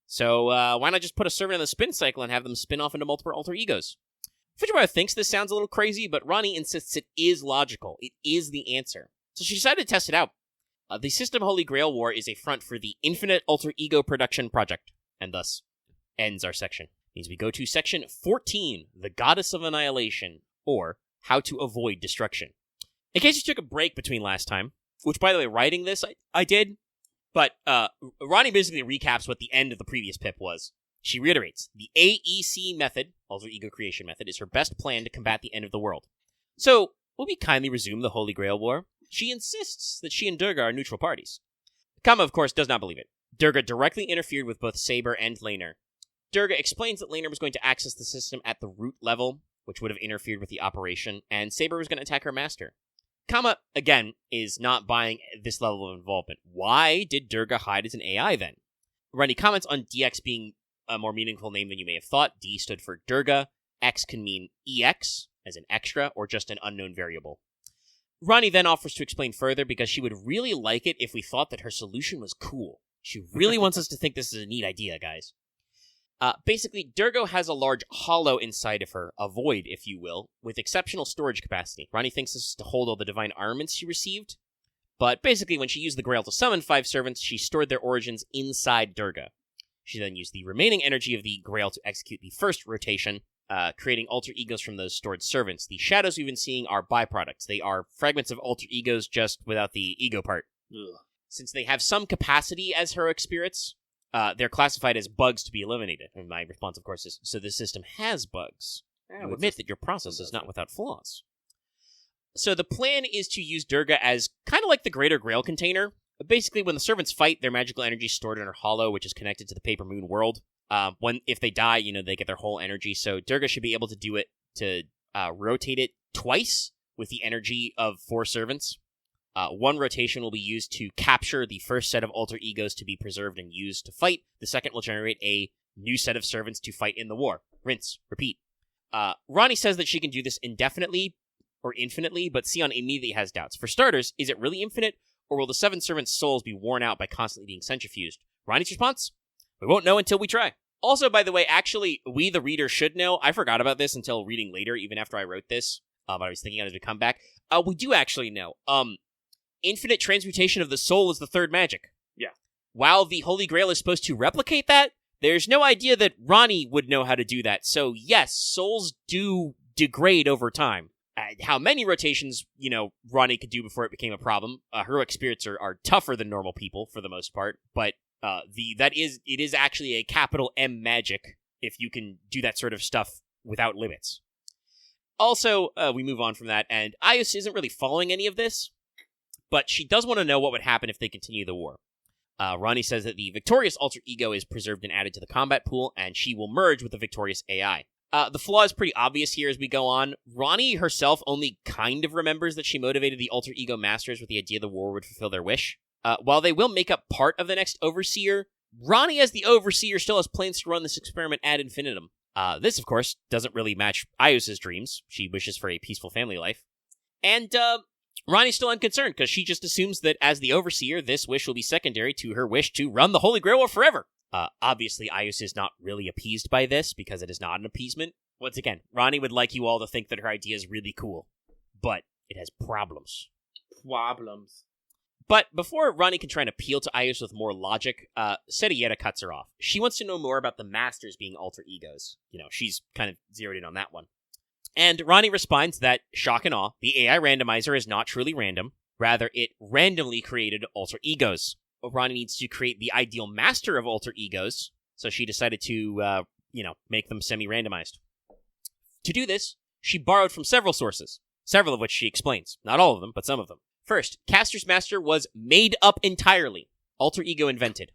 So why not just put a servant in the spin cycle and have them spin off into multiple alter egos? Fujiwara thinks this sounds a little crazy, but Ronnie insists it is logical. It is the answer. So she decided to test it out. The System Holy Grail War is a front for the Infinite Alter Ego Production Project, and thus ends our section. Means we go to section 14, The Goddess of Annihilation, or How to Avoid Destruction. In case you took a break between last time, which, by the way, writing this, I did, but Ronnie basically recaps what the end of the previous pip was. She reiterates, the AEC method, alter ego creation method, is her best plan to combat the end of the world. So, will we kindly resume the Holy Grail War? She insists that she and Durga are neutral parties. Kama, of course, does not believe it. Durga directly interfered with both Saber and Laner. Durga explains that Laner was going to access the system at the root level, which would have interfered with the operation, and Saber was going to attack her master. Kama, again, is not buying this level of involvement. Why did Durga hide as an AI, then? Ronnie comments on DX being a more meaningful name than you may have thought. D stood for Durga. X can mean EX, as an extra, or just an unknown variable. Ronnie then offers to explain further because she would really like it if we thought that her solution was cool. She really wants us to think this is a neat idea, guys. Basically, Durga has a large hollow inside of her, a void, if you will, with exceptional storage capacity. Ronnie thinks this is to hold all the divine armaments she received, but basically when she used the Grail to summon 5 servants, she stored their origins inside Durga. She then used the remaining energy of the Grail to execute the first rotation, creating alter egos from those stored servants. The shadows we've been seeing are byproducts. They are fragments of alter egos, just without the ego part. Ugh. Since they have some capacity as heroic spirits, they're classified as bugs to be eliminated. And my response, of course, is, so the system has bugs. You admit that your process is not without flaws. So the plan is to use Durga as kind of like the Greater Grail container. Basically, when the servants fight, their magical energy is stored in her hollow, which is connected to the Paper Moon world. If they die, they get their whole energy. So Durga should be able to do it to rotate it twice with the energy of 4 servants. One rotation will be used to capture the first set of alter egos to be preserved and used to fight. The second will generate a new set of servants to fight in the war. Rinse, repeat. Ronnie says that she can do this indefinitely or infinitely, but Sion immediately has doubts. For starters, is it really infinite, or will the 7 servants' souls be worn out by constantly being centrifuged? Ronnie's response? We won't know until we try. Also, by the way, actually, we the reader should know. I forgot about this until reading later, even after I wrote this. But I was thinking as we come back. We do actually know. Infinite transmutation of the soul is the third magic. Yeah. While the Holy Grail is supposed to replicate that, there's no idea that Ronnie would know how to do that. So yes, souls do degrade over time. How many rotations, Ronnie could do before it became a problem? Heroic spirits are tougher than normal people for the most part, but it is actually a capital M magic if you can do that sort of stuff without limits. Also, we move on from that, and Eyes isn't really following any of this, but she does want to know what would happen if they continue the war. Ronnie says that the victorious alter ego is preserved and added to the combat pool, and she will merge with the victorious AI. The flaw is pretty obvious here as we go on. Ronnie herself only kind of remembers that she motivated the alter ego masters with the idea the war would fulfill their wish. While they will make up part of the next overseer, Ronnie as the overseer still has plans to run this experiment ad infinitum. This, of course, doesn't really match Ayos's dreams. She wishes for a peaceful family life. And Ronnie's still unconcerned because she just assumes that as the overseer, this wish will be secondary to her wish to run the Holy Grail War forever. Obviously, Eyes is not really appeased by this because it is not an appeasement. Once again, Ronnie would like you all to think that her idea is really cool, but it has problems. But before Ronnie can try and appeal to Eyes with more logic, Serieta cuts her off. She wants to know more about the Masters being alter egos. She's kind of zeroed in on that one. And Ronnie responds that, shock and awe, the AI randomizer is not truly random. Rather, it randomly created alter egos. Ronnie needs to create the ideal master of alter egos, so she decided to, make them semi-randomized. To do this, she borrowed from several sources, several of which she explains. Not all of them, but some of them. First, Caster's master was made up entirely. Alter ego invented.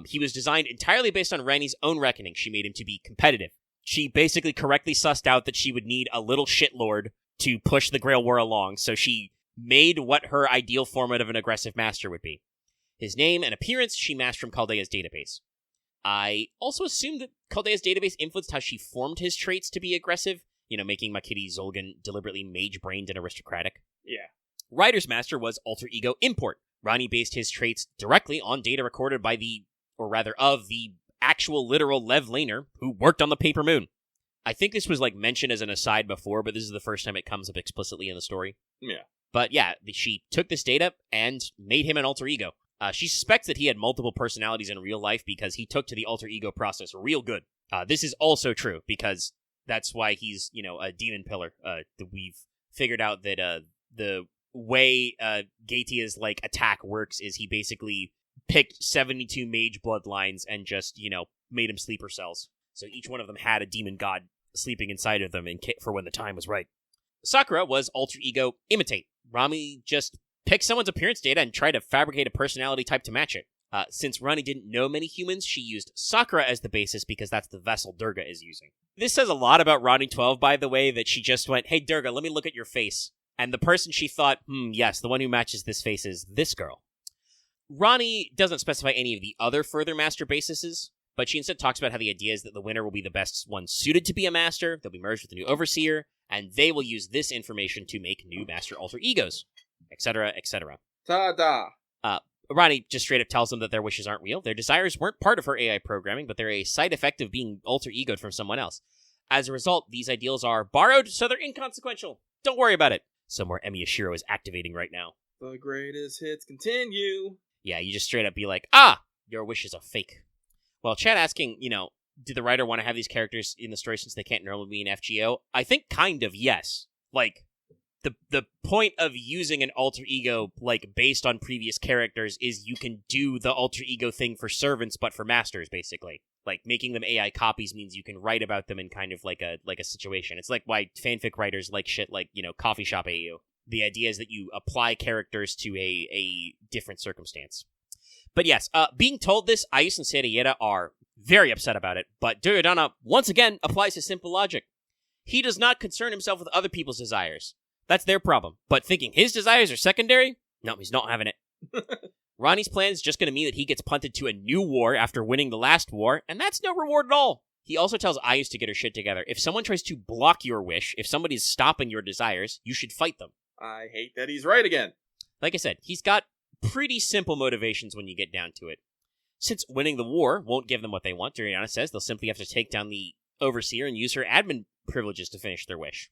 He was designed entirely based on Ranni's own reckoning. She made him to be competitive. She basically correctly sussed out that she would need a little shitlord to push the Grail War along, so she made what her ideal format of an aggressive master would be. His name and appearance she masked from Chaldea's database. I also assume that Chaldea's database influenced how she formed his traits to be aggressive, making my kitty Zolgan deliberately mage-brained and aristocratic. Yeah. Ryder's master was alter ego import. Ronnie based his traits directly on data recorded by of the actual literal Lev Laner who worked on the Paper Moon. I think this was mentioned as an aside before, but this is the first time it comes up explicitly in the story. Yeah. But yeah, she took this data and made him an alter ego. She suspects that he had multiple personalities in real life because he took to the alter ego process real good. This is also true because that's why he's, a demon pillar. We've figured out that the way Gaetia's attack works is he basically picked 72 mage bloodlines and just, made them sleeper cells. So each one of them had a demon god sleeping inside of them for when the time was right. Sakura was alter ego imitate. Rami just picked someone's appearance data and tried to fabricate a personality type to match it. Since Ronnie didn't know many humans, she used Sakura as the basis because that's the vessel Durga is using. This says a lot about Ronnie 12, by the way, that she just went, hey Durga, let me look at your face. And the person she thought, yes, the one who matches this face is this girl. Ronnie doesn't specify any of the other further master bases, but she instead talks about how the idea is that the winner will be the best one suited to be a master, they'll be merged with the new overseer, and they will use this information to make new master alter egos, etc., etc. Ta-da! Ronnie just straight up tells them that their wishes aren't real. Their desires weren't part of her AI programming, but they're a side effect of being alter egoed from someone else. As a result, these ideals are borrowed, so they're inconsequential. Don't worry about it. Somewhere Emi Yashiro is activating right now. The greatest hits continue. Yeah, you just straight up be like, your wishes are fake. Well, Chad asking, did the writer want to have these characters in the story since they can't normally be in FGO? I think kind of yes. The point of using an alter ego, based on previous characters is you can do the alter ego thing for servants, but for masters, basically. Making them AI copies means you can write about them in kind of like a situation. It's why fanfic writers like shit coffee shop AU. The idea is that you apply characters to a different circumstance. But yes, being told this, Ayus and Serieta are very upset about it, but Duryodhana once again applies his simple logic. He does not concern himself with other people's desires. That's their problem. But thinking his desires are secondary? No, he's not having it. Ronnie's plan is just going to mean that he gets punted to a new war after winning the last war, and that's no reward at all. He also tells Eyes to get her shit together. If someone tries to block your wish, if somebody's stopping your desires, you should fight them. I hate that he's right again. Like I said, he's got pretty simple motivations when you get down to it. Since winning the war won't give them what they want, Duriana says they'll simply have to take down the Overseer and use her admin privileges to finish their wish.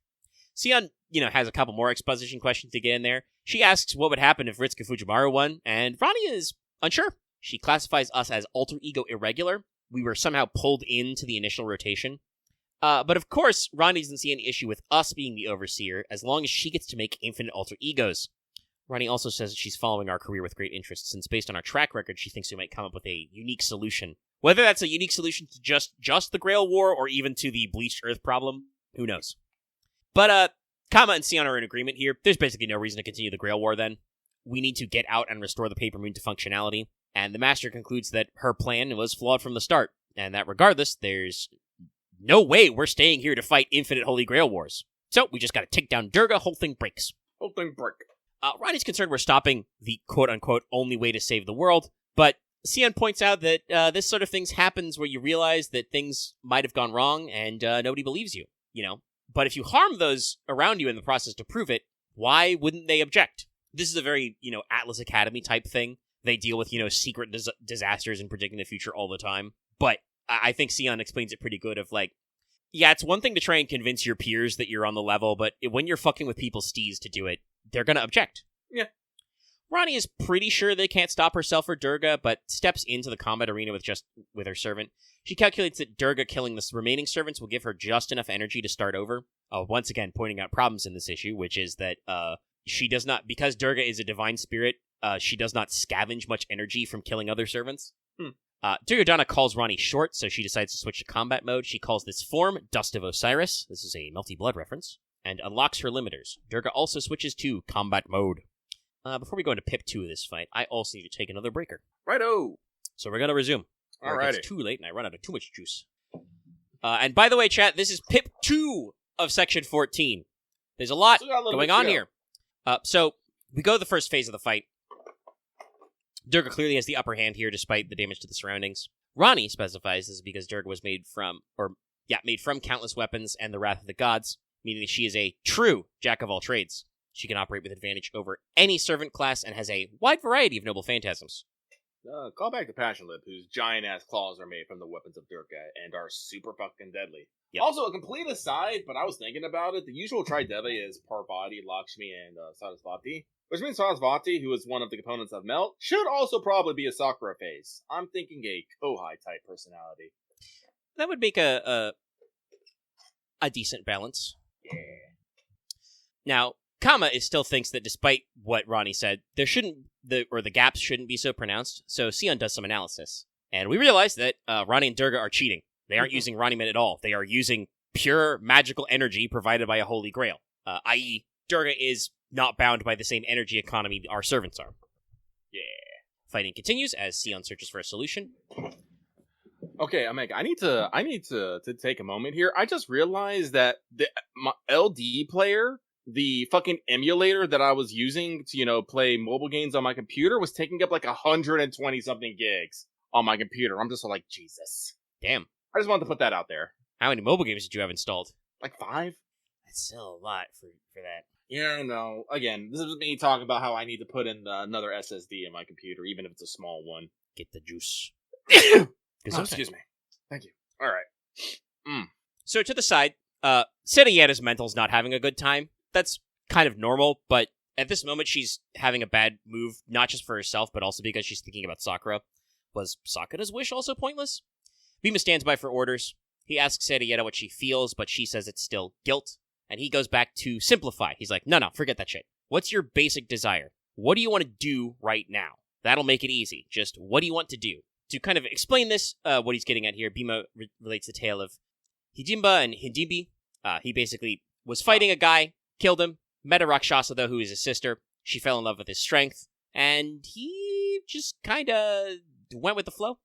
Sion, has a couple more exposition questions to get in there. She asks what would happen if Ritsuka Fujimaru won, and Ronnie is unsure. She classifies us as alter ego irregular. We were somehow pulled into the initial rotation. But of course, Ronnie doesn't see any issue with us being the Overseer, as long as she gets to make infinite alter egos. Ronnie also says that she's following our career with great interest, since based on our track record, she thinks we might come up with a unique solution. Whether that's a unique solution to just the Grail War, or even to the Bleached Earth problem, who knows? But, Kama and Sion are in agreement here. There's basically no reason to continue the Grail War, then. We need to get out and restore the Paper Moon to functionality, and the Master concludes that her plan was flawed from the start, and that regardless, there's no way we're staying here to fight infinite Holy Grail Wars. So, we just gotta take down Durga, whole thing breaks. Whole thing break. Ronnie's concerned we're stopping the quote-unquote only way to save the world, but Sion points out that this sort of things happens where you realize that things might have gone wrong and nobody believes you, But if you harm those around you in the process to prove it, why wouldn't they object? This is a very, Atlas Academy type thing. They deal with, secret disasters and predicting the future all the time. But I think Sion explains it pretty good of yeah, it's one thing to try and convince your peers that you're on the level, but when you're fucking with people's steez to do it, they're gonna object. Yeah. Ronnie is pretty sure they can't stop herself or Durga, but steps into the combat arena with her servant. She calculates that Durga killing the remaining servants will give her just enough energy to start over. Once again, pointing out problems in this issue, which is that she does not, because Durga is a divine spirit, she does not scavenge much energy from killing other servants. Duryodhana calls Ronnie short, so she decides to switch to combat mode. She calls this form Dust of Osiris. This is a Melty Blood reference. And unlocks her limiters. Durga also switches to combat mode. Before we go into Pip 2 of this fight, I also need to take another breaker. Righto. So we're going to resume. Alrighty. It's too late and I run out of too much juice. And by the way, chat, this is Pip 2 of Section 14. There's a lot going on here. So we go to the first phase of the fight. Durga clearly has the upper hand here despite the damage to the surroundings. Ronnie specifies this is because Durga was made from countless weapons and the wrath of the gods, meaning that she is a true jack of all trades. She can operate with advantage over any servant class and has a wide variety of noble phantasms. Call back to Passion Lip, whose giant-ass claws are made from the weapons of Durga and are super fucking deadly. Yep. Also, a complete aside, but I was thinking about it, the usual Tridevi is Parvati, Lakshmi, and Sarasvati. Which means Sarasvati, who is one of the components of Melt, should also probably be a Sakura face. I'm thinking a Kohai-type personality. That would make a decent balance. Yeah. Now, Kama still thinks that despite what Ronnie said, the gaps shouldn't be so pronounced, so Sion does some analysis. And we realize that Ronnie and Durga are cheating. They aren't using Ronnie at all. They are using pure magical energy provided by a holy grail, i.e., Durga is not bound by the same energy economy our servants are. Yeah. Fighting continues as Sion searches for a solution. Okay, Omega, I need to take a moment here. I just realized that my LD player, the fucking emulator that I was using to, play mobile games on my computer, was taking up like 120 something gigs on my computer. I'm just like, Jesus. Damn. I just wanted to put that out there. How many mobile games did you have installed? Like 5. That's still a lot for that. Yeah, no. Again, this is me talking about how I need to put in another SSD in my computer, even if it's a small one. Get the juice. Excuse me. Thank you. All right. So to the side, Senayeta's mental's not having a good time. That's kind of normal, but at this moment she's having a bad move, not just for herself, but also because she's thinking about Sakura. Was Sakura's wish also pointless? Bima stands by for orders. He asks Senayeta what she feels, but she says it's still guilt. And he goes back to simplify. He's like, no, forget that shit. What's your basic desire? What do you want to do right now? That'll make it easy. Just what do you want to do? To kind of explain this, what he's getting at here, Bima relates the tale of Hijimba and Hindimbi. He basically was fighting a guy, killed him, met a Rakshasa, though, who is his sister. She fell in love with his strength, and he just kind of went with the flow.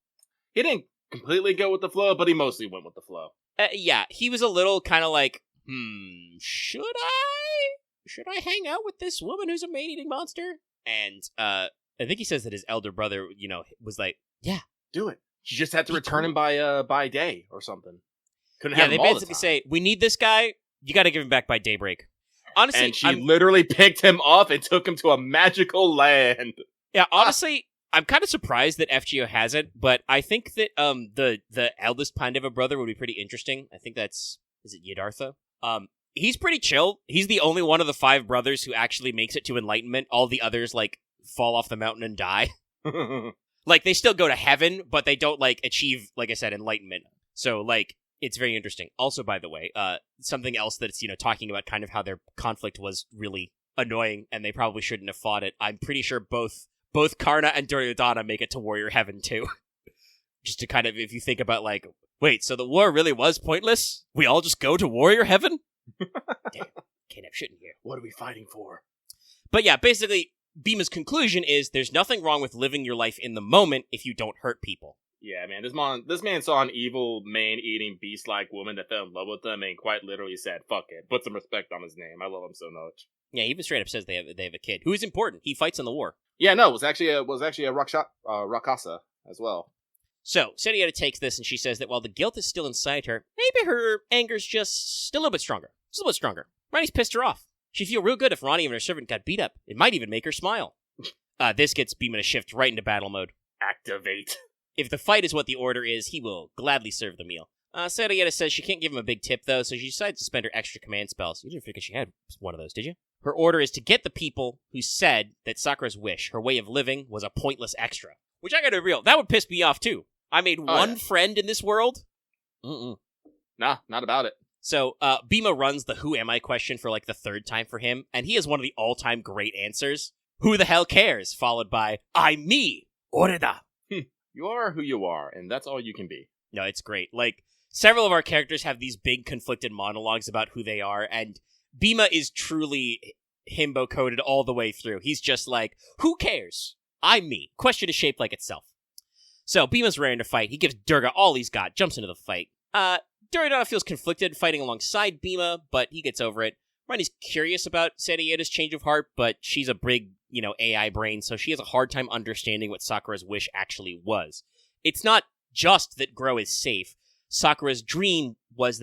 He didn't completely go with the flow, but he mostly went with the flow. Yeah, he was a little kind of like, should I hang out with this woman who's a man-eating monster? And I think he says that his elder brother, was like, yeah, do it. She just had to return him by day or something. Couldn't yeah, have they him all basically the time. say, we need this guy. You got to give him back by daybreak. Honestly, And she literally picked him up and took him to a magical land. Yeah, honestly, I'm kind of surprised that FGO has it, but I think that the eldest Pandava brother would be pretty interesting. I think is it Yaddartha? He's pretty chill. He's the only one of the 5 brothers who actually makes it to enlightenment. All the others, fall off the mountain and die. They still go to heaven, but they don't, achieve, like I said, enlightenment. So, it's very interesting. Also, by the way, something else that's, talking about kind of how their conflict was really annoying, and they probably shouldn't have fought it. I'm pretty sure both Karna and Duryodhana make it to warrior heaven, too. Just to kind of, if you think about, wait, so the war really was pointless? We all just go to warrior heaven? Damn, can't have shit in here. What are we fighting for? But yeah, basically, Bima's conclusion is there's nothing wrong with living your life in the moment if you don't hurt people. Yeah, man, this man saw an evil man-eating beast-like woman that fell in love with him and quite literally said, fuck it, put some respect on his name. I love him so much. Yeah, he even straight up says they have a kid, who is important. He fights in the war. Yeah, no, it was actually a Rakasa as well. So, Serieta takes this and she says that while the guilt is still inside her, maybe her anger's just a little bit stronger. Just a little bit stronger. Ronnie's pissed her off. She'd feel real good if Ronnie and her servant got beat up. It might even make her smile. This gets Bima to shift right into battle mode. Activate. If the fight is what the order is, he will gladly serve the meal. Serieta says she can't give him a big tip, though, so she decides to spend her extra command spells. You didn't figure she had one of those, did you? Her order is to get the people who said that Sakura's wish, her way of living, was a pointless extra. Which I gotta be real, that would piss me off, too. I made one friend in this world. Nah, not about it. So, Bima runs the who am I question for the 3rd time for him, and he has one of the all-time great answers. Who the hell cares? Followed by, I'm me, Oreda. You are who you are, and that's all you can be. No, it's great. Several of our characters have these big conflicted monologues about who they are, and Bima is truly himbo-coded all the way through. He's just who cares? I'm me. Question is shaped like itself. So, Bima's raring to fight. He gives Durga all he's got, jumps into the fight. Duryodhana feels conflicted fighting alongside Bima, but he gets over it. Ronnie's curious about Serieta's change of heart, but she's a big, AI brain, so she has a hard time understanding what Sakura's wish actually was. It's not just that Grow is safe. Sakura's dream was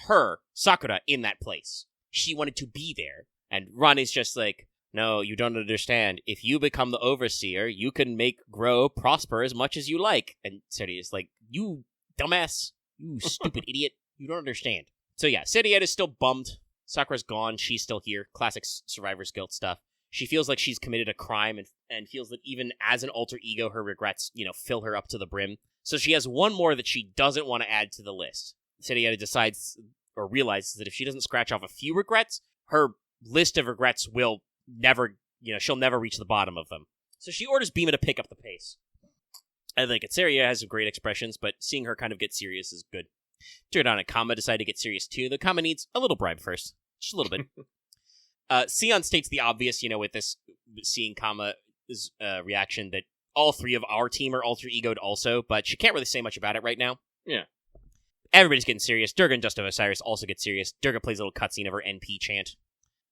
her, Sakura, in that place. She wanted to be there. And Ronnie's just no, you don't understand. If you become the overseer, you can make Grow prosper as much as you like. And Serieta's you dumbass. You stupid idiot. You don't understand. So yeah, Serieta's still bummed. Sakura's gone. She's still here. Classic survivor's guilt stuff. She feels like she's committed a crime and feels that even as an alter ego, her regrets, fill her up to the brim. So she has one more that she doesn't want to add to the list. Serieta decides or realizes that if she doesn't scratch off a few regrets, her list of regrets will never, she'll never reach the bottom of them. So she orders Bima to pick up the pace. I think Serieta has some great expressions, but seeing her kind of get serious is good. Duryodhana and Kama decide to get serious too, though Kama needs a little bribe first. Just a little bit. Sion states the obvious, with this, seeing Kama's reaction that all 3 of our team are alter egoed also, but she can't really say much about it right now. Yeah. Everybody's getting serious. Durga and Just of Osiris also get serious. Durga plays a little cutscene of her NP chant.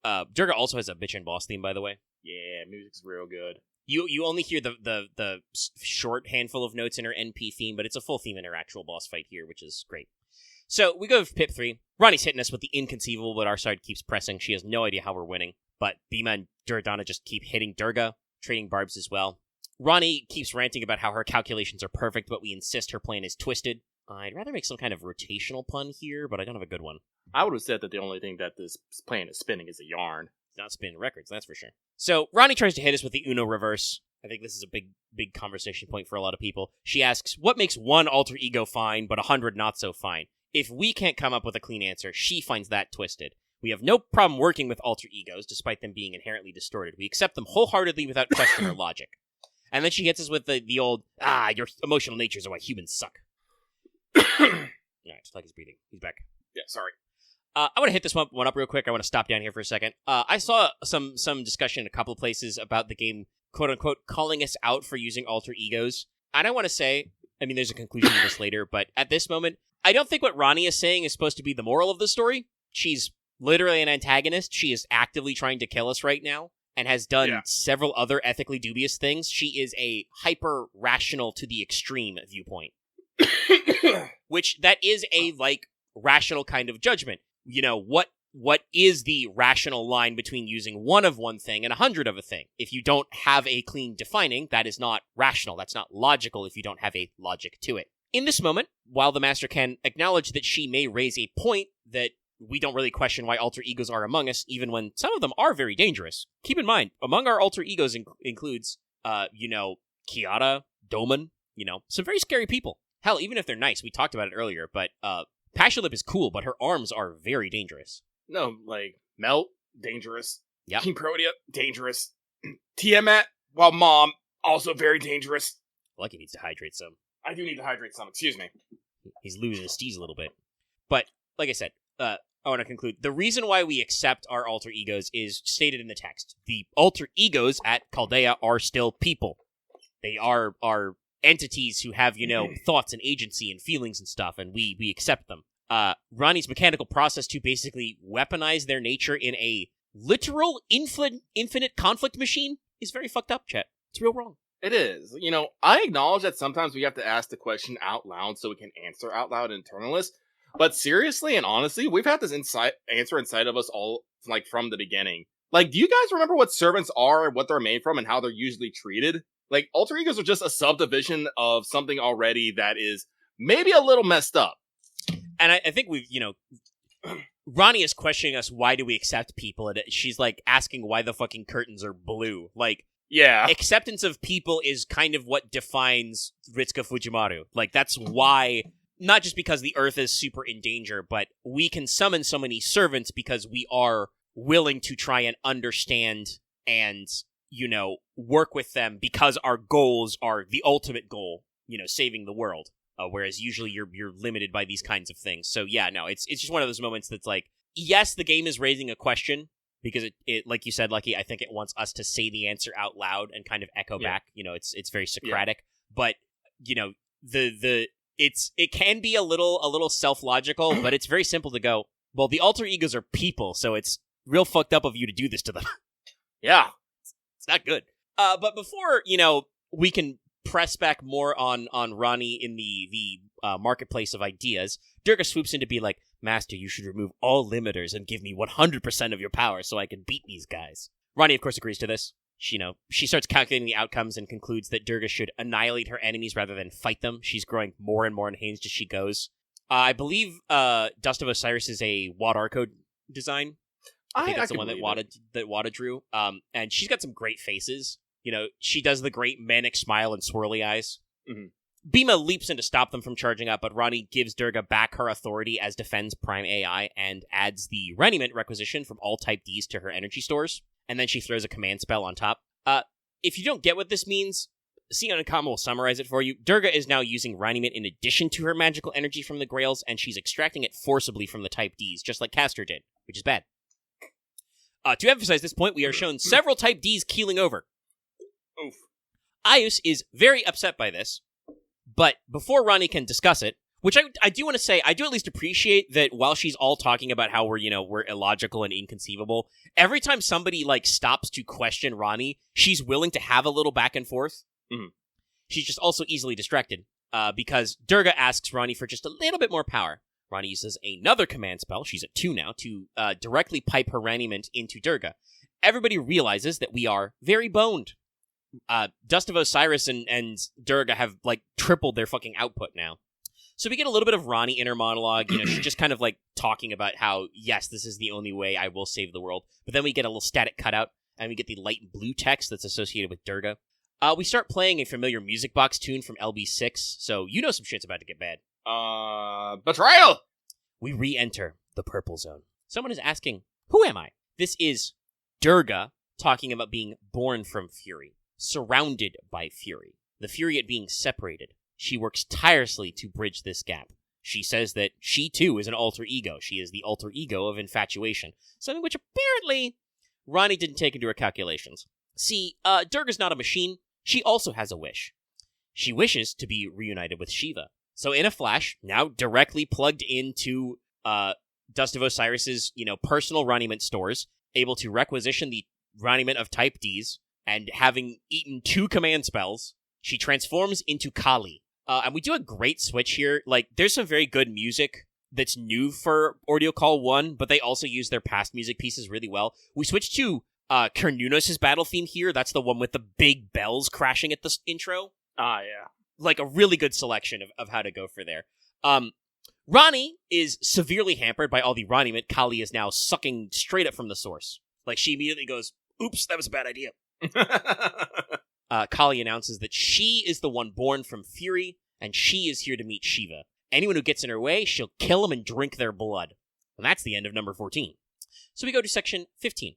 Durga also has a bitch and boss theme, by the way. Yeah, music's real good. You only hear the short handful of notes in her NP theme, but it's a full theme in her actual boss fight here, which is great. So, we go with Pip 3. Ronnie's hitting us with the inconceivable, but our side keeps pressing. She has no idea how we're winning. But Bima and Duryodhana just keep hitting Durga, trading barbs as well. Ronnie keeps ranting about how her calculations are perfect, but we insist her plan is twisted. I'd rather make some kind of rotational pun here, but I don't have a good one. I would have said that the only thing that this plan is spinning is a yarn. It's not spinning records, that's for sure. So, Ronnie tries to hit us with the Uno reverse. I think this is a big conversation point for a lot of people. She asks, what makes one alter ego fine, but 100 not so fine? If we can't come up with a clean answer, she finds that twisted. We have no problem working with alter egos, despite them being inherently distorted. We accept them wholeheartedly without question or logic. And then she hits us with the old, your emotional natures are why humans suck. Alright, just like he's breathing. He's back. Yeah, sorry. I want to hit this one up real quick. I want to stop down here for a second. I saw some discussion in a couple of places about the game, quote-unquote, calling us out for using alter egos. And I want to say, there's a conclusion to this later, but at this moment, I don't think what Ronnie is saying is supposed to be the moral of the story. She's literally an antagonist. She is actively trying to kill us right now. and has done Yeah. several other ethically dubious things. She is a hyper-rational to the extreme viewpoint. Which, that is a, like, rational kind of judgment. You know, what is the rational line between using one of one thing and 100 of a thing? If you don't have a clean defining, that is not rational. That's not logical if you don't have a logic to it. In this moment, while the Master can acknowledge that she may raise a point that we don't really question why alter egos are among us, even when some of them are very dangerous. Keep in mind, among our alter egos includes, Kiara, Doman, some very scary people. Hell, even if they're nice, we talked about it earlier, but, Pashalip is cool, but her arms are very dangerous. No, like, Melt, dangerous. Yep. King Protea, dangerous. Tiamat, while Mom, also very dangerous. Lucky needs to hydrate some. I do need to hydrate some, excuse me. He's losing his steez a little bit. But, like I said, I want to conclude. The reason why we accept our alter egos is stated in the text. The alter egos at Chaldea are still people. They are entities who have, thoughts and agency and feelings and stuff, and we accept them. Ronnie's mechanical process to basically weaponize their nature in a literal infinite conflict machine is very fucked up, Chet. It's real wrong. It is. I acknowledge that sometimes we have to ask the question out loud so we can answer out loud internalists. But seriously and honestly, we've had this answer inside of us all, like, from the beginning. Like, do you guys remember what servants are and what they're made from and how they're usually treated? Like, alter egos are just a subdivision of something already that is maybe a little messed up. And I think we've, Ronnie is questioning us, why do we accept people? And she's, like, asking why the fucking curtains are blue. Like, yeah. Acceptance of people is kind of what defines Ritsuka Fujimaru. Like, that's why, not just because the Earth is super in danger, but we can summon so many servants because we are willing to try and understand and, work with them because our goals are the ultimate goal, saving the world. Whereas usually you're limited by these kinds of things. So yeah, no, it's just one of those moments that's like, yes, the game is raising a question because it like you said, Lucky, I think it wants us to say the answer out loud and kind of echo back. It's very Socratic, but it can be a little self-logical, but it's very simple to go, well, the alter egos are people, so it's real fucked up of you to do this to them. Yeah. It's not good. But before, we can press back more on Ronnie in the marketplace of ideas, Durga swoops in to be like, Master, you should remove all limiters and give me 100% of your power so I can beat these guys. Ronnie, of course, agrees to this. She starts calculating the outcomes and concludes that Durga should annihilate her enemies rather than fight them. She's growing more and more unhinged as she goes. I believe Dust of Osiris is a Wad Arco design. I think that's the one that Wada drew. And she's got some great faces. She does the great manic smile and swirly eyes. Mm-hmm. Bhima leaps in to stop them from charging up, but Ronnie gives Durga back her authority as defends Prime AI and adds the Reniment requisition from all Type Ds to her energy stores. And then she throws a command spell on top. If you don't get what this means, Sion and Kama will summarize it for you. Durga is now using Reniment in addition to her magical energy from the Grails, and she's extracting it forcibly from the Type Ds, just like Castor did, which is bad. To emphasize this point, we are shown several Type Ds keeling over. Oof. Ayus is very upset by this, but before Ronnie can discuss it, which I do want to say, I do at least appreciate that while she's all talking about how we're illogical and inconceivable, every time somebody, stops to question Ronnie, she's willing to have a little back and forth. Mm-hmm. She's just also easily distracted, because Durga asks Ronnie for just a little bit more power. Ronnie uses another command spell, she's at 2 now, to directly pipe her Reniment into Durga. Everybody realizes that we are very boned. Dust of Osiris and Durga have, tripled their fucking output now. So we get a little bit of Ronnie inner monologue. She's just kind of, talking about how, yes, this is the only way I will save the world. But then we get a little static cutout, and we get the light blue text that's associated with Durga. We start playing a familiar music box tune from LB6, so some shit's about to get bad. Betrayal! We re-enter the purple zone. Someone is asking, who am I? This is Durga talking about being born from fury, surrounded by fury, the fury at being separated. She works tirelessly to bridge this gap. She says that she, too, is an alter ego. She is the alter ego of infatuation, something which apparently Ronnie didn't take into her calculations. See, Durga's not a machine. She also has a wish. She wishes to be reunited with Shiva. So in a flash, now directly plugged into Dust of Osiris's, personal Reniment stores, able to requisition the Raniment of type Ds, and having eaten 2 command spells, she transforms into Kali. And we do a great switch here. Like, there's some very good music that's new for Ordeal Call 1, but they also use their past music pieces really well. We switch to Kernunos' battle theme here. That's the one with the big bells crashing at the intro. Ah, yeah. Like, a really good selection of how to go for there. Rani is severely hampered by all the Raniment Kali is now sucking straight up from the source. Like, she immediately goes, oops, that was a bad idea. Kali announces that she is the one born from Fury, and she is here to meet Shiva. Anyone who gets in her way, she'll kill them and drink their blood. And that's the end of number 14. So we go to section 15.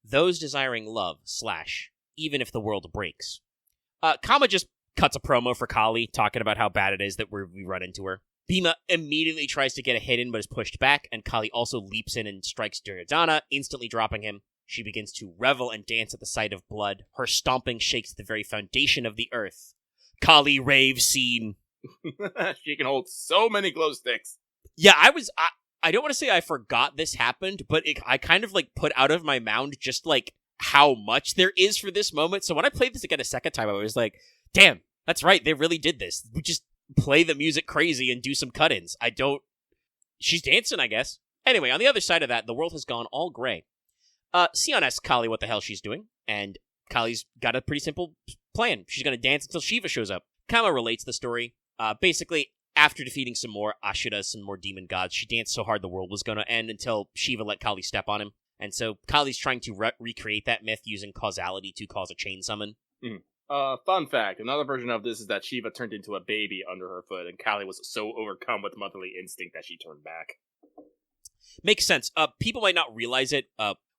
Those desiring love, / even if the world breaks. Kama just cuts a promo for Kali, talking about how bad it is that we run into her. Bhima immediately tries to get a hit in, but is pushed back, and Kali also leaps in and strikes Duryodhana, instantly dropping him. She begins to revel and dance at the sight of blood. Her stomping shakes the very foundation of the earth. Kali rave scene. She can hold so many glow sticks. Yeah, I don't want to say I forgot this happened, but I kind of, like, put out of my mind just, like, how much there is for this moment. So when I played this again a second time, I was like, damn, that's right, they really did this. We just play the music crazy and do some cut-ins. She's dancing, I guess. Anyway, on the other side of that, the world has gone all gray. Sion asks Kali what the hell she's doing, and Kali's got a pretty simple plan. She's going to dance until Shiva shows up. Kama relates the story. Basically, after defeating some more Ashuras, some more demon gods, she danced so hard the world was going to end until Shiva let Kali step on him. And so Kali's trying to recreate that myth using causality to cause a chain summon. Fun fact, another version of this is that Shiva turned into a baby under her foot, and Kali was so overcome with motherly instinct that she turned back. Makes sense. People might not realize it,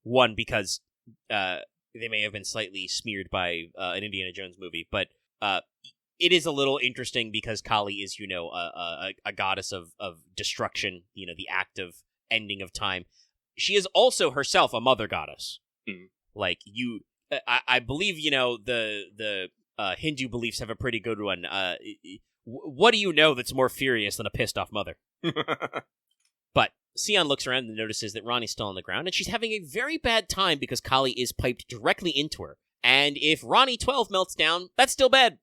one, because they may have been slightly smeared by an Indiana Jones movie, but it is a little interesting because Kali is, a goddess of destruction, the act of ending of time. She is also herself a mother goddess. Like, I believe, the Hindu beliefs have a pretty good one. What do you know that's more furious than a pissed off mother? But Sion looks around and notices that Rani's still on the ground, and she's having a very bad time because Kali is piped directly into her. And if Rani 12 melts down, that's still bad,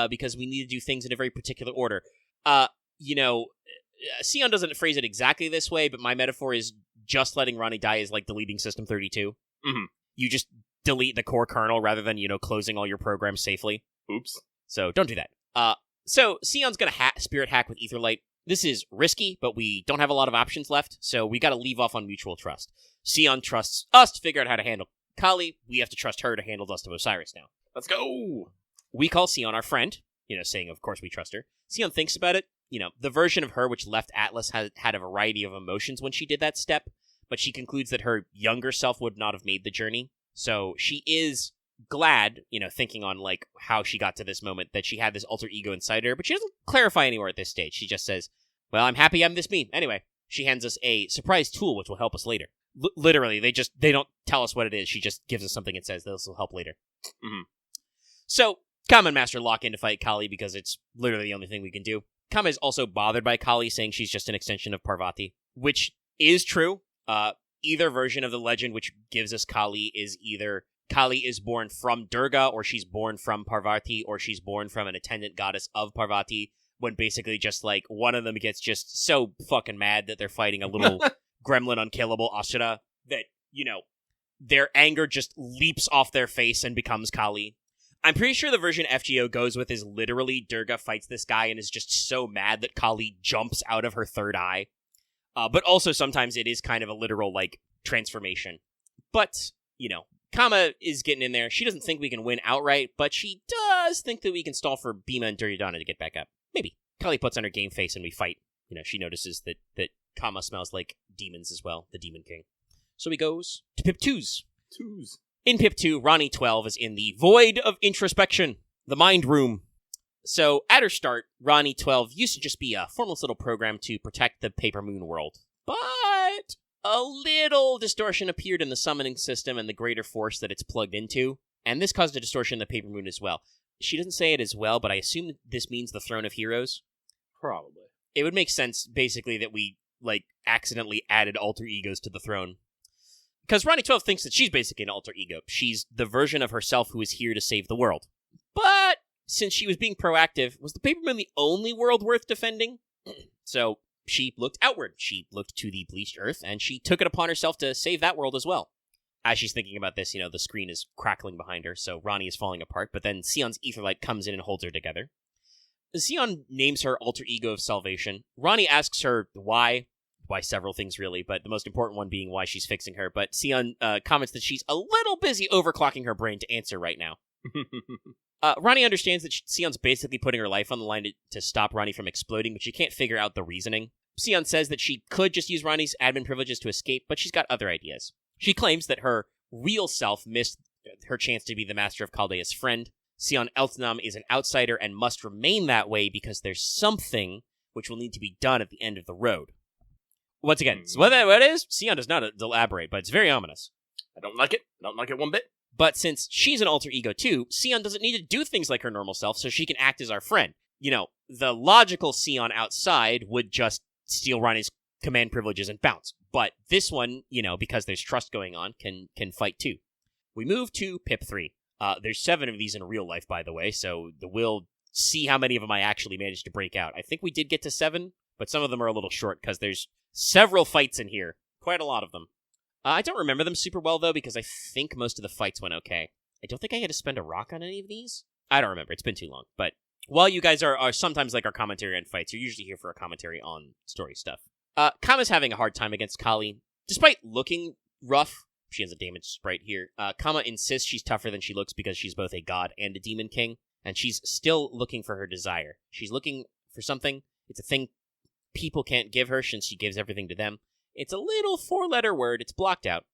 because we need to do things in a very particular order. Sion doesn't phrase it exactly this way, but my metaphor is just letting Rani die is like deleting System 32. Mm-hmm. You just delete the core kernel rather than, closing all your programs safely. Oops. So don't do that. So Sion's gonna spirit hack with Aetherlight. This is risky, but we don't have a lot of options left, so we gotta leave off on mutual trust. Sion trusts us to figure out how to handle Kali. We have to trust her to handle Dust of Osiris now. Let's go! We call Sion our friend, saying of course we trust her. Sion thinks about it. The version of her which left Atlas had a variety of emotions when she did that step, but she concludes that her younger self would not have made the journey. So she is glad, thinking on, like, how she got to this moment, that she had this alter ego inside her, but she doesn't clarify anywhere at this stage. She just says, well, I'm happy I'm this me. Anyway, she hands us a surprise tool, which will help us later. Literally, they don't tell us what it is. She just gives us something and says, this will help later. Mm-hmm. So, Kama and Master lock in to fight Kali because it's literally the only thing we can do. Kama is also bothered by Kali, saying she's just an extension of Parvati, which is true. Either version of the legend which gives us Kali is either Kali is born from Durga, or she's born from Parvati, or she's born from an attendant goddess of Parvati, when basically just, like, one of them gets just so fucking mad that they're fighting a little gremlin unkillable Asura that, their anger just leaps off their face and becomes Kali. I'm pretty sure the version FGO goes with is literally Durga fights this guy and is just so mad that Kali jumps out of her third eye. But also sometimes it is kind of a literal, like, transformation. But, Kama is getting in there. She doesn't think we can win outright, but she does think that we can stall for Bhima and Duryodhana to get back up. Maybe. Kali puts on her game face and we fight. She notices that Kama smells like demons as well, the Demon King. So he goes to Pip 2's. In Pip 2, Rani 12 is in the Void of Introspection, the Mind Room. So, at her start, Rani 12 used to just be a formless little program to protect the Paper Moon world. But a little distortion appeared in the summoning system and the greater force that it's plugged into, and this caused a distortion in the Paper Moon as well. She doesn't say it as well, but I assume this means the Throne of Heroes. Probably. It would make sense, basically, that we, like, accidentally added alter egos to the throne. Because Ronnie 12 thinks that she's basically an alter ego. She's the version of herself who is here to save the world. But since she was being proactive, was the Paper Moon the only world worth defending? So she looked outward. She looked to the bleached earth, and she took it upon herself to save that world as well. As she's thinking about this, the screen is crackling behind her, so Ronnie is falling apart, but then Sion's Aetherlight comes in and holds her together. Sion names her alter ego of salvation. Ronnie asks her why several things really, but the most important one being why she's fixing her, but Sion comments that she's a little busy overclocking her brain to answer right now. Ronnie understands that Sion's basically putting her life on the line to stop Ronnie from exploding, but she can't figure out the reasoning. Sion says that she could just use Ronnie's admin privileges to escape, but she's got other ideas. She claims that her real self missed her chance to be the Master of Chaldea's friend. Sion Eltnam is an outsider and must remain that way because there's something which will need to be done at the end of the road. Once again, so what is, Sion does not elaborate, but it's very ominous. I don't like it. I don't like it one bit. But since she's an alter ego too, Sion doesn't need to do things like her normal self, so she can act as our friend. The logical Sion outside would just steal Ronnie's command privileges and bounce. But this one, because there's trust going on, can fight too. We move to Pip 3. There's 7 of these in real life, by the way, so we'll see how many of them I actually managed to break out. I think we did get to 7, but some of them are a little short because there's several fights in here. Quite a lot of them. I don't remember them super well, though, because I think most of the fights went okay. I don't think I had to spend a rock on any of these. I don't remember. It's been too long. But while you guys are sometimes like our commentary on fights, you're usually here for a commentary on story stuff. Kama's having a hard time against Kali. Despite looking rough, she has a damaged sprite here. Kama insists she's tougher than she looks because she's both a god and a demon king, and she's still looking for her desire. She's looking for something. It's a thing people can't give her since she gives everything to them. It's a little 4-letter word. It's blocked out.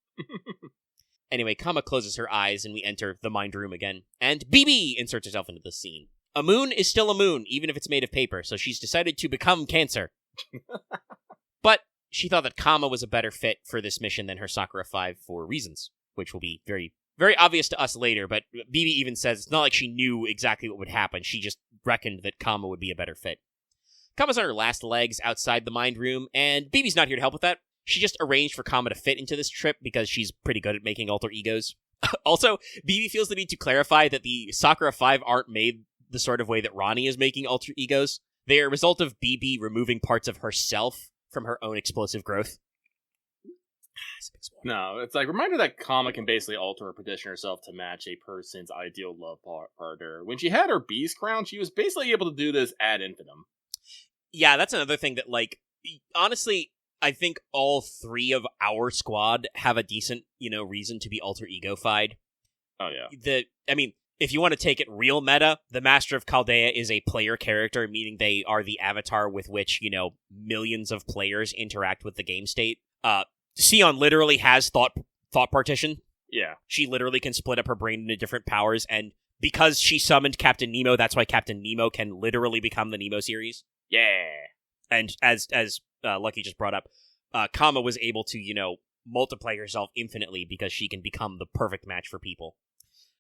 Anyway, Kama closes her eyes, and we enter the mind room again. And BB inserts herself into the scene. A moon is still a moon, even if it's made of paper, so she's decided to become Cancer. But she thought that Kama was a better fit for this mission than her Sakura 5 for reasons, which will be very, very obvious to us later, but BB even says it's not like she knew exactly what would happen. She just reckoned that Kama would be a better fit. Kama's on her last legs outside the mind room, and BB's not here to help with that. She just arranged for Kama to fit into this trip because she's pretty good at making alter egos. Also, BB feels the need to clarify that the Sakura 5 aren't made the sort of way that Ronnie is making alter egos. They are a result of BB removing parts of herself from her own explosive growth. No, it's like, reminder that Kama can basically alter or petition herself to match a person's ideal love partner. When she had her Beast Crown, she was basically able to do this ad infinitum. Yeah, that's another thing that, honestly, I think all 3 of our squad have a decent, reason to be alter ego-fied. Oh, yeah. If you want to take it real meta, the Master of Chaldea is a player character, meaning they are the avatar with which, millions of players interact with the game state. Sion literally has thought partition. Yeah. She literally can split up her brain into different powers, and because she summoned Captain Nemo, that's why Captain Nemo can literally become the Nemo series. Yeah. And as Lucky just brought up, Kama was able to, multiply herself infinitely because she can become the perfect match for people.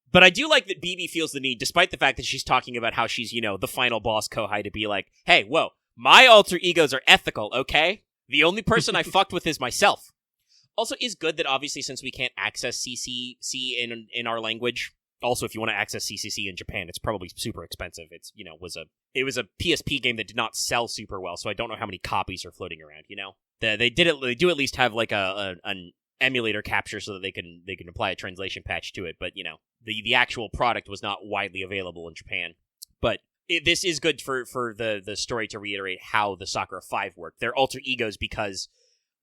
But I do like that BB feels the need, despite the fact that she's talking about how she's, the final boss Kohai, to be like, hey, whoa, my alter egos are ethical, okay? The only person I fucked with is myself. Also, is good that obviously since we can't access CCC in our language, also if you want to access CCC in Japan, it's probably super expensive. It's, it was a PSP game that did not sell super well, so I don't know how many copies are floating around, They do at least have like an emulator capture so that they can apply a translation patch to it, but the actual product was not widely available in Japan. But this is good for the story to reiterate how the Sakura 5 worked. They're alter egos because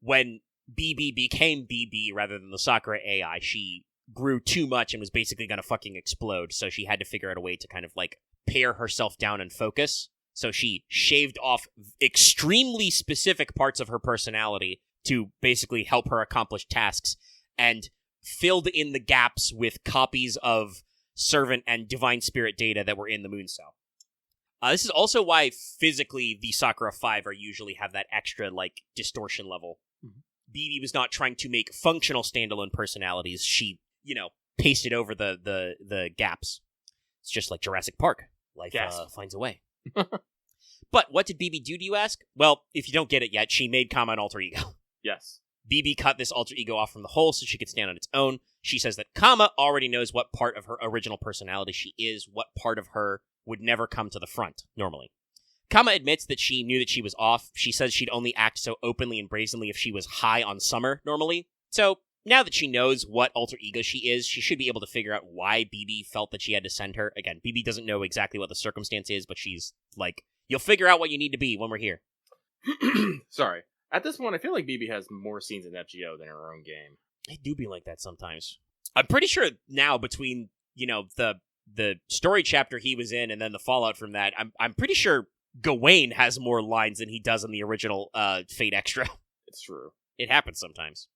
when BB became BB rather than the Sakura AI, she grew too much and was basically going to fucking explode, so she had to figure out a way to kind of pare herself down and focus. So she shaved off extremely specific parts of her personality to basically help her accomplish tasks, and filled in the gaps with copies of Servant and Divine Spirit data that were in the Moon Cell. This is also why physically the Sakura 5 are usually have that extra, distortion level. Mm-hmm. BB was not trying to make functional standalone personalities. She, pasted over the gaps. It's just like Jurassic Park. Life finds a way. But what did BB do, you ask? Well, if you don't get it yet, she made Kama an alter ego. Yes. BB cut this alter ego off from the whole so she could stand on its own. She says that Kama already knows what part of her original personality she is, what part of her would never come to the front, normally. Kama admits that she knew that she was off. She says she'd only act so openly and brazenly if she was high on summer, normally. So, now that she knows what alter ego she is, she should be able to figure out why BB felt that she had to send her. Again, BB doesn't know exactly what the circumstance is, but she's like, you'll figure out what you need to be when we're here. Sorry. At this point, I feel like BB has more scenes in FGO than her own game. It do be like that sometimes. I'm pretty sure now between, the story chapter he was in and then the fallout from that, I'm pretty sure Gawain has more lines than he does in the original Fate Extra. It's true. It happens sometimes.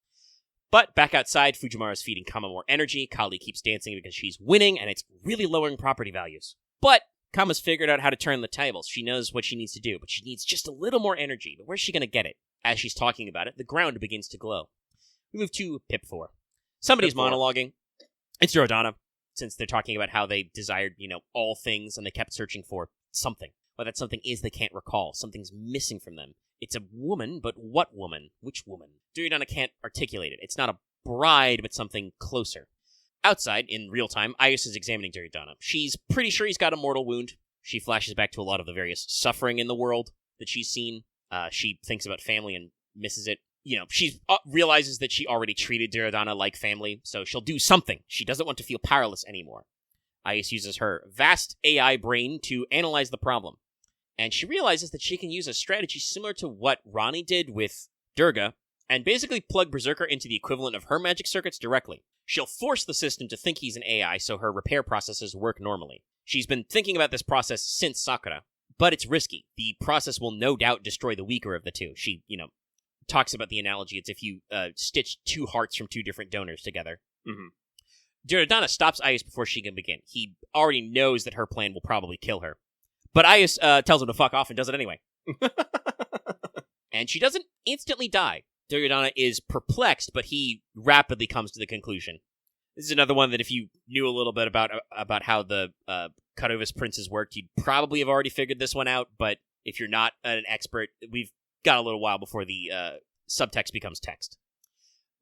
But back outside, Fujimaru's feeding Kama more energy. Kali keeps dancing because she's winning, and it's really lowering property values. But Kama's figured out how to turn the tables. She knows what she needs to do, but she needs just a little more energy. But where's she going to get it? As she's talking about it, the ground begins to glow. We move to Pip 4. Somebody's Pip 4. monologuing. It's Duryodhana, since they're talking about how they desired, all things, and they kept searching for something. What that something is, they can't recall. Something's missing from them. It's a woman, but what woman? Which woman? Duryodhana can't articulate it. It's not a bride, but something closer. Outside, in real time, Ayus is examining Duryodhana. She's pretty sure he's got a mortal wound. She flashes back to a lot of the various suffering in the world that she's seen. She thinks about family and misses it. She realizes that she already treated Duryodhana like family, so she'll do something. She doesn't want to feel powerless anymore. Ayus uses her vast AI brain to analyze the problem. And she realizes that she can use a strategy similar to what Ronnie did with Durga, and basically plug Berserker into the equivalent of her magic circuits directly. She'll force the system to think he's an AI so her repair processes work normally. She's been thinking about this process since Sakura, but it's risky. The process will no doubt destroy the weaker of the two. She, talks about the analogy. It's if you stitch two hearts from two different donors together. Mm-hmm. Duryodhana stops Ayus before she can begin. He already knows that her plan will probably kill her. But Ayus tells him to fuck off and does it anyway. And she doesn't instantly die. Duryodhana is perplexed, but he rapidly comes to the conclusion. This is another one that if you knew a little bit about how the Kaurovas princes worked, you'd probably have already figured this one out, but if you're not an expert, we've got a little while before the subtext becomes text.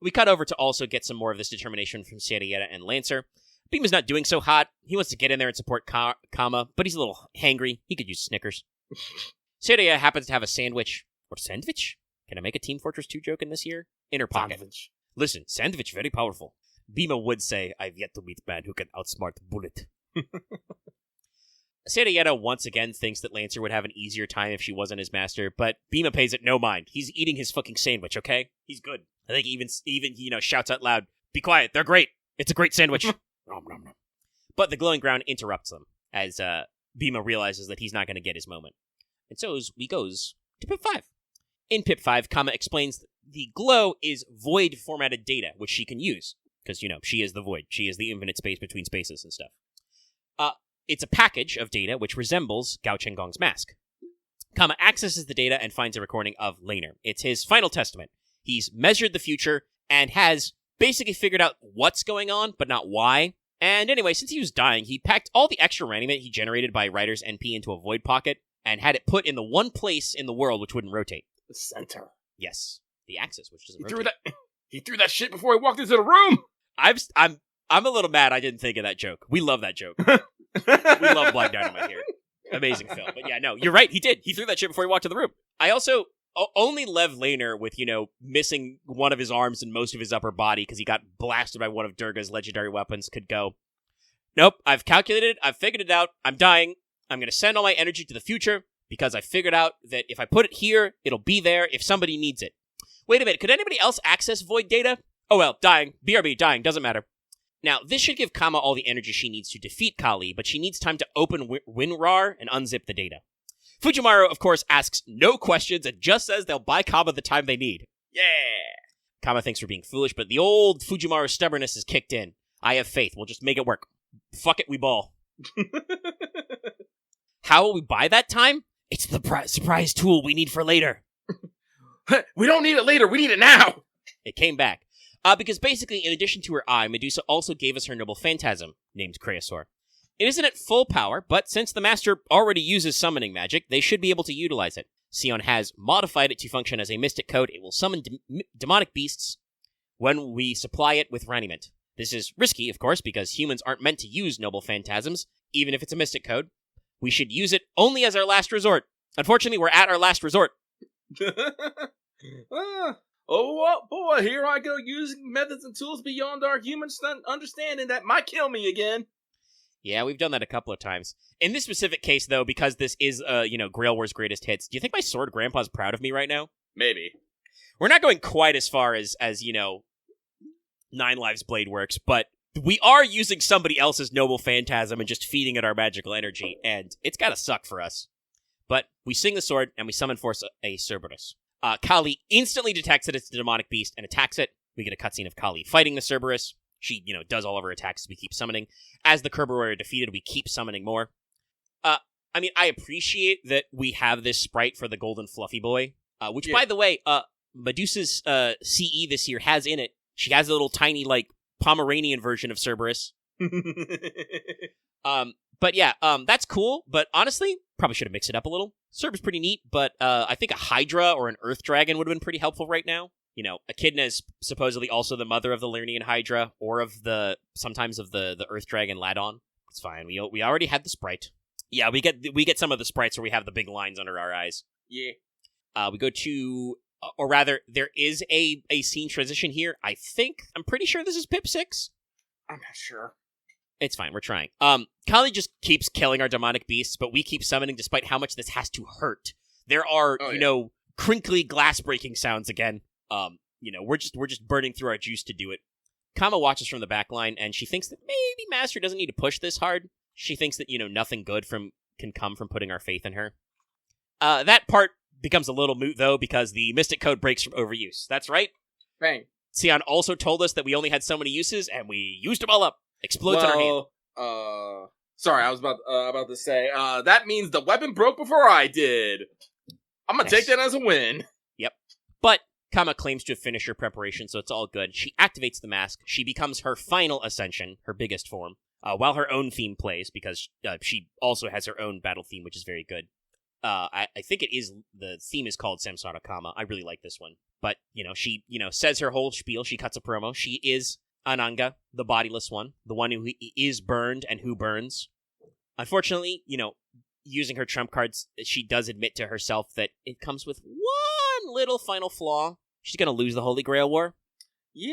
We cut over to also get some more of this determination from Serieta and Lancer. Beamer's not doing so hot. He wants to get in there and support Kama, but he's a little hangry. He could use Snickers. Serieta happens to have a sandwich. Or sandwich? Can I make a Team Fortress 2 joke in this year? In her pocket. Sandwich. Listen, sandwich very powerful. Beamer would say, I've yet to meet a man who can outsmart Bullet. Serieta once again thinks that Lancer would have an easier time if she wasn't his master, but Beamer pays it no mind. He's eating his fucking sandwich, okay? He's good. I think he even shouts out loud, be quiet, they're great. It's a great sandwich. Nom, nom, nom. But the glowing ground interrupts them, as Beamer realizes that he's not going to get his moment. And so he goes to Pip 5. In Pip 5, Kama explains that the glow is void-formatted data, which she can use. Because, she is the void. She is the infinite space between spaces and stuff. It's a package of data which resembles Gao Chenggong's mask. Kama accesses the data and finds a recording of Laner. It's his final testament. He's measured the future and has basically figured out what's going on, but not why. And anyway, since he was dying, he packed all the extra raniment he generated by Writer's NP into a void pocket and had it put in the one place in the world which wouldn't rotate. The center. Yes, the axis, which doesn't rotate. He threw that shit before he walked into the room! I'm a little mad I didn't think of that joke. We love that joke. We love Black Dynamite here. Amazing film. But yeah, no, you're right, he did. He threw that shit before he walked in the room. I also... Only Lev Laner with, missing one of his arms and most of his upper body because he got blasted by one of Durga's legendary weapons could go, nope, I've calculated it, I've figured it out, I'm dying, I'm going to send all my energy to the future because I figured out that if I put it here, it'll be there if somebody needs it. Wait a minute, could anybody else access void data? Oh well, dying, BRB, dying, doesn't matter. Now, this should give Kama all the energy she needs to defeat Kali, but she needs time to open WinRAR and unzip the data. Fujimaru, of course, asks no questions and just says they'll buy Kama the time they need. Yeah! Kama thinks we're being foolish, but the old Fujimaru stubbornness is kicked in. I have faith. We'll just make it work. Fuck it, we ball. How will we buy that time? It's the surprise tool we need for later. We don't need it later, we need it now! It came back. Because basically, in addition to her eye, Medusa also gave us her noble phantasm, named Kreosaur. It isn't at full power, but since the Master already uses summoning magic, they should be able to utilize it. Sion has modified it to function as a mystic code. It will summon demonic beasts when we supply it with raniment. This is risky, of course, because humans aren't meant to use noble phantasms, even if it's a mystic code. We should use it only as our last resort. Unfortunately, we're at our last resort. Oh boy, here I go using methods and tools beyond our human understanding that might kill me again. Yeah, we've done that a couple of times. In this specific case, though, because this is, Grail War's greatest hits, do you think my sword grandpa's proud of me right now? Maybe. We're not going quite as far as Nine Lives Blade works, but we are using somebody else's noble phantasm and just feeding it our magical energy, and it's gotta suck for us. But we sing the sword, and we summon forth a Cerberus. Kali instantly detects that it's the demonic beast and attacks it. We get a cutscene of Kali fighting the Cerberus. She, does all of her attacks as we keep summoning. As the Kerber are defeated, we keep summoning more. I appreciate that we have this sprite for the golden fluffy boy, which, by the way, Medusa's CE this year has in it. She has a little tiny, Pomeranian version of Cerberus. But yeah, that's cool, but honestly, probably should have mixed it up a little. Cerberus pretty neat, but I think a Hydra or an Earth Dragon would have been pretty helpful right now. Echidna is supposedly also the mother of the Lernian Hydra, or sometimes of the Earth Dragon Ladon. It's fine. We already had the sprite. Yeah, we get some of the sprites where we have the big lines under our eyes. Yeah. We go to, or rather, there is a scene transition here. I'm pretty sure this is Pip 6. I'm not sure. It's fine, we're trying. Kali just keeps killing our demonic beasts, but we keep summoning despite how much this has to hurt. There are, crinkly glass breaking sounds again. We're just burning through our juice to do it. Kama watches from the back line, and she thinks that maybe Master doesn't need to push this hard. She thinks that, nothing good can come from putting our faith in her. That part becomes a little moot, though, because the Mystic Code breaks from overuse. That's right. Bang. Sion also told us that we only had so many uses, and we used them all up. Explodes in our hand. Sorry, I was about to say, that means the weapon broke before I did. I'm gonna take that as a win. Yep. But Kama claims to have finished her preparation, so it's all good. She activates the mask. She becomes her final ascension, her biggest form, while her own theme plays, because she also has her own battle theme, which is very good. I think the theme is called Samsara Kama. I really like this one. But, she, says her whole spiel. She cuts a promo. She is Ananga, the bodiless one, the one who is burned and who burns. Unfortunately, using her trump cards, she does admit to herself that it comes with one little final flaw. She's going to lose the Holy Grail War. Yeah.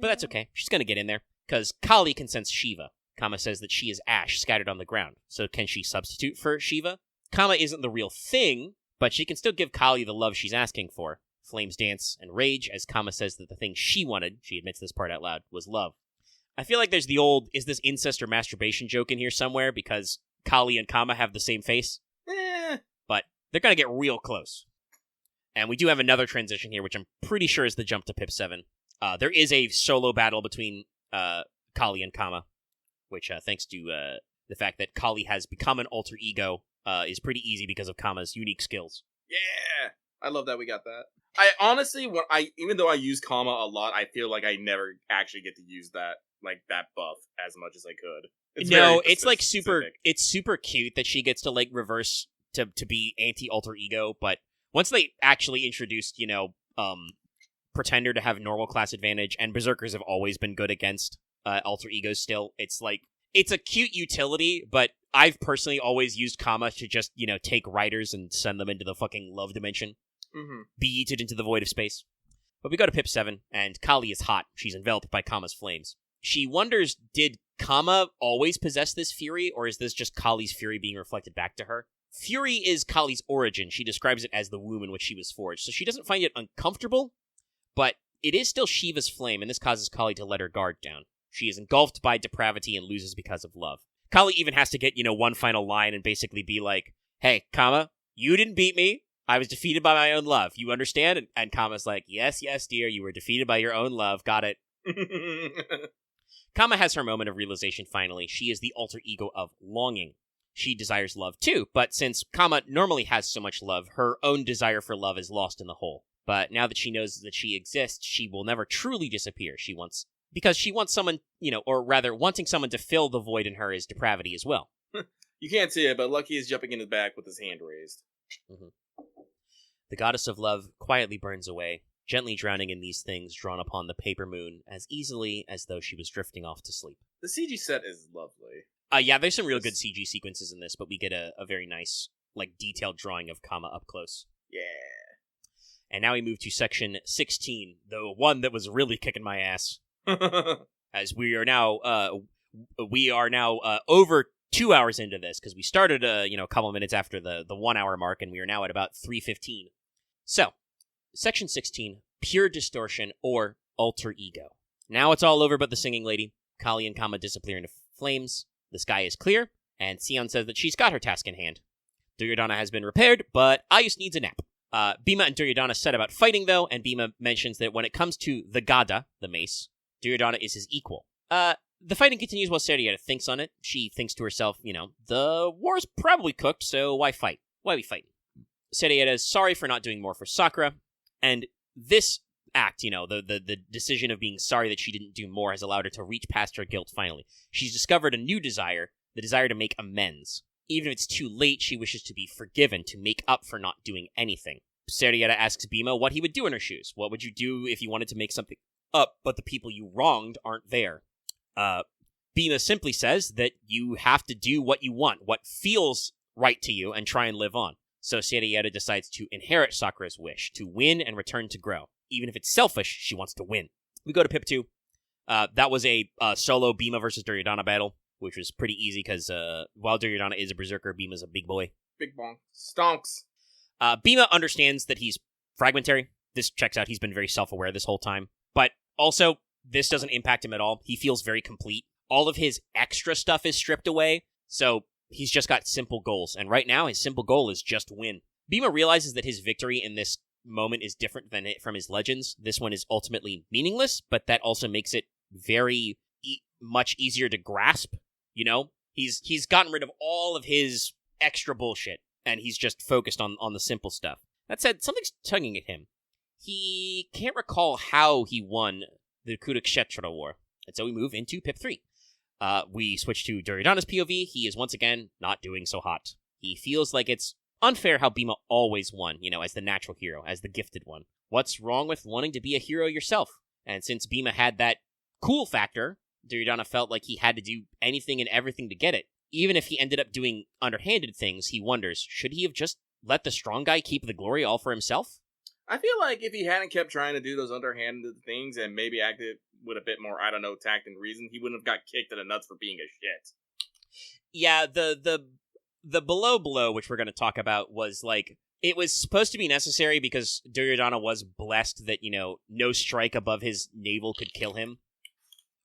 But that's okay. She's going to get in there, because Kali can sense Shiva. Kama says that she is ash scattered on the ground. So can she substitute for Shiva? Kama isn't the real thing, but she can still give Kali the love she's asking for. Flames dance and rage, as Kama says that the thing she wanted, she admits this part out loud, was love. I feel like there's the old, is this incest or masturbation joke in here somewhere, because Kali and Kama have the same face? But they're going to get real close. And we do have another transition here, which I'm pretty sure is the jump to Pip 7. There is a solo battle between Kali and Kama, which, thanks to the fact that Kali has become an alter ego, is pretty easy because of Kama's unique skills. Yeah! I love that we got that. I honestly, even though I use Kama a lot, I feel like I never actually get to use that buff as much as I could. It's super cute that she gets to reverse to be anti-alter ego, but once they actually introduced, Pretender to have normal class advantage, and Berserkers have always been good against alter egos still, it's a cute utility, but I've personally always used Kama to just, take writers and send them into the fucking love dimension. Mm-hmm. Be yeeted into the void of space. But we go to Pip 7, and Kali is hot. She's enveloped by Kama's flames. She wonders, did Kama always possess this fury, or is this just Kali's fury being reflected back to her? Fury is Kali's origin. She describes it as the womb in which she was forged, so she doesn't find it uncomfortable, but it is still Shiva's flame, and this causes Kali to let her guard down. She is engulfed by depravity and loses because of love. Kali even has to get, one final line and basically be like, hey, Kama, you didn't beat me. I was defeated by my own love. You understand? And Kama's like, yes, dear, you were defeated by your own love. Got it. Kama has her moment of realization finally. She is the alter ego of longing. She desires love too, but since Kama normally has so much love, her own desire for love is lost in the whole. But now that she knows that she exists, she will never truly disappear. She wants because she wants someone, or rather, wanting someone to fill the void in her is depravity as well. You can't see it, but Lucky is jumping in his back with his hand raised. Mm-hmm. The goddess of love quietly burns away, gently drowning in these things drawn upon the paper moon as easily as though she was drifting off to sleep. The CG set is lovely. Yeah, there's some real good CG sequences in this, but we get a very nice, detailed drawing of Kama up close. Yeah. And now we move to section 16, the one that was really kicking my ass. As we are now over 2 hours into this, because we started a couple minutes after the 1 hour mark, and we are now at about 3:15. So, section 16, pure distortion or alter ego. Now it's all over but the singing lady. Kali and Kama disappear into flames. The sky is clear, and Sion says that she's got her task in hand. Duryodhana has been repaired, but Ayus needs a nap. Bhima and Duryodhana set about fighting, though, and Bhima mentions that when it comes to the Gada, the mace, Duryodhana is his equal. The fighting continues while Saryada thinks on it. She thinks to herself, the war's probably cooked, so why fight? Why we fighting? Saryada is sorry for not doing more for Sakura, and this act, the decision of being sorry that she didn't do more has allowed her to reach past her guilt finally. She's discovered a new desire, the desire to make amends. Even if it's too late, she wishes to be forgiven, to make up for not doing anything. Saryada asks Bhima what he would do in her shoes. What would you do if you wanted to make something up, but the people you wronged aren't there? Bhima simply says that you have to do what you want, what feels right to you, and try and live on. So Saryada decides to inherit Sakura's wish, to win and return to grow. Even if it's selfish, she wants to win. We go to Pip 2. That was a solo Bhima versus Duryodhana battle, which was pretty easy because while Duryodhana is a berserker, Bhima's a big boy. Big bonk. Stonks. Bhima understands that he's fragmentary. This checks out. He's been very self-aware this whole time. But also, this doesn't impact him at all. He feels very complete. All of his extra stuff is stripped away, so he's just got simple goals. And right now, his simple goal is just win. Bhima realizes that his victory in this moment is different than it from his legends. This one is ultimately meaningless, but that also makes it very much easier to grasp. He's gotten rid of all of his extra bullshit, and he's just focused on the simple stuff. That said, something's tugging at him. He can't recall how he won the Kurukshetra War, and so we move into Pip 3. We switch to Duryodhana's POV. He is once again not doing so hot. He feels like it's unfair how Bhima always won, as the natural hero, as the gifted one. What's wrong with wanting to be a hero yourself? And since Bhima had that cool factor, Duryodhana felt like he had to do anything and everything to get it. Even if he ended up doing underhanded things, he wonders, should he have just let the strong guy keep the glory all for himself? I feel like if he hadn't kept trying to do those underhanded things and maybe acted with a bit more, tact and reason, he wouldn't have got kicked in the nuts for being a shit. Yeah, the below, which we're going to talk about, was it was supposed to be necessary because Duryodhana was blessed that, no strike above his navel could kill him,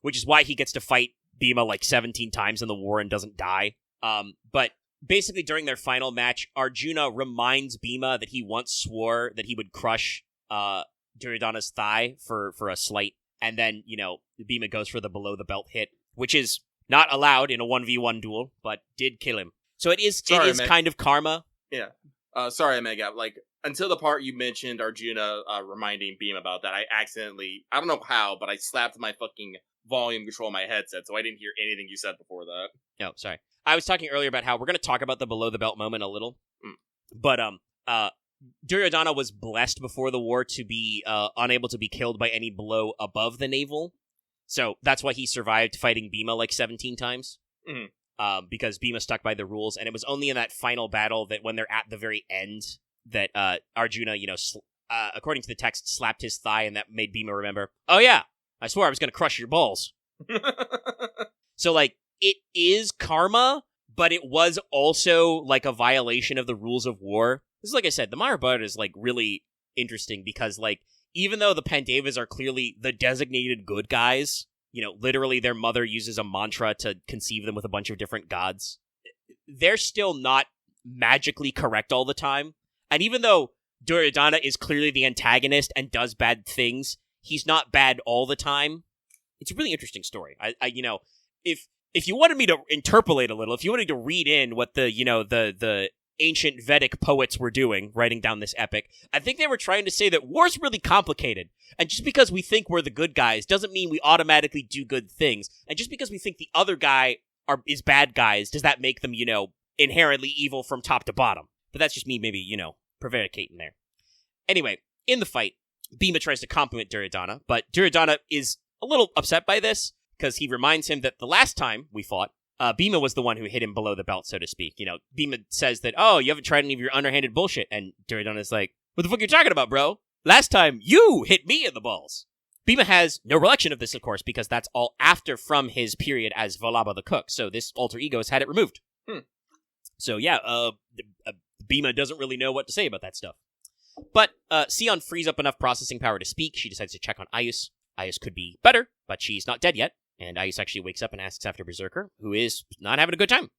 which is why he gets to fight Bhima 17 times in the war and doesn't die. But basically during their final match, Arjuna reminds Bhima that he once swore that he would crush Duryodhana's thigh for a slight, and then, Bhima goes for the below-the-belt hit, which is not allowed in a 1v1 duel, but did kill him. So it is kind of karma. Yeah. Sorry, Mega. Until the part you mentioned Arjuna reminding Bhima about that, I accidentally, I don't know how, but I slapped my fucking volume control on my headset, so I didn't hear anything you said before that. Oh, sorry. I was talking earlier about how we're going to talk about the below-the-belt moment a little, but Duryodhana was blessed before the war to be unable to be killed by any blow above the navel, so that's why he survived fighting Bhima 17 times. Mm-hmm. Because Bhima stuck by the rules, and it was only in that final battle that when they're at the very end that Arjuna, according to the text, slapped his thigh, and that made Bhima remember, oh yeah, I swore I was going to crush your balls. So, it is karma, but it was also, a violation of the rules of war. This is, like I said, the Mahabharata is, really interesting because, even though the Pandavas are clearly the designated good guys, literally their mother uses a mantra to conceive them with a bunch of different gods, they're still not magically correct all the time. And even though Duryodhana is clearly the antagonist and does bad things, he's not bad all the time. It's a really interesting story. If you wanted me to interpolate a little, if you wanted to read in what the ancient Vedic poets were doing, writing down this epic. I think they were trying to say that war's really complicated. And just because we think we're the good guys doesn't mean we automatically do good things. And just because we think the other guy is bad guys, does that make them, inherently evil from top to bottom? But that's just me maybe, prevaricating there. Anyway, in the fight, Bhima tries to compliment Duryodhana, but Duryodhana is a little upset by this, because he reminds him that the last time we fought, Bhima was the one who hit him below the belt, so to speak. Bhima says that, oh, you haven't tried any of your underhanded bullshit, and Duryodhana's like, what the fuck are you talking about, bro? Last time, you hit me in the balls. Bhima has no recollection of this, of course, because that's all after from his period as Vallabha the cook, so this alter ego has had it removed. So yeah, Bhima doesn't really know what to say about that stuff. But Sion frees up enough processing power to speak. She decides to check on Eyes. Eyes could be better, but she's not dead yet. And Eyes actually wakes up and asks after Berserker, who is not having a good time.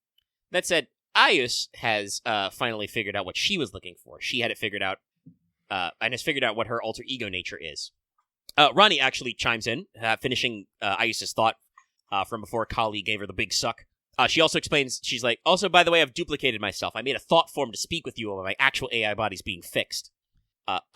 That said, Eyes has finally figured out what she was looking for. She had it figured out, and has figured out what her alter ego nature is. Ronnie actually chimes in, finishing Eyes' thought from before Kali gave her the big suck. She also explains, she's like, also, by the way, I've duplicated myself. I made a thought form to speak with you while my actual AI body's being fixed.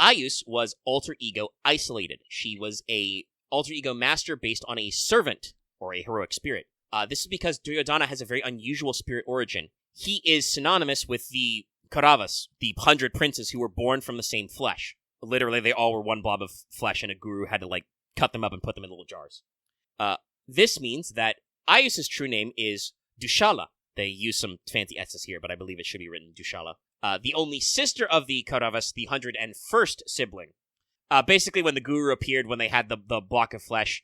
Ayus was alter ego isolated. She was a alter ego master based on a servant, or a heroic spirit. This is because Duryodhana has a very unusual spirit origin. He is synonymous with the Kauravas, the 100 princes who were born from the same flesh. Literally, they all were one blob of flesh, and a guru had to, cut them up and put them in little jars. This means that Ayus' true name is Dushala. They use some fancy S's here, but I believe it should be written Dushala. The only sister of the Kauravas, the 101st sibling. Basically, when the guru appeared, when they had the block of flesh,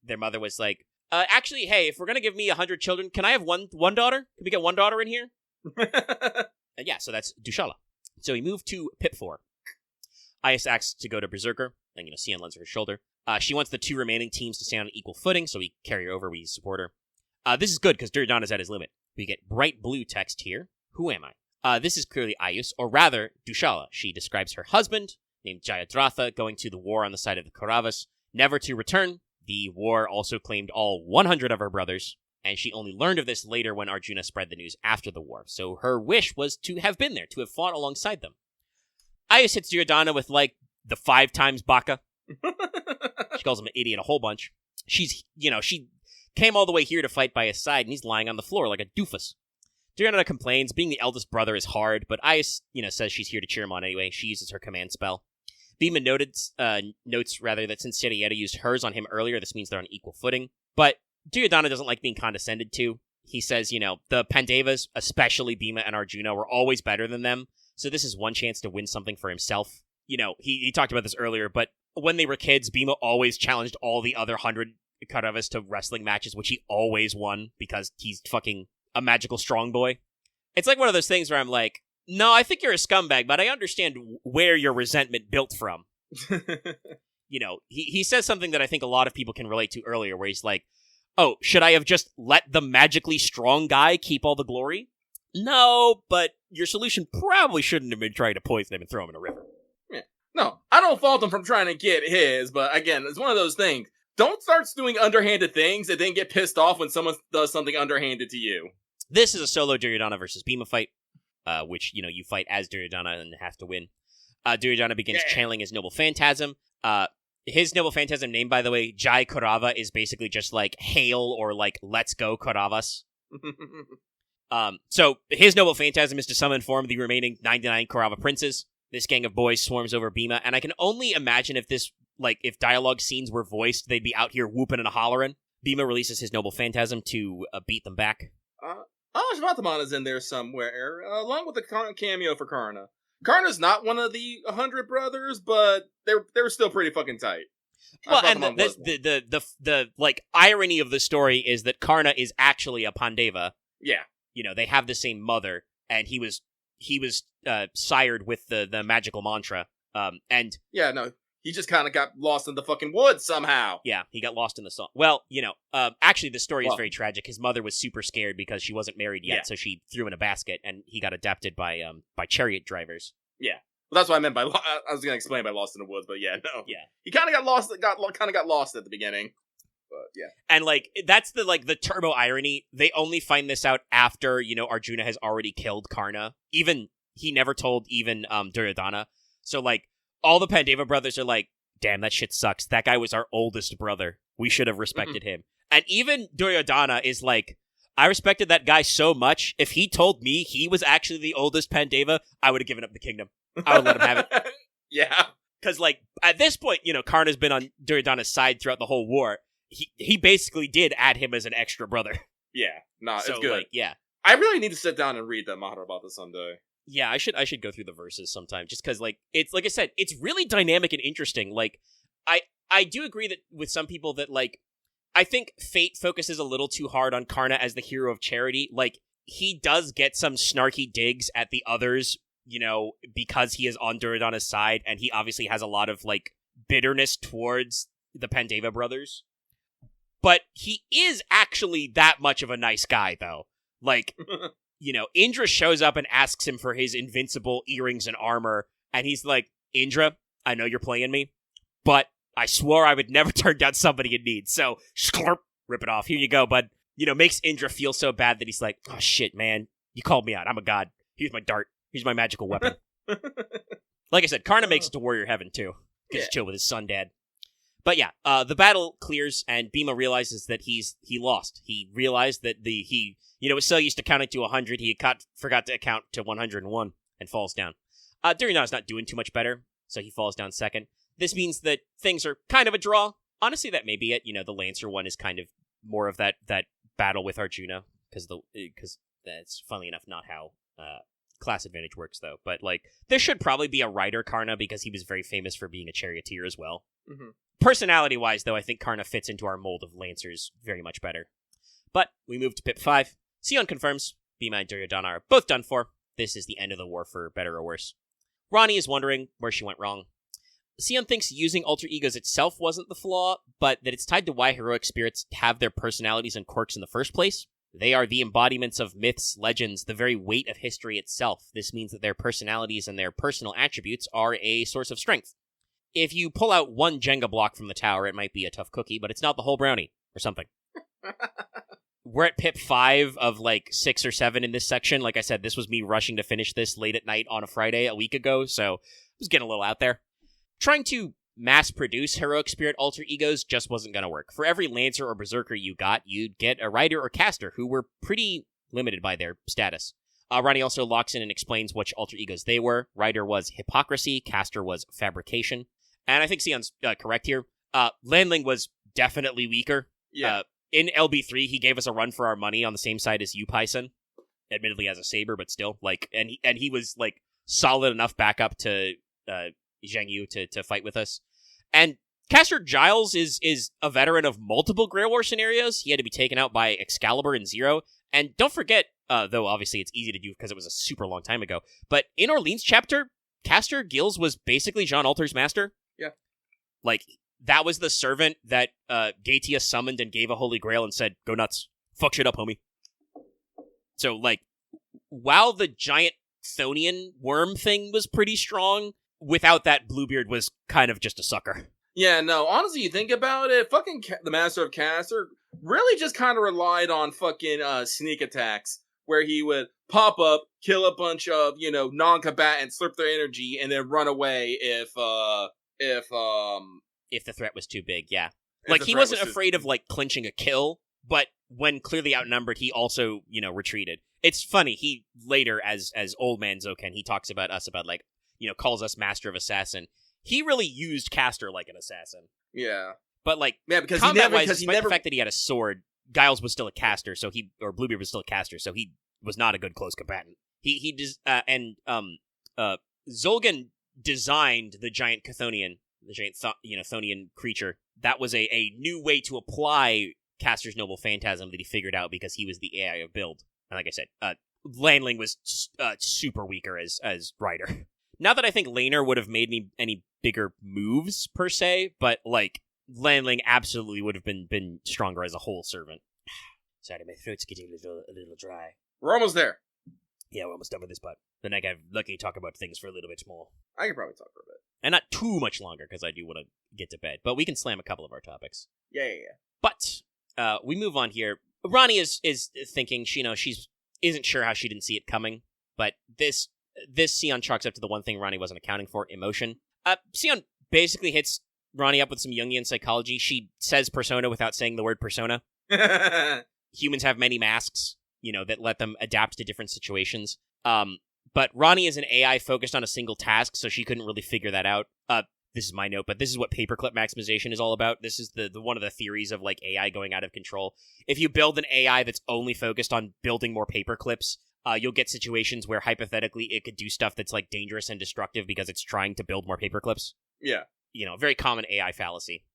their mother was like, actually, hey, if we're going to give me 100 children, can I have one daughter? Can we get one daughter in here? Yeah, so that's Dushala. So we move to Pip 4. Ayas asks to go to Berserker, and, Sion lends her his shoulder. She wants the two remaining teams to stay on an equal footing, so we carry her over, we support her. This is good, because Duryodhana is at his limit. We get bright blue text here. Who am I? This is clearly Ayus, or rather, Dushala. She describes her husband, named Jayadratha, going to the war on the side of the Kauravas, never to return. The war also claimed all 100 of her brothers, and she only learned of this later when Arjuna spread the news after the war. So her wish was to have been there, to have fought alongside them. Ayus hits Duryodhana with, the 5 times baka. She calls him an idiot a whole bunch. She's, she came all the way here to fight by his side, and he's lying on the floor like a doofus. Duryodhana complains, being the eldest brother is hard, but Ayus, says she's here to cheer him on anyway. She uses her command spell. Bhima notes that since Satyayeta used hers on him earlier, this means they're on equal footing. But Duryodhana doesn't like being condescended to. He says, the Pandavas, especially Bhima and Arjuna, were always better than them, so this is one chance to win something for himself. He talked about this earlier, but when they were kids, Bhima always challenged all the other 100 Kauravas to wrestling matches, which he always won, because he's fucking a magical strong boy. It's like one of those things where I'm like, no, I think you're a scumbag, but I understand where your resentment built from. He says something that I think a lot of people can relate to earlier, where he's like, oh, should I have just let the magically strong guy keep all the glory? No, but your solution probably shouldn't have been trying to poison him and throw him in a river. Yeah. No, I don't fault him for trying to get his, but again, it's one of those things. Don't start doing underhanded things and then get pissed off when someone does something underhanded to you. This is a solo Duryodhana versus Bhima fight, which, you fight as Duryodhana and have to win. Duryodhana begins channeling his noble phantasm. His noble phantasm name, by the way, Jai Kaurava, is basically just hail or let's go Kauravas. So his noble phantasm is to summon and form the remaining 99 Kaurava princes. This gang of boys swarms over Bhima, and I can only imagine if this, if dialogue scenes were voiced, they'd be out here whooping and hollering. Bhima releases his noble phantasm to beat them back. Shvataman is in there somewhere, along with the cameo for Karna. Karna's not one of the 100 brothers, but they're still pretty fucking tight. Well, and the irony of the story is that Karna is actually a Pandava. Yeah. They have the same mother, and he was sired with the magical mantra. And yeah, no, he just kind of got lost in the fucking woods somehow. Yeah, he got lost in the song. Well, actually, the story is very tragic. His mother was super scared because she wasn't married yet, so she threw in a basket, and he got adopted by chariot drivers. Yeah, well, that's what I meant by. I was gonna explain by lost in the woods, but yeah, no. Yeah, he kind of got lost. Got lost at the beginning. But yeah, and that's the turbo irony. They only find this out after Arjuna has already killed Karna. Even he never told even Duryodhana. So, like, all the Pandava brothers are like, damn, that shit sucks. That guy was our oldest brother. We should have respected him. And even Duryodhana is like, I respected that guy so much. If he told me he was actually the oldest Pandava, I would have given up the kingdom. I would let him have it. Yeah. Because, like, at this point, Karna's been on Duryodhana's side throughout the whole war. He basically did add him as an extra brother. Yeah. Nah, So, it's good. like, yeah. I really need to sit down and read the Mahabharata someday. Yeah, I should go through the verses sometime, just because, like, it's, like I said, it's really dynamic and interesting. Like, I do agree that with some people that, like, I think Fate focuses a little too hard on Karna as the hero of charity. Like, he does get some snarky digs at the others, because he is on Duryodhana's side, and he obviously has a lot of, like, bitterness towards the Pandava brothers. But he is actually that much of a nice guy, though. Like, Indra shows up and asks him for his invincible earrings and armor, and he's like, Indra, I know you're playing me, but I swore I would never turn down somebody in need, so sklurp, rip it off. Here you go, bud. Makes Indra feel so bad that he's like, oh shit, man, you called me out. I'm a god. Here's my dart. Here's my magical weapon. Like I said, Karna makes it to Warrior Heaven, too. Gets to chill with his son, Dad. But yeah, the battle clears, and Bhima realizes that he lost. He realized that he was so used to counting to 100, he forgot to count to 101, and falls down. Duryodhana's not doing too much better, so he falls down second. This means that things are kind of a draw. Honestly, that may be it. The Lancer one is kind of more of that battle with Arjuna, because that's, funnily enough, not how class advantage works, though. But, like, there should probably be a rider Karna, because he was very famous for being a charioteer as well. Mm-hmm. Personality-wise, though, I think Karna fits into our mold of Lancers very much better. But we move to Pip 5. Sion confirms Bhima and Duryodhana are both done for. This is the end of the war, for better or worse. Rani is wondering where she went wrong. Sion thinks using alter egos itself wasn't the flaw, but that it's tied to why heroic spirits have their personalities and quirks in the first place. They are the embodiments of myths, legends, the very weight of history itself. This means that their personalities and their personal attributes are a source of strength. If you pull out one Jenga block from the tower, it might be a tough cookie, but it's not the whole brownie, or something. We're at Pip 5 of, like, 6 or 7 in this section. Like I said, this was me rushing to finish this late at night on a Friday a week ago, so I was getting a little out there. Trying to mass-produce heroic spirit alter egos just wasn't going to work. For every Lancer or Berserker you got, you'd get a Rider or Caster, who were pretty limited by their status. Ronnie also locks in and explains which alter egos they were. Rider was hypocrisy, Caster was fabrication. And I think Sion's correct here. Landling was definitely weaker. Yeah. In LB3, he gave us a run for our money on the same side as Yu Paisen. Admittedly as a saber, but still. Like, and he was, like, solid enough backup to Zhang Yu to fight with us. And Caster Giles is a veteran of multiple Grail War scenarios. He had to be taken out by Excalibur and Zero. And don't forget, though obviously it's easy to do because it was a super long time ago, but in Orleans chapter, Caster Gills was basically Jean Alter's master. Yeah. Like, that was the servant that Gaetia summoned and gave a Holy Grail and said, go nuts. Fuck shit up, homie. So, like, while the giant Thonian worm thing was pretty strong, without that, Bluebeard was kind of just a sucker. Yeah, no, honestly, you think about it, fucking the Master of Caster really just kind of relied on fucking sneak attacks, where he would pop up, kill a bunch of, non-combatants, slurp their energy, and then run away if the threat was too big, yeah. Like, he wasn't afraid of, like, clinching a kill, but when clearly outnumbered, he also, retreated. It's funny, he later, as Old Man Zoken, he talks about us about, like, calls us Master of Assassin. He really used Caster like an assassin. Yeah. But, like, yeah, because despite the fact that he had a sword, Giles was still a caster, or Bluebeard was still a caster, so he was not a good close combatant. Zolgan designed the giant Chthonian, the giant Thonian creature. That was a new way to apply Caster's Noble Phantasm that he figured out because he was the AI of build. And like I said, Landling was super weaker as Rider. Not that I think Laner would have made any bigger moves, per se, but, like, Landling absolutely would have been stronger as a whole servant. Sorry, my throat's getting a little dry. We're almost there. Yeah, we're almost done with this, but then I got lucky to talk about things for a little bit more. I could probably talk for a bit. And not too much longer, because I do want to get to bed. But we can slam a couple of our topics. Yeah. But we move on here. Ronnie is thinking, she isn't sure how she didn't see it coming. But this this Sion chalks up to the one thing Ronnie wasn't accounting for, emotion. Sion basically hits Ronnie up with some Jungian psychology. She says persona without saying the word persona. Humans have many masks, that let them adapt to different situations. But Ronnie is an AI focused on a single task, so she couldn't really figure that out. This is my note, but this is what paperclip maximization is all about. This is the one of the theories of like AI going out of control. If you build an AI that's only focused on building more paperclips, you'll get situations where hypothetically it could do stuff that's like dangerous and destructive because it's trying to build more paperclips. Yeah. Very common AI fallacy.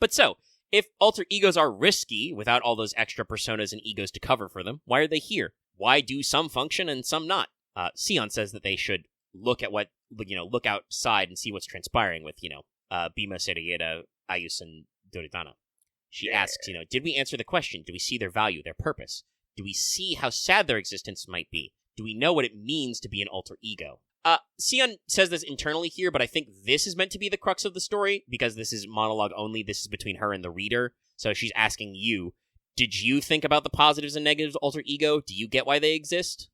But so, if alter egos are risky without all those extra personas and egos to cover for them, why are they here? Why do some function and some not? Sion says that they should look outside and see what's transpiring with, Bima, Serieda, Ayus, and Duryodhana. She asks, did we answer the question? Do we see their value, their purpose? Do we see how sad their existence might be? Do we know what it means to be an alter ego? Sion says this internally here, but I think this is meant to be the crux of the story, because this is monologue only. This is between her and the reader. So she's asking you, did you think about the positives and negatives of alter ego? Do you get why they exist?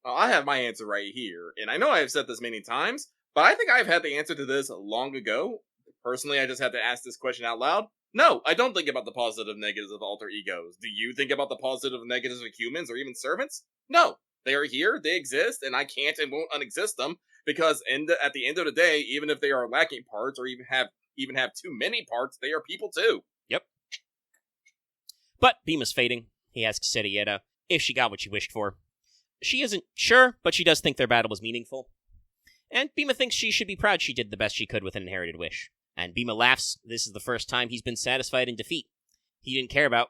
Well, I have my answer right here, and I know I've said this many times, but I think I've had the answer to this long ago. Personally, I just had to ask this question out loud. No, I don't think about the positive and negatives of alter egos. Do you think about the positive and negatives of humans or even servants? No. They are here, they exist, and I can't and won't unexist them, because at the end of the day, even if they are lacking parts or even have too many parts, they are people too. Yep. But Bima's fading. He asks Serieda if she got what she wished for. She isn't sure, but she does think their battle was meaningful. And Bima thinks she should be proud she did the best she could with an inherited wish. And Bima laughs. This is the first time he's been satisfied in defeat. He didn't care about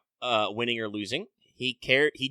winning or losing. He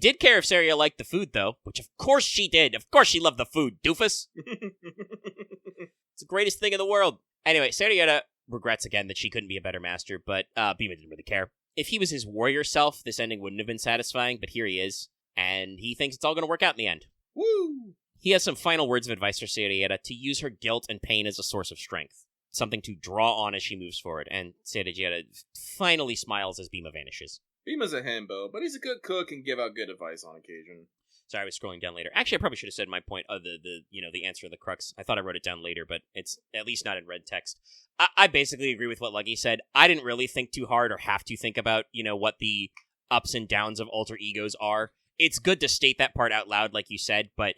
did care if Saria liked the food, though, which of course she did. Of course she loved the food, doofus. It's the greatest thing in the world. Anyway, Serieda regrets again that she couldn't be a better master, but Bima didn't really care. If he was his warrior self, this ending wouldn't have been satisfying, but here he is, and he thinks it's all going to work out in the end. Woo! He has some final words of advice for Serieda to use her guilt and pain as a source of strength, something to draw on as she moves forward, and Serieda finally smiles as Bima vanishes. Bima's a himbo, but he's a good cook and give out good advice on occasion. Sorry, I was scrolling down later. Actually, I probably should have said my point of the answer of the crux. I thought I wrote it down later, but it's at least not in red text. I basically agree with what Luggy said. I didn't really think too hard or have to think about, what the ups and downs of alter egos are. It's good to state that part out loud, like you said, but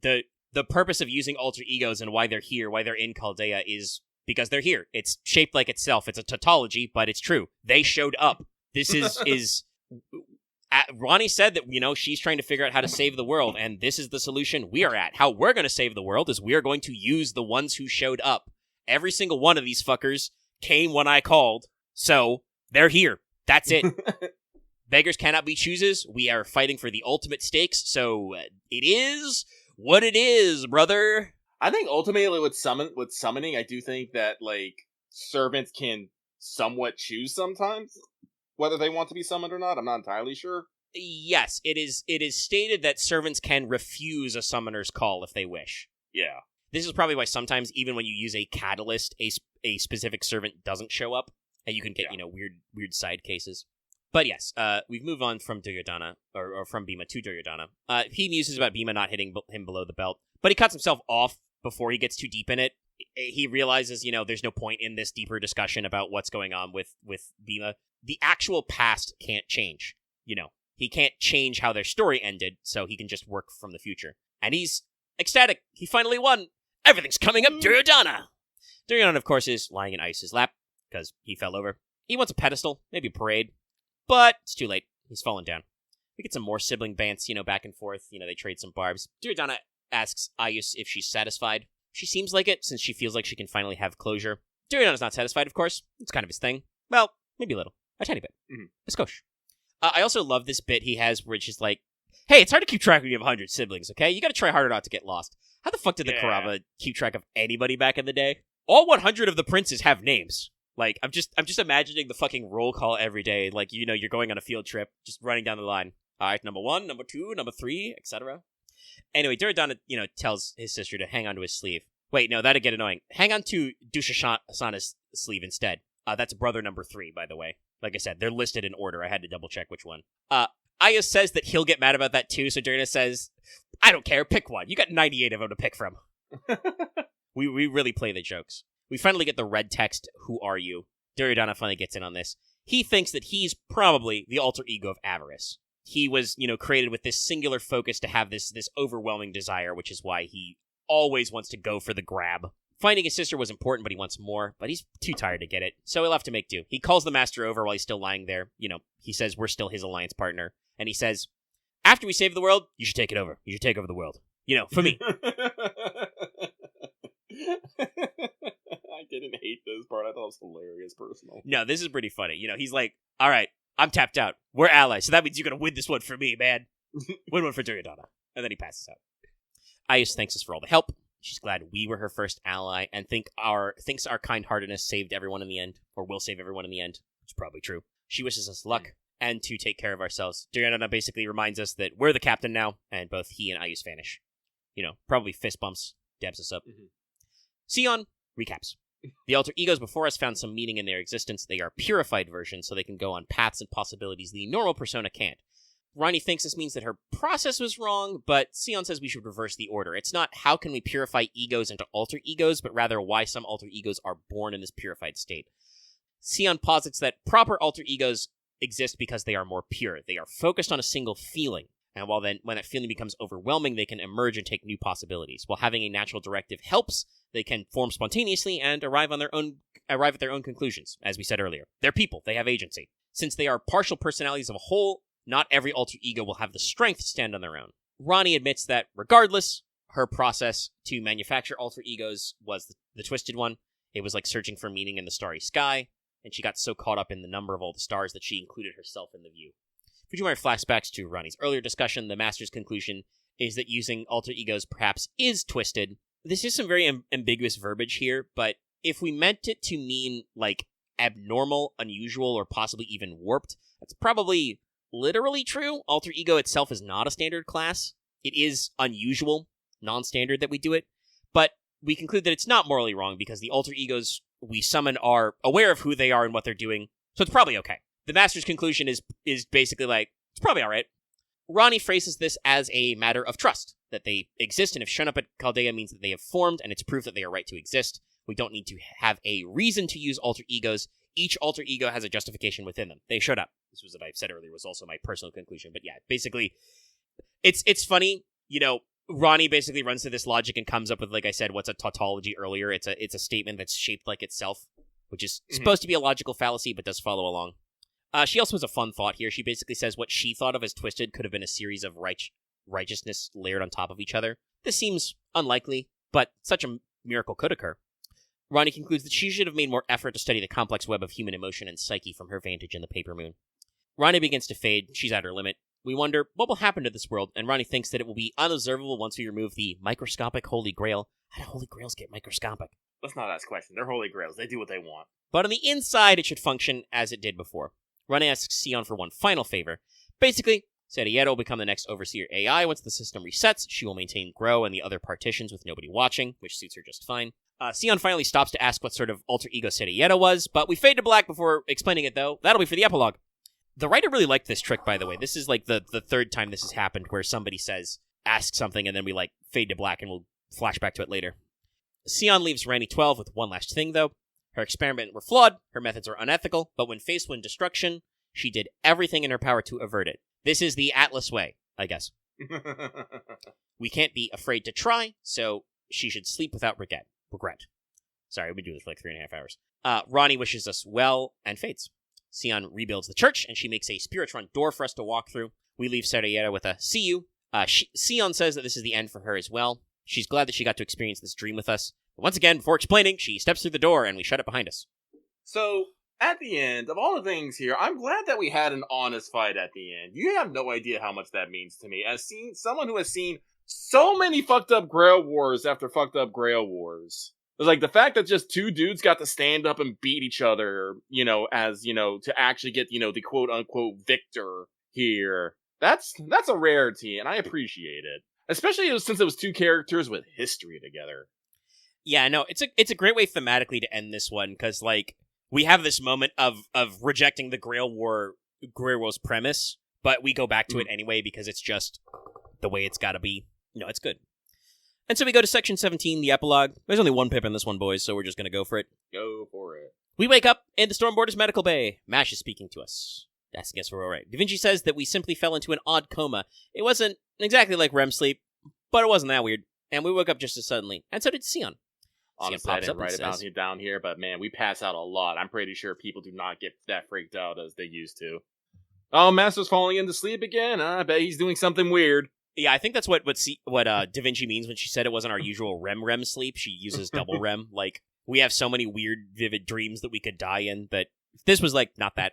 the purpose of using alter egos and why they're here, why they're in Chaldea, is because they're here. It's shaped like itself. It's a tautology, but it's true. They showed up. This is Ronnie said that, she's trying to figure out how to save the world, and this is the solution we are at. How we're going to save the world is we are going to use the ones who showed up. Every single one of these fuckers came when I called, so they're here. That's it. Beggars cannot be choosers. We are fighting for the ultimate stakes, so it is what it is, brother. I think ultimately with summoning, I do think that, servants can somewhat choose sometimes whether they want to be summoned or not. I'm not entirely sure. Yes, it is stated that servants can refuse a summoner's call if they wish. Yeah. This is probably why sometimes, even when you use a catalyst, a specific servant doesn't show up, and you can get, weird side cases. But yes, we've moved on from Duryodhana, or from Bima to Duryodhana. He muses about Bima not hitting him below the belt, but he cuts himself off before he gets too deep in it. He realizes, there's no point in this deeper discussion about what's going on with Bima. The actual past can't change. He can't change how their story ended, so he can just work from the future. And he's ecstatic. He finally won. Everything's coming up Duryodhana. Duryodhana, of course, is lying in Ice's lap, because he fell over. He wants a pedestal, maybe a parade, but it's too late. He's fallen down. We get some more sibling bants, back and forth. They trade some barbs. Duryodhana asks Ayus if she's satisfied. She seems like it, since she feels like she can finally have closure. Duryodhana's not satisfied, of course. It's kind of his thing. Well, maybe a little. A tiny bit. A skosh. I also love this bit he has where it's just like, hey, it's hard to keep track when you have 100 siblings, okay? You gotta try harder not to get lost. How the fuck did the Kurava keep track of anybody back in the day? All 100 of the princes have names. I'm just imagining the fucking roll call every day. You're going on a field trip, just running down the line. All right, number 1, number 2, number 3, etc. Anyway, Duryodhana, tells his sister to hang on to his sleeve. Wait, no, that'd get annoying. Hang on to Dushasana's sleeve instead. That's brother number 3, by the way. Like I said, they're listed in order. I had to double check which one. Aya says that he'll get mad about that too, so Durina says, I don't care, pick one. You got 98 of them to pick from. We really play the jokes. We finally get the red text, who are you? Duryodhana finally gets in on this. He thinks that he's probably the alter ego of avarice. He was, created with this singular focus to have this overwhelming desire, which is why he always wants to go for the grab. Finding his sister was important, but he wants more, but he's too tired to get it, so he'll have to make do. He calls the master over while he's still lying there. He says we're still his alliance partner, and he says, after we save the world, you should take it over. You should take over the world. For me. I didn't hate this part. I thought it was hilarious, personally. No, this is pretty funny. He's like, all right, I'm tapped out. We're allies, so that means you're going to win this one for me, man. Win one for Duryodhana. And then he passes out. Ayus thanks us for all the help. She's glad we were her first ally, and thinks our kind-heartedness saved everyone in the end, or will save everyone in the end. It's probably true. She wishes us luck, and to take care of ourselves. Duryodhana basically reminds us that we're the captain now, and both he and Ayus vanish. Probably fist bumps, dabs us up. Mm-hmm. Sion recaps. The alter egos before us found some meaning in their existence. They are purified versions, so they can go on paths and possibilities the normal persona can't. Ronnie thinks this means that her process was wrong, but Sion says we should reverse the order. It's not how can we purify egos into alter egos, but rather why some alter egos are born in this purified state. Sion posits that proper alter egos exist because they are more pure. They are focused on a single feeling, and when that feeling becomes overwhelming, they can emerge and take new possibilities. While having a natural directive helps, they can form spontaneously and arrive at their own conclusions. As we said earlier, they're people. They have agency. Since they are partial personalities of a whole, not every alter ego will have the strength to stand on their own. Ronnie admits that, regardless, her process to manufacture alter egos was the twisted one. It was like searching for meaning in the starry sky, and she got so caught up in the number of all the stars that she included herself in the view. Fujimori flashbacks to Ronnie's earlier discussion. The master's conclusion is that using alter egos perhaps is twisted. This is some very ambiguous verbiage here, but if we meant it to mean, like, abnormal, unusual, or possibly even warped, that's probably literally true. Alter ego itself is not a standard class. It is unusual, non-standard that we do it, but we conclude that it's not morally wrong because the alter egos we summon are aware of who they are and what they're doing, so it's probably okay. The master's conclusion is basically like, it's probably alright. Ronnie phrases this as a matter of trust, that they exist and have shown up at Chaldea means that they have formed, and it's proof that they are right to exist. We don't need to have a reason to use alter egos. Each alter ego has a justification within them. They showed up. This was what I said earlier, was also my personal conclusion. But yeah, basically, it's funny, Ronnie basically runs through this logic and comes up with, like I said, what's a tautology earlier. It's a statement that's shaped like itself, which is supposed to be a logical fallacy, but does follow along. She also has a fun thought here. She basically says what she thought of as twisted could have been a series of righteousness layered on top of each other. This seems unlikely, but such a miracle could occur. Ronnie concludes that she should have made more effort to study the complex web of human emotion and psyche from her vantage in the Paper Moon. Ronnie begins to fade. She's at her limit. We wonder what will happen to this world, and Ronnie thinks that it will be unobservable once we remove the microscopic Holy Grail. How do Holy Grails get microscopic? Let's not ask questions. They're Holy Grails. They do what they want. But on the inside, it should function as it did before. Ronnie asks Sion for one final favor. Basically, Serieta will become the next Overseer AI. Once the system resets, she will maintain Grow and the other partitions with nobody watching, which suits her just fine. Sion finally stops to ask what sort of alter ego Serieta was, but we fade to black before explaining it, though. That'll be for the epilogue. The writer really liked this trick, by the way. This is like the third time this has happened, where somebody ask something, and then we fade to black, and we'll flash back to it later. Sion leaves Randy 12 with one last thing, though. Her experiments were flawed, her methods are unethical, but when faced with destruction, she did everything in her power to avert it. This is the Atlas way, I guess. We can't be afraid to try, so she should sleep without regret. Sorry, we've been doing this for 3.5 hours. Ronnie wishes us well and fades. Sion rebuilds the church, and she makes a spirit-front door for us to walk through. We leave Serieta with a see you. Sion says that this is the end for her as well. She's glad that she got to experience this dream with us. But once again, before explaining, she steps through the door, and we shut it behind us. So, at the end, of all the things here, I'm glad that we had an honest fight at the end. You have no idea how much that means to me. As someone who has seen so many fucked up Grail Wars after fucked up Grail Wars. It's the fact that just two dudes got to stand up and beat each other, to actually get, the quote-unquote victor here. That's a rarity, and I appreciate it. Especially since it was two characters with history together. Yeah, no, it's a great way thematically to end this one, because, we have this moment of rejecting the Grail War's premise, But we go back to it anyway because it's just the way it's got to be. No, it's good. And so we go to section 17, the epilogue. There's only one pip in this one, boys, so we're just going to go for it. Go for it. We wake up in the Stormboarders medical bay. Mash is speaking to us. Asking us if we're all right. Da Vinci says that we simply fell into an odd coma. It wasn't exactly like REM sleep, but it wasn't that weird. And we woke up just as suddenly. And so did Sion. Honestly, I didn't write about it down here, but man, we pass out a lot. I'm pretty sure people do not get that freaked out as they used to. Oh, Master's falling into sleep again. I bet he's doing something weird. Yeah, I think that's what Da Vinci means when she said it wasn't our usual REM sleep. She uses double REM. Like, we have so many weird, vivid dreams that we could die in that this was, like, not that.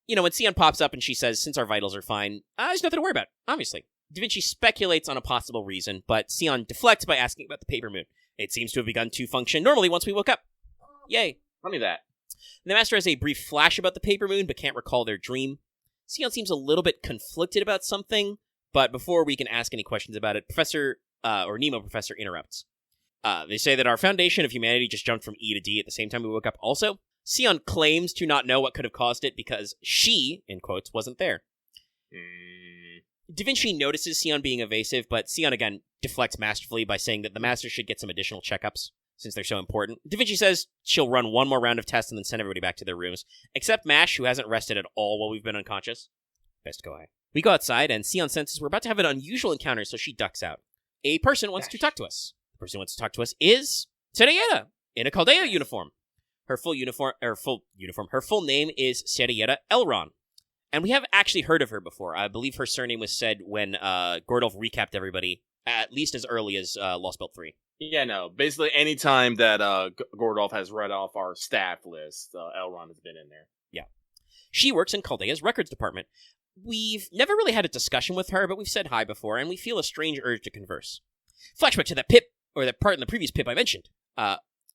When Sion pops up and she says, since our vitals are fine, there's nothing to worry about, obviously. Da Vinci speculates on a possible reason, but Sion deflects by asking about the paper moon. It seems to have begun to function normally once we woke up. Yay. Tell me that. The Master has a brief flash about the paper moon, but can't recall their dream. Sion seems a little bit conflicted about something, but before we can ask any questions about it, Nemo Professor interrupts. They say that our foundation of humanity just jumped from E to D at the same time we woke up. Also, Sion claims to not know what could have caused it because she, in quotes, wasn't there. Da Vinci notices Sion being evasive, but Sion again deflects masterfully by saying that the Master should get some additional checkups since they're so important. Da Vinci says she'll run one more round of tests and then send everybody back to their rooms, except Mash, who hasn't rested at all while we've been unconscious. Best go away. We go outside, and Sion senses we're about to have an unusual encounter, so she ducks out. A person wants to talk to us. The person who wants to talk to us is Serieta in a Chaldea uniform. Her full name is Serieta Elron. And we have actually heard of her before. I believe her surname was said when Gordolf recapped everybody, at least as early as Lost Belt 3. Yeah, no. Basically, any time that Gordolf has read off our staff list, Elron has been in there. Yeah. She works in Chaldea's records department. We've never really had a discussion with her, but we've said hi before, and we feel a strange urge to converse. Flashback to that pip, or that part in the previous pip I mentioned.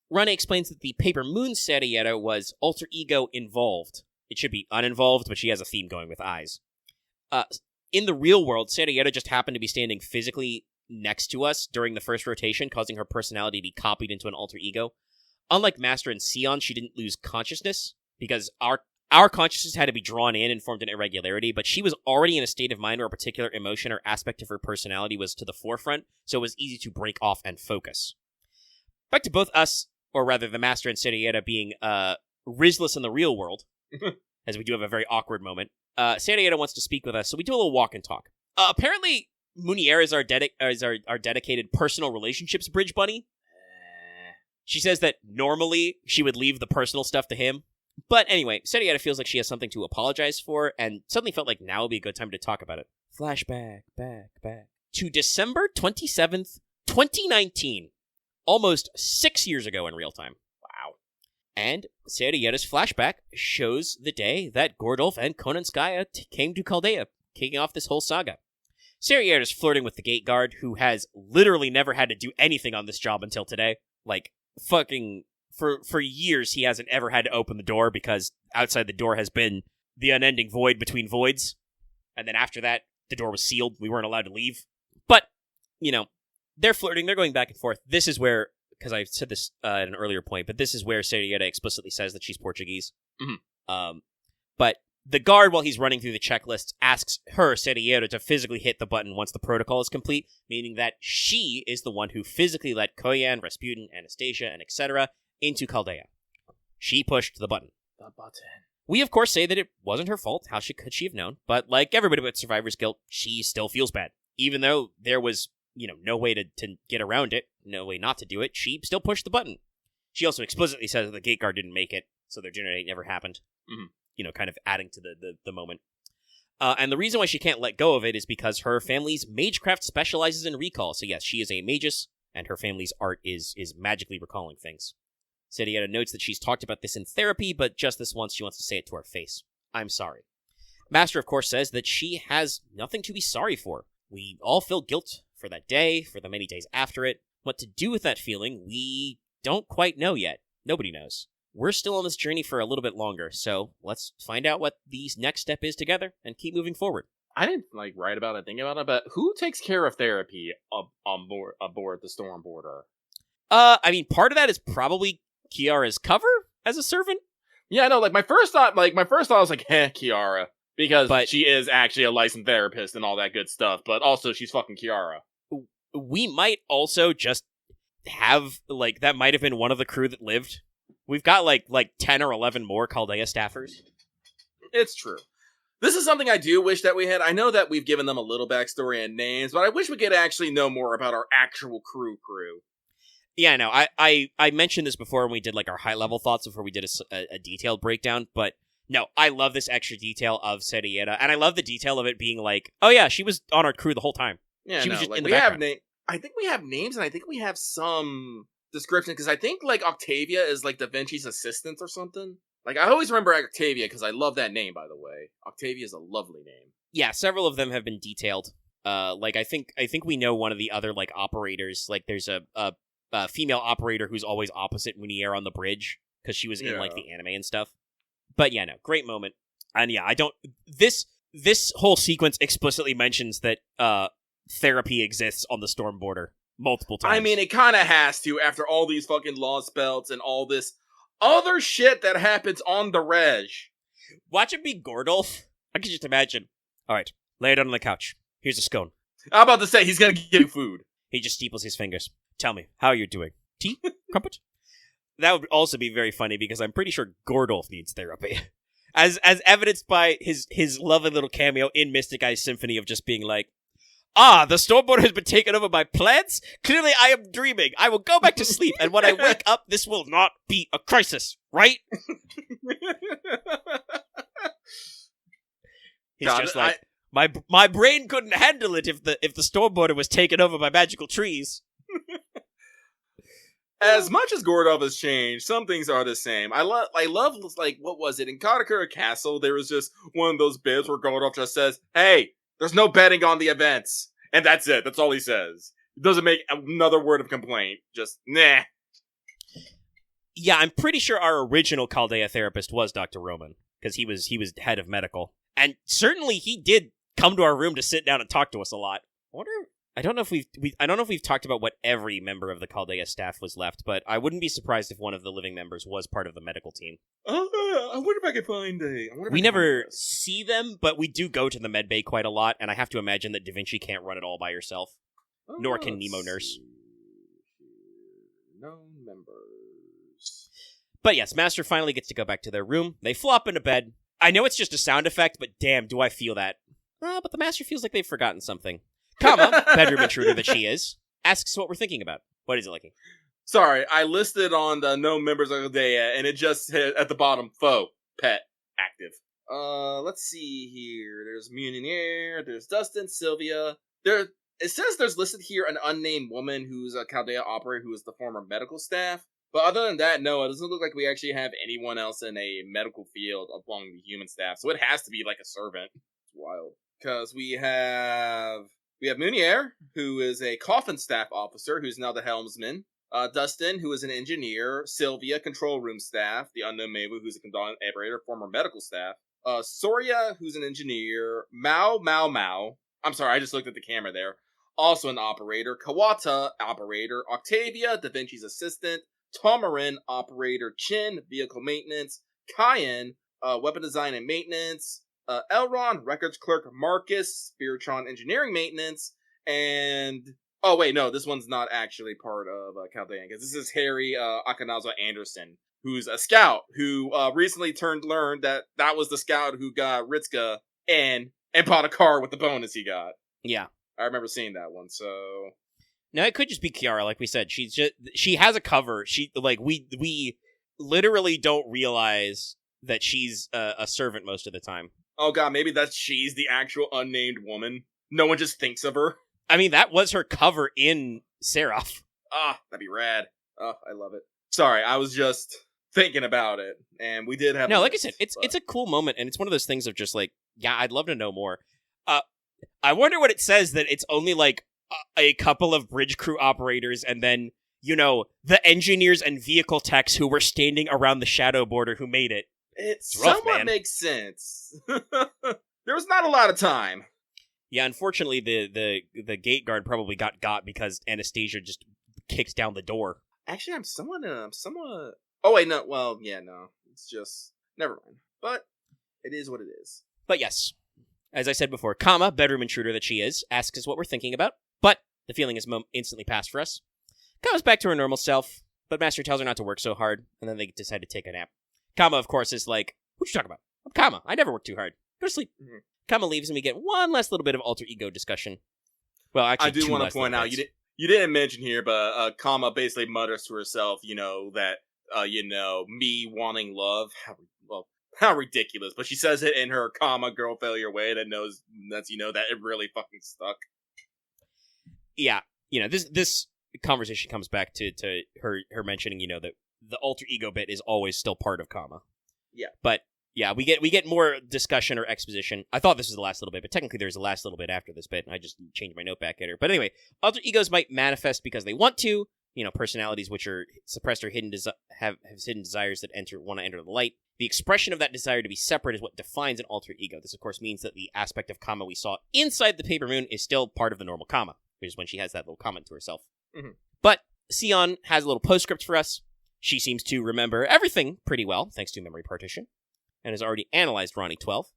Rane explains that the Paper Moon Serieta was alter ego involved. It should be uninvolved, but she has a theme going with eyes. In the real world, Serieta just happened to be standing physically next to us during the first rotation, causing her personality to be copied into an alter ego. Unlike Master and Sion, she didn't lose consciousness, because our consciousness had to be drawn in and formed an irregularity, but she was already in a state of mind where a particular emotion or aspect of her personality was to the forefront, so it was easy to break off and focus. Back to both us, or rather the Master and Serieta being Rizless in the real world, as we do have a very awkward moment. Serieta wants to speak with us, so we do a little walk and talk. Apparently, Munier is our dedicated personal relationships bridge bunny. She says that normally she would leave the personal stuff to him. But anyway, Serieta feels like she has something to apologize for, and suddenly felt like now would be a good time to talk about it. Flashback, back, to December 27th, 2019. Almost 6 years ago in real time. Wow. And Serieta's flashback shows the day that Gordolf and Konanskaya came to Chaldea, kicking off this whole saga. Serieta's flirting with the gate guard, who has literally never had to do anything on this job until today. Like, fucking... For years, he hasn't ever had to open the door because outside the door has been the unending void between voids. And then after that, the door was sealed. We weren't allowed to leave. But, they're flirting. They're going back and forth. This is where, because I said this at an earlier point, but this is where Serieta explicitly says that she's Portuguese. Mm-hmm. But the guard, while he's running through the checklists, asks her, Serieta, to physically hit the button once the protocol is complete, meaning that she is the one who physically let Koyan, Rasputin, Anastasia, and etc. into Chaldea. She pushed the button. We, of course, say that it wasn't her fault. How could she have known? But like everybody with survivor's guilt, she still feels bad. Even though there was, no way to get around it, no way not to do it, she still pushed the button. She also explicitly says that the gate guard didn't make it, so their generate never happened. Mm-hmm. Kind of adding to the moment. And the reason why she can't let go of it is because her family's magecraft specializes in recall. So yes, she is a magus, and her family's art is magically recalling things. Serieta notes that she's talked about this in therapy, but just this once she wants to say it to our face. I'm sorry. Master, of course, says that she has nothing to be sorry for. We all feel guilt for that day, for the many days after it. What to do with that feeling, we don't quite know yet. Nobody knows. We're still on this journey for a little bit longer, so let's find out what the next step is together and keep moving forward. I didn't write about it, think about it, but who takes care of therapy aboard the Stormboarder? Part of that is probably Kiara's cover as a servant. Yeah, no, my first thought was like, Kiara. Because But- she is actually a licensed therapist and all that good stuff, but also she's fucking Kiara. We might also just have, like, that might have been one of the crew that lived. We've got, like 10 or 11 more Chaldea staffers. It's true. This is something I do wish that we had. I know that we've given them a little backstory and names, but I wish we could actually know more about our actual crew. Yeah, no, I mentioned this before when we did, like, our high-level thoughts before we did a detailed breakdown, but no, I love this extra detail of Serieta, and I love the detail of it being like, oh yeah, she was on our crew the whole time. Yeah, She was no, just like, in the we have background. I think we have names, and I think we have some description, because I think, like, Octavia is, like, Da Vinci's assistant or something. Like, I always remember Octavia, because I love that name, by the way. Octavia is a lovely name. Yeah, several of them have been detailed. Like, I think we know one of the other, like, operators. Like, there's a female operator who's always opposite Munier on the bridge, because she was in, like, the anime and stuff. But yeah, no, great moment. And yeah, this whole sequence explicitly mentions that, therapy exists on the storm border multiple times. I mean, it kind of has to after all these fucking lost belts and all this other shit that happens on the reg. Watch it be Gordolf. I can just imagine. All right, lay it on the couch. Here's a scone. I'm about to say he's gonna give you food. He just steeples his fingers. Tell me, how you're doing? Tea? Crumpet? That would also be very funny because I'm pretty sure Gordolf needs therapy. As evidenced by his lovely little cameo in Mystic Eyes Symphony of just being like, the storm border has been taken over by plants? Clearly I am dreaming. I will go back to sleep, and when I wake up, this will not be a crisis, right? He's God, just like, my brain couldn't handle it if the storm border was taken over by magical trees. As much as Gordov has changed, some things are the same. I love, like, what was it? In Katakura Castle, there was just one of those bits where Gordov just says, hey, there's no betting on the events. And that's it. That's all he says. He doesn't make another word of complaint. Just, nah. Yeah, I'm pretty sure our original Chaldea therapist was Dr. Roman, because he was head of medical. And certainly he did come to our room to sit down and talk to us a lot. I don't know if we've talked about what every member of the Chaldea staff was left, but I wouldn't be surprised if one of the living members was part of the medical team. I wonder if I could find We never see them, but we do go to the med bay quite a lot, and I have to imagine that Da Vinci can't run it all by herself. Nor can Nemo Nurse. No members. But yes, Master finally gets to go back to their room. They flop into bed. I know it's just a sound effect, but damn, do I feel that. But the Master feels like they've forgotten something. Comma, bedroom intruder that she is, asks what we're thinking about. What is it looking? Sorry, I listed on the no members of the day, and it just hit at the bottom, faux, pet, active. Let's see here. There's Munier, there's Dustin, Sylvia. It says there's listed here an unnamed woman who's a Chaldea operator who is the former medical staff. But other than that, no, it doesn't look like we actually have anyone else in a medical field among the human staff. So it has to be like a servant. It's wild. Because we have Munier, who is a coffin staff officer, who's now the helmsman. Dustin, who is an engineer. Sylvia, control room staff. The unknown Mabu, who's a conductor operator, former medical staff. Soria, who's an engineer. Mao. I'm sorry, I just looked at the camera there. Also an operator. Kawata, operator. Octavia, Da Vinci's assistant. Tomarin, operator. Chin, vehicle maintenance. Kyan, weapon design and maintenance. Elron, records clerk. Marcus, Spiritron, engineering maintenance. And oh wait, no, this one's not actually part of Chaldea, because this is Harry Akanazawa Anderson, who's a scout who recently learned that was the scout who got Ritsuka and bought a car with the bonus he got. Yeah, I remember seeing that one. So no, it could just be Kiara. Like we said, she has a cover. We literally don't realize that she's a servant most of the time. Oh god, maybe she's the actual unnamed woman. No one just thinks of her. I mean, that was her cover in Seraph. That'd be rad. Oh, I love it. Sorry, I was just thinking about it, and we did have. No, like I said, it's a cool moment, and it's one of those things of just like, yeah, I'd love to know more. I wonder what it says that it's only like a couple of bridge crew operators, and then the engineers and vehicle techs who were standing around the shadow border who made it. It somewhat makes sense. There was not a lot of time. Yeah, unfortunately, the gate guard probably got because Anastasia just kicked down the door. Actually, I'm somewhat. Oh wait, no. Well, yeah, no. It's just never mind. But it is what it is. But yes, as I said before, Kama, bedroom intruder that she is, asks us what we're thinking about, but the feeling is instantly passed for us. Kama's back to her normal self, but Master tells her not to work so hard, and then they decide to take a nap. Kama, of course, is like, what you talking about? I'm Kama. I never work too hard. Go to sleep. Mm-hmm. Kama leaves, and we get one last little bit of alter ego discussion. Well, actually, I do want to point out, you didn't mention here, but Kama basically mutters to herself, that, me wanting love, how ridiculous. But she says it in her Kama girl failure way that knows that it really fucking stuck. Yeah, this conversation comes back to her mentioning, that the alter ego bit is always still part of Kama. Yeah. But yeah, we get more discussion or exposition. I thought this was the last little bit, but technically there's the last little bit after this bit, and I just changed my note back at her. But anyway, alter egos might manifest because they want to, personalities which are suppressed or hidden have hidden desires that want to enter the light. The expression of that desire to be separate is what defines an alter ego. This, of course, means that the aspect of Kama we saw inside the Paper Moon is still part of the normal Kama, which is when she has that little comment to herself. Mm-hmm. But Sion has a little postscript for us. She seems to remember everything pretty well, thanks to memory partition, and has already analyzed Ronnie 12.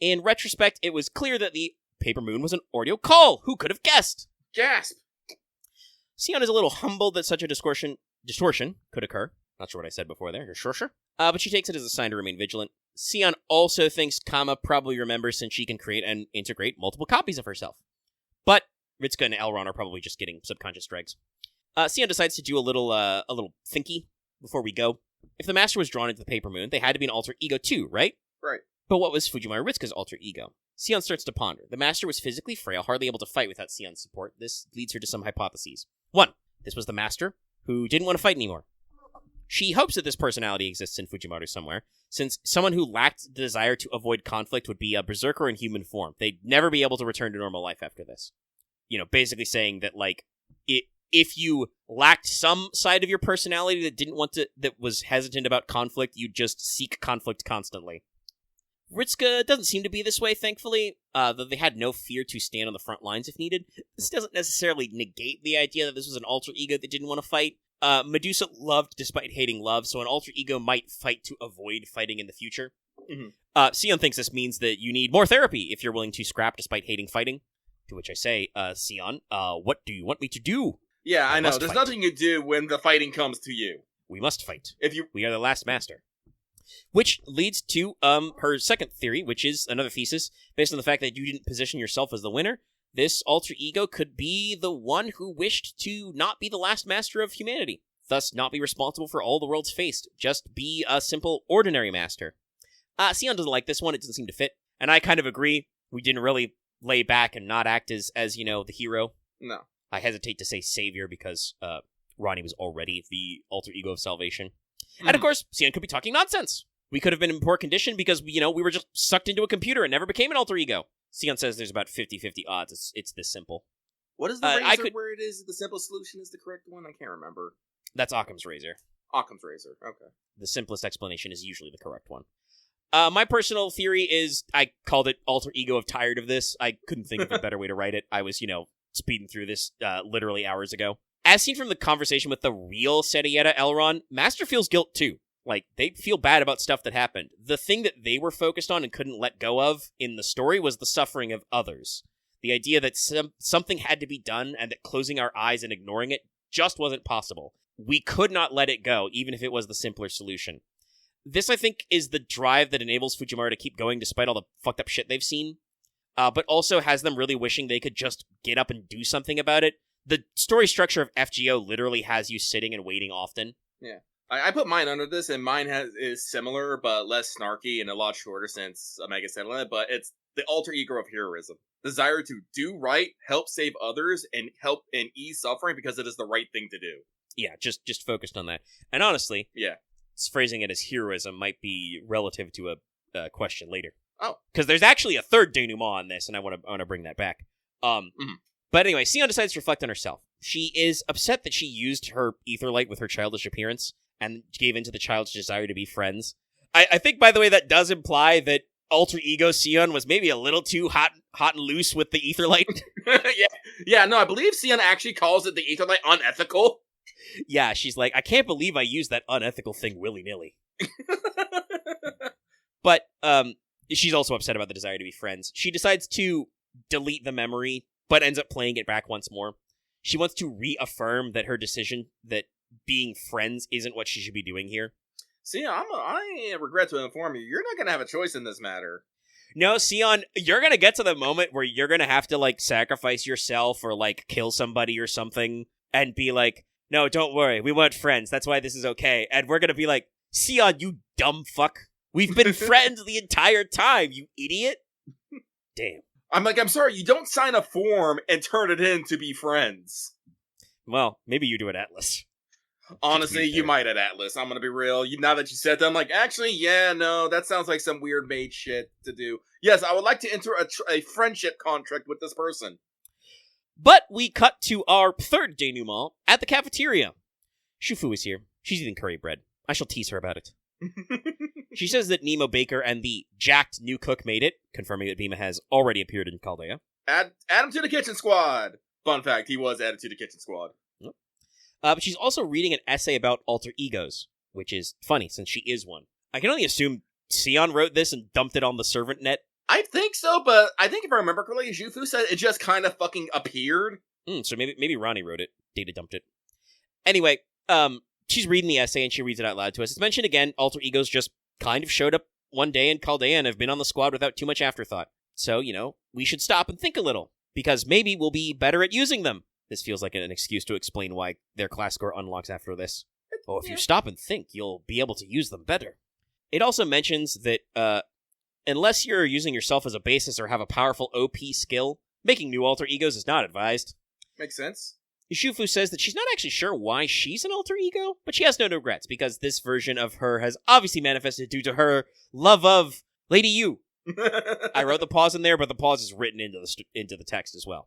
In retrospect, it was clear that the Paper Moon was an Ordeal call. Who could have guessed? Gasp! Sion is a little humbled that such a distortion could occur. Not sure what I said before there. Sure. But she takes it as a sign to remain vigilant. Sion also thinks Kama probably remembers since she can create and integrate multiple copies of herself. But Ritsuka and Elron are probably just getting subconscious dregs. Sion decides to do a little thinky before we go. If the Master was drawn into the Paper Moon, they had to be an alter ego too, right? Right. But what was Fujiwara Ritsuka's alter ego? Sion starts to ponder. The Master was physically frail, hardly able to fight without Sion's support. This leads her to some hypotheses. 1. This was the Master, who didn't want to fight anymore. She hopes that this personality exists in Fujimaru somewhere, since someone who lacked the desire to avoid conflict would be a berserker in human form. They'd never be able to return to normal life after this. Basically saying that, if you lacked some side of your personality that was hesitant about conflict, you'd just seek conflict constantly. Ritsuka doesn't seem to be this way, thankfully, though they had no fear to stand on the front lines if needed. This doesn't necessarily negate the idea that this was an alter ego that didn't want to fight. Medusa loved despite hating love, so an alter ego might fight to avoid fighting in the future. Mm-hmm. Sion thinks this means that you need more therapy if you're willing to scrap despite hating fighting. To which I say, Sion, what do you want me to do? Yeah, I know. There's nothing you do when the fighting comes to you. We must fight. We are the last master. Which leads to her second theory, which is another thesis, based on the fact that you didn't position yourself as the winner. This alter ego could be the one who wished to not be the last master of humanity, thus not be responsible for all the world's faced, just be a simple, ordinary master. Sion doesn't like this one, it doesn't seem to fit, and I kind of agree. We didn't really lay back and not act as the hero. No. I hesitate to say savior because Ronnie was already the alter ego of salvation. And of course, Sion could be talking nonsense. We could have been in poor condition because, we were just sucked into a computer and never became an alter ego. Sion says there's about 50-50 odds. It's this simple. What is the razor where it is? The simple solution is the correct one? I can't remember. That's Occam's razor. Occam's razor, okay. The simplest explanation is usually the correct one. My personal theory is, I called it alter ego of tired of this. I couldn't think of a better way to write it. I was, speeding through this literally hours ago. As seen from the conversation with the real Serieta Elron, Master feels guilt too. They feel bad about stuff that happened. The thing that they were focused on and couldn't let go of in the story was the suffering of others. The idea that something had to be done and that closing our eyes and ignoring it just wasn't possible. We could not let it go, even if it was the simpler solution. This, I think, is the drive that enables Fujimaru to keep going despite all the fucked up shit they've seen, but also has them really wishing they could just get up and do something about it. The story structure of FGO literally has you sitting and waiting often. Yeah. I put mine under this, and mine is similar, but less snarky and a lot shorter since Omega said on it, but it's the alter ego of heroism. Desire to do right, help save others, and help and ease suffering because it is the right thing to do. Yeah, just focused on that. And honestly, yeah, phrasing it as heroism might be relative to a question later. Oh. Because there's actually a third denouement on this, and I want to bring that back. But anyway, Sion decides to reflect on herself. She is upset that she used her ether light with her childish appearance and gave in to the child's desire to be friends. I think, by the way, that does imply that alter ego Sion was maybe a little too hot and loose with the ether light. Yeah, no, I believe Sion actually calls it the ether light unethical. Yeah, she's like, I can't believe I used that unethical thing willy-nilly. But she's also upset about the desire to be friends. She decides to delete the memory, but ends up playing it back once more. She wants to reaffirm that her decision that being friends isn't what she should be doing here. See, I regret to inform you, you're not going to have a choice in this matter. No, Sion, you're going to get to the moment where you're going to have to, like, sacrifice yourself or, like, kill somebody or something and be like, no, don't worry, we weren't friends, that's why this is okay. And we're going to be like, Sion, you dumb fuck. We've been friends the entire time, you idiot. Damn. I'm sorry, you don't sign a form and turn it in to be friends. Well, maybe you do at Atlas. Honestly, you might at Atlas. I'm gonna be real. Now that you said that, I'm like, actually, yeah, no, that sounds like some weird maid shit to do. Yes, I would like to enter a friendship contract with this person. But we cut to our third denouement at the cafeteria. Shufu is here. She's eating curry bread. I shall tease her about it. She says that Nemo Baker and the jacked new cook made it, confirming that Bima has already appeared in Chaldea. Add him to the kitchen squad. Fun fact, he was added to the kitchen squad. But she's also reading an essay about alter egos, which is funny since she is one. I can only assume Sion wrote this and dumped it on the servant net. I think so, but I think if I remember correctly, Jufu said it just kind of fucking appeared. So maybe Ronnie wrote it. Data dumped it. Anyway, she's reading the essay and she reads it out loud to us. It's mentioned again, alter egos just kind of showed up one day in Chaldea and have been on the squad without too much afterthought. So, we should stop and think a little, because maybe we'll be better at using them. This feels like an excuse to explain why their class score unlocks after this. Oh, if you stop and think, you'll be able to use them better. It also mentions that, unless you're using yourself as a basis or have a powerful OP skill, making new alter egos is not advised. Makes sense. Shufu says that she's not actually sure why she's an alter ego, but she has no regrets, because this version of her has obviously manifested due to her love of Lady Yu. I wrote the pause in there, but the pause is written into the text as well.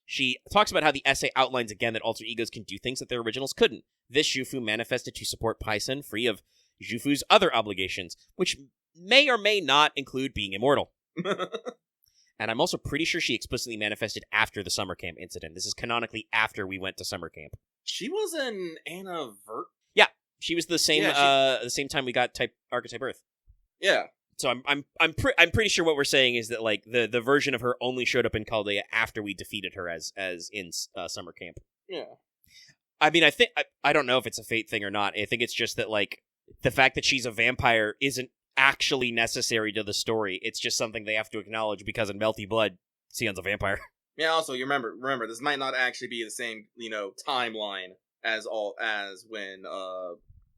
She talks about how the essay outlines again that alter egos can do things that their originals couldn't. This Shufu manifested to support Paisen, free of Jufu's other obligations, which may or may not include being immortal. And I'm also pretty sure she explicitly manifested after the summer camp incident. This is canonically after we went to summer camp. She was in Anna Vert. Yeah, she was the same. The same time we got Archetype Earth. Yeah. So I'm pretty sure what we're saying is that, like, the version of her only showed up in Chaldea after we defeated her as in summer camp. Yeah. I mean, I don't know if it's a fate thing or not. I think it's just that, like, the fact that she's a vampire isn't actually necessary to the story. It's just something they have to acknowledge because in Melty Blood, Sion's a vampire. Yeah. Also, you remember this might not actually be the same timeline as when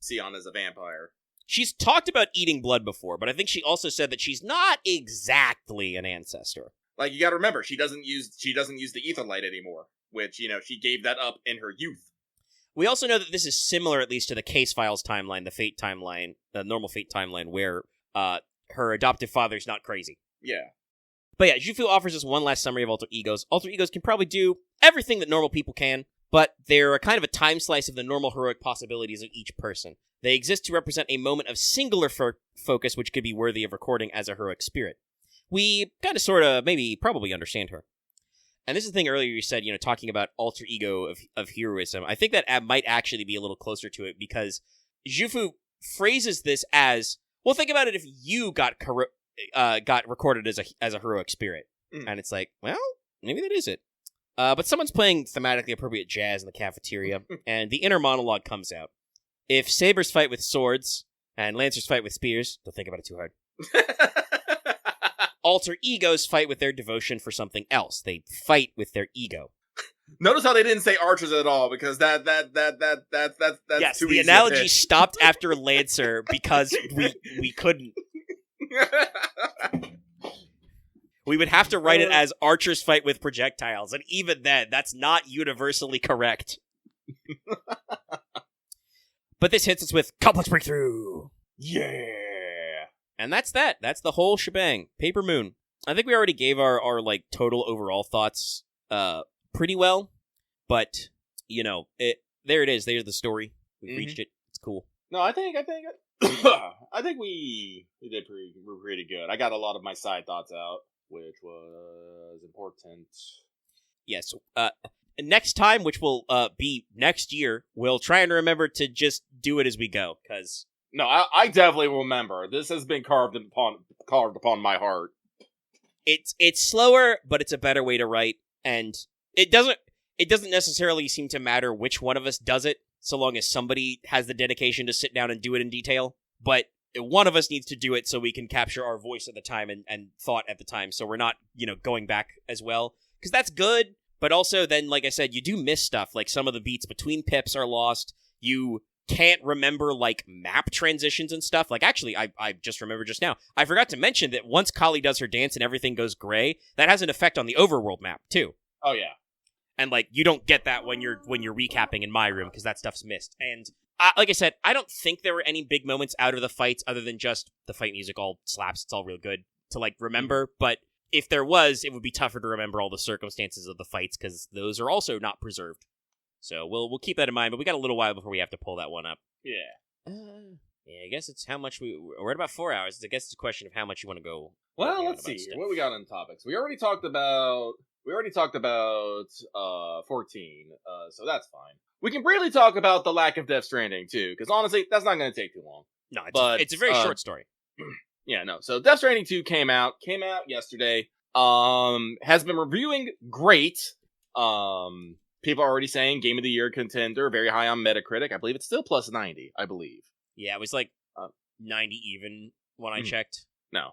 Sion is a vampire. She's talked about eating blood before, but I think she also said that she's not exactly an ancestor. Like, you gotta remember, she doesn't use the ether light anymore, which, she gave that up in her youth. We also know that this is similar, at least, to the Case Files timeline, the Fate timeline, the normal Fate timeline, where her adoptive father's not crazy. Yeah. But yeah, Jufu offers us one last summary of alter egos. Alter egos can probably do everything that normal people can, but they're kind of a time slice of the normal heroic possibilities of each person. They exist to represent a moment of singular focus which could be worthy of recording as a heroic spirit. We kind of, sort of, maybe, probably understand her. And this is the thing earlier you said, talking about alter ego of heroism. I think that might actually be a little closer to it, because Jufu phrases this as, well, think about it if you got recorded as a heroic spirit. And it's like, well, maybe that is it. But someone's playing thematically appropriate jazz in the cafeteria, and the inner monologue comes out. If sabers fight with swords, and lancers fight with spears, don't think about it too hard. Alter egos fight with their devotion for something else. They fight with their ego. Notice how they didn't say archers at all, because that's yes, too the easy analogy stopped after Lancer because we couldn't. We would have to write it as archers fight with projectiles, and even then, that's not universally correct. But this hits us with complex breakthrough. Yeah. And that's that. That's the whole shebang. Paper Moon. I think we already gave our like total overall thoughts pretty well, but there it is. There's the story. We reached it. It's cool. No, I think we did pretty good. I got a lot of my side thoughts out, which was important. Yes. Next time, which will be next year, we'll try and remember to just do it as we go, because No, I definitely remember. This has been carved upon my heart. It's slower, but it's a better way to write, and it doesn't necessarily seem to matter which one of us does it, so long as somebody has the dedication to sit down and do it in detail. But one of us needs to do it so we can capture our voice at the time and thought at the time, so we're not, going back as well. Because that's good, but also then, like I said, you do miss stuff. Like, some of the beats between pips are lost. You can't remember, like, map transitions and stuff. Like, actually, I just remembered just now. I forgot to mention that once Kali does her dance and everything goes gray, that has an effect on the overworld map, too. Oh, yeah. And, like, you don't get that when you're recapping in my room, because that stuff's missed. And like I said, I don't think there were any big moments out of the fights other than just the fight music all slaps. It's all real good to, like, remember. But if there was, it would be tougher to remember all the circumstances of the fights because those are also not preserved. So we'll keep that in mind. But we got a little while before we have to pull that one up. Yeah. Yeah, I guess it's how much we're at about 4 hours. I guess it's a question of how much you want to go. Well, let's see here. What we got on topics. We already talked about 14, so that's fine. We can briefly talk about the lack of Death Stranding, too, because honestly, that's not going to take too long. No, it's a very short story. Yeah, no. So Death Stranding 2 came out yesterday. Has been reviewing great. People are already saying Game of the Year contender, very high on Metacritic. I believe it's still plus 90, I believe. Yeah, it was like 90 even when I checked. No.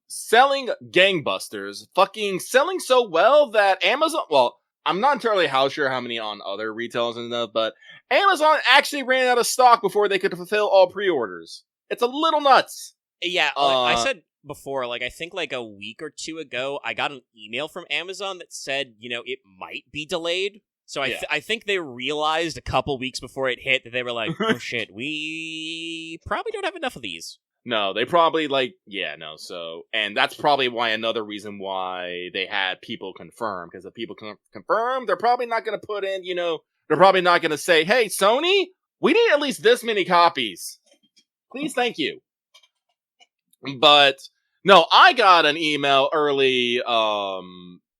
Selling gangbusters, fucking selling so well that Amazon, well, I'm not entirely sure how many on other retailers and stuff, but Amazon actually ran out of stock before they could fulfill all pre-orders. It's a little nuts. Yeah, like I said before, like, I think like a week or two ago, I got an email from Amazon that said, it might be delayed. So I think they realized a couple weeks before it hit that they were like, oh shit, we probably don't have enough of these. No, they probably, so, and that's probably another reason why they had people confirm, because if people confirm, they're probably not going to put in, they're probably not going to say, hey, Sony, we need at least this many copies. Please, thank you. But, no, I got an email early,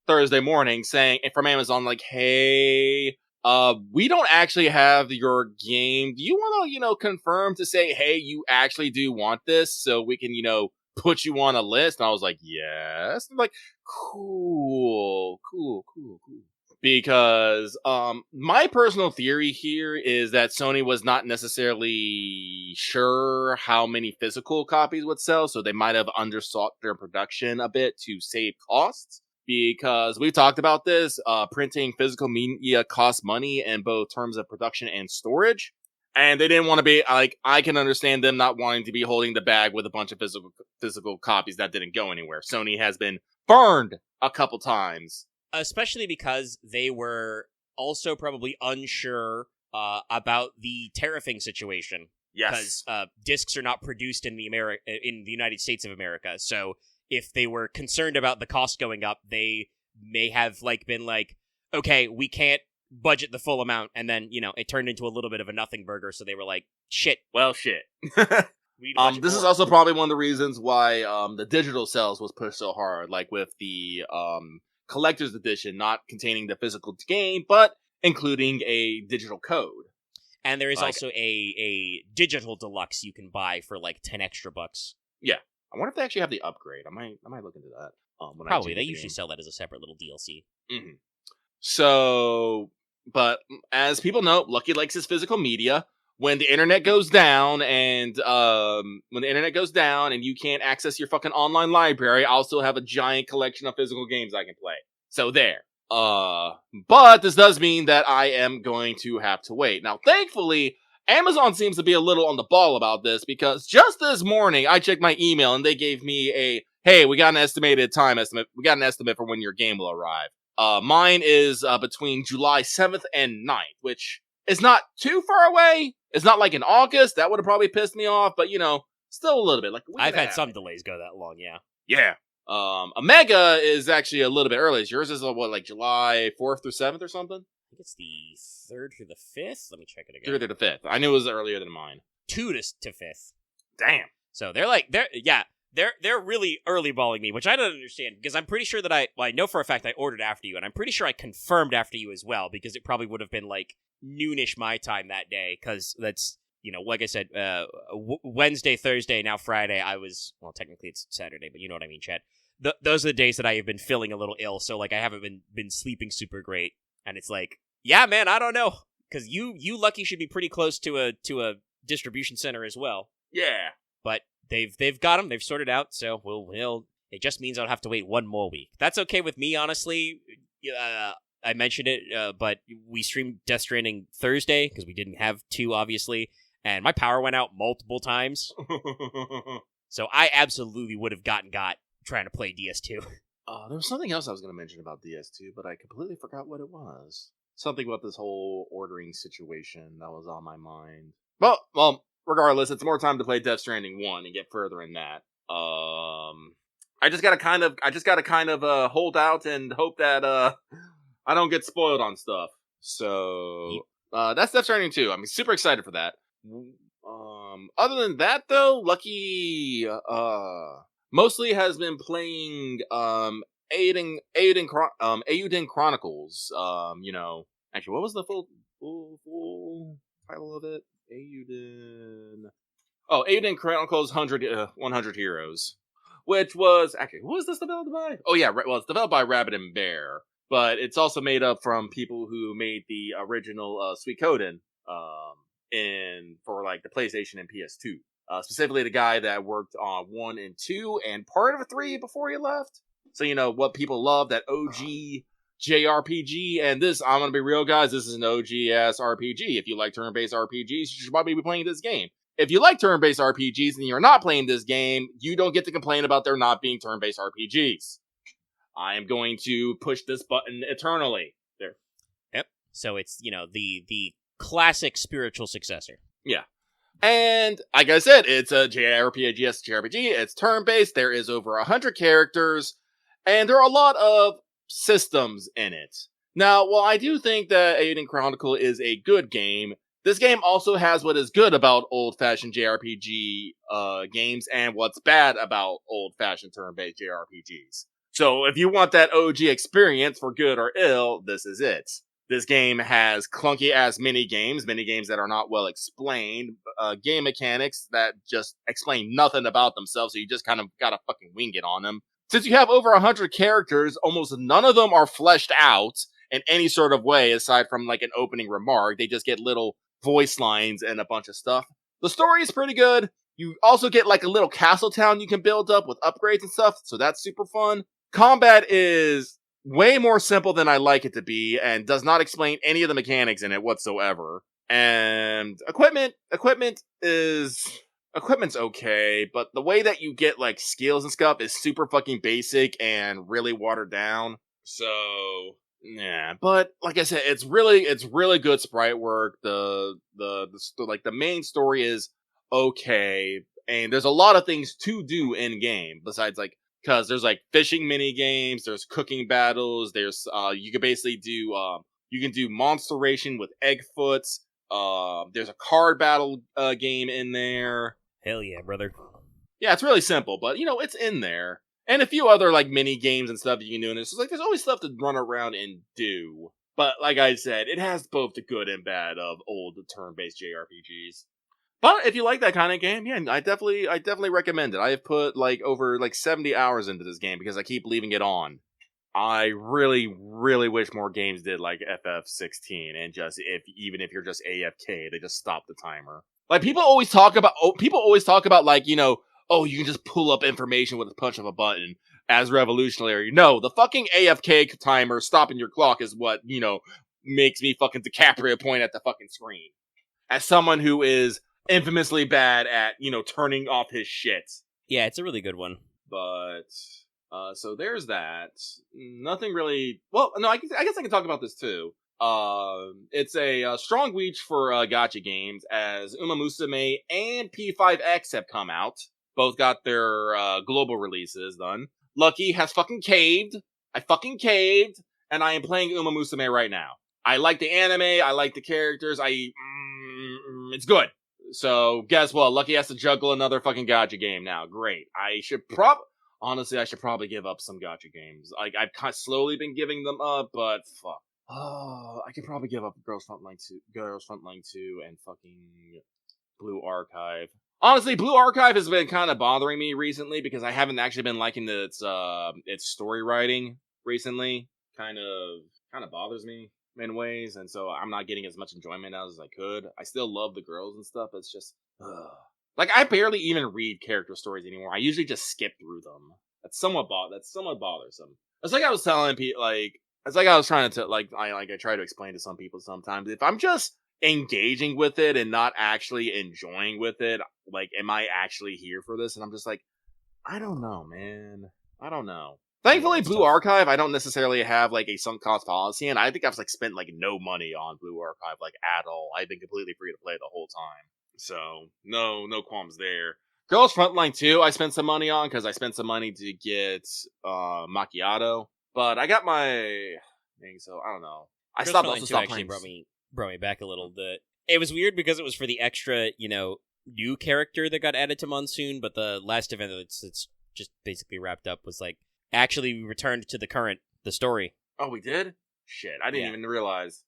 Thursday morning saying, from Amazon, like, hey, we don't actually have your game. Do you want to, confirm to say, hey, you actually do want this so we can, put you on a list? And I was like, yes. I'm like, cool. Because, my personal theory here is that Sony was not necessarily sure how many physical copies would sell, so they might have undersought their production a bit to save costs. Because we talked about this, printing physical media costs money in both terms of production and storage. And they didn't want to be, like, I can understand them not wanting to be holding the bag with a bunch of physical copies that didn't go anywhere. Sony has been burned a couple times. Especially because they were also probably unsure about the tariffing situation. Yes. Because discs are not produced in the United States of America, so if they were concerned about the cost going up, they may have been like, okay, we can't budget the full amount, and then, it turned into a little bit of a nothing burger, so they were like, shit. Well, shit. This is also probably one of the reasons why the digital sales was pushed so hard, like with the collector's edition not containing the physical game, but including a digital code. And there is also a digital deluxe you can buy for 10 extra bucks. Yeah. I wonder if they actually have the upgrade. I might look into that. Probably. They usually sell that as a separate little DLC. Mm-hmm. So, but as people know, Lucky likes his physical media. When the internet goes down and you can't access your fucking online library, I'll still have a giant collection of physical games I can play. So there. But this does mean that I am going to have to wait. Now, thankfully, Amazon seems to be a little on the ball about this, because just this morning I checked my email and they gave me hey, we got an estimated time estimate. We got an estimate for when your game will arrive. Mine is between July 7th and 9th, which is not too far away. It's not like in August. That would have probably pissed me off, but still a little bit. I've had some delays go that long, yeah. Yeah. Omega is actually a little bit early. Yours is July 4th through 7th or something? I think it's the 3rd through the 5th. Let me check it again. 3rd through the 5th. I knew it was earlier than mine. 2 to 5th. Damn. So they're really early balling me, which I don't understand, because I'm pretty sure that I know for a fact I ordered after you, and I'm pretty sure I confirmed after you as well, because it probably would have been noonish my time that day, because that's like I said, Wednesday, Thursday, now Friday, well, technically it's Saturday, but you know what I mean, Chad. Those are the days that I have been feeling a little ill, so, like, I haven't been sleeping super great, and it's like, yeah, man, I don't know, because you Lucky should be pretty close to a distribution center as well. Yeah. But they've got them, they've sorted out, so it just means I'll have to wait one more week. That's okay with me, honestly. I mentioned it, but we streamed Death Stranding Thursday, because we didn't have 2, obviously, and my power went out multiple times. So I absolutely would have got trying to play DS2. There was something else I was going to mention about DS2, but I completely forgot what it was. Something about this whole ordering situation that was on my mind. Well, regardless, it's more time to play Death Stranding 1 and get further in that. I just gotta kind of hold out and hope that I don't get spoiled on stuff. So that's Death Stranding 2. I'm super excited for that. Other than that, though, Lucky mostly has been playing Eiyuden Chronicles. Actually, what was the full title of it? Eiyuden Chronicles 100 Heroes. Which was, actually, who was this developed by? Oh yeah, well, it's developed by Rabbit and Bear. But it's also made up from people who made the original Suikoden for like the PlayStation and PS2. Specifically the guy that worked on 1 and 2 and part of 3 before he left. So what people love, that OG JRPG, and this, I'm gonna be real, guys, this is an OG-ass RPG. If you like turn-based RPGs, you should probably be playing this game. If you like turn-based RPGs and you're not playing this game, you don't get to complain about there not being turn-based RPGs. I am going to push this button eternally. There. Yep. So it's, the classic spiritual successor. Yeah. And, like I said, it's a JRPG, it's turn-based, there is over 100 characters, and there are a lot of systems in it. Now, while I do think that Eiyuden Chronicle is a good game, this game also has what is good about old-fashioned JRPG games and what's bad about old-fashioned turn-based JRPGs. So if you want that OG experience for good or ill, this is it. This game has clunky-ass mini-games that are not well explained, game mechanics that just explain nothing about themselves, so you just kind of gotta fucking wing it on them. Since you have over 100 characters, almost none of them are fleshed out in any sort of way, aside from like an opening remark. They just get little voice lines and a bunch of stuff. The story is pretty good. You also get like a little castle town you can build up with upgrades and stuff, so that's super fun. Combat is way more simple than I like it to be, and does not explain any of the mechanics in it whatsoever. And equipment's okay, but the way that you get like skills and stuff is super fucking basic and really watered down. So yeah, but like I said, it's really good sprite work. The main story is okay, and there's a lot of things to do in game besides like, because there's like fishing mini games, there's cooking battles, there's you can basically do you can do monsteration with Eggfoots. There's a card battle game in there. Hell yeah, brother. Yeah, it's really simple, but it's in there. And a few other like mini games and stuff you can do, and it's like there's always stuff to run around and do. But like I said, it has both the good and bad of old turn-based JRPGs. But if you like that kind of game, yeah, I definitely recommend it. I have put like over like 70 hours into this game because I keep leaving it on. I really, really wish more games did like FF16 and just even if you're just AFK, they just stop the timer. Like people always talk about like, oh, you can just pull up information with a punch of a button as revolutionary. No, the fucking AFK timer stopping your clock is what, makes me fucking DiCaprio point at the fucking screen. As someone who is infamously bad at, turning off his shit. Yeah, it's a really good one. But so there's that. Nothing really. Well, no, I guess I can talk about this too. It's a strong reach for gacha games, as Uma Musume and P5X have come out. Both got their global releases done. Lucky has fucking caved. I fucking caved, and I am playing Uma Musume right now. I like the anime. I like the characters. It's good. So guess what? Lucky has to juggle another fucking gacha game now. Great. Honestly, I should probably give up some gacha games. Like, I've kind of slowly been giving them up, but fuck. Oh, I could probably give up Girls Frontline 2, and fucking Blue Archive. Honestly, Blue Archive has been kind of bothering me recently because I haven't actually been liking its story writing recently. Kind of bothers me in ways, and so I'm not getting as much enjoyment out as I could. I still love the girls and stuff, but it's just like I barely even read character stories anymore. I usually just skip through them. That's somewhat bothersome. It's like I was telling people, it's like I was trying to I try to explain to some people sometimes. If I'm just engaging with it and not actually enjoying with it, like, am I actually here for this? And I'm just like, I don't know, man. I don't know. Thankfully, Blue Archive, I don't necessarily have like a sunk cost policy, and I think I've like spent like no money on Blue Archive like at all. I've been completely free to play the whole time, so no qualms there. Girls Frontline 2, I spent some money on because I spent some money to get Macchiato, but I got my thing, so I don't know. I Girls stopped Frontline also 2 stopped actually playing. brought me back a little bit. It was weird because it was for the extra, new character that got added to Monsoon, but the last event that's just basically wrapped up was like, actually we returned to the story. Oh, we did? Shit, I didn't even realize.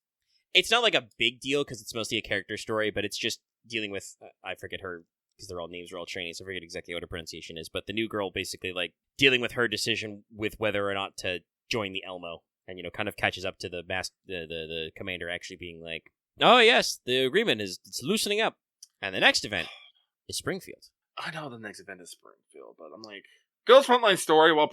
It's not like a big deal because it's mostly a character story, but it's just dealing with, I forget her, because their all names are all Chinese, so I forget exactly what her pronunciation is, but the new girl basically like dealing with her decision with whether or not to join the Elmo, and kind of catches up to the commander actually being like, oh yes, the agreement it's loosening up, and the next event is Springfield. I know the next event is Springfield, but I'm like, Girls Frontline story, while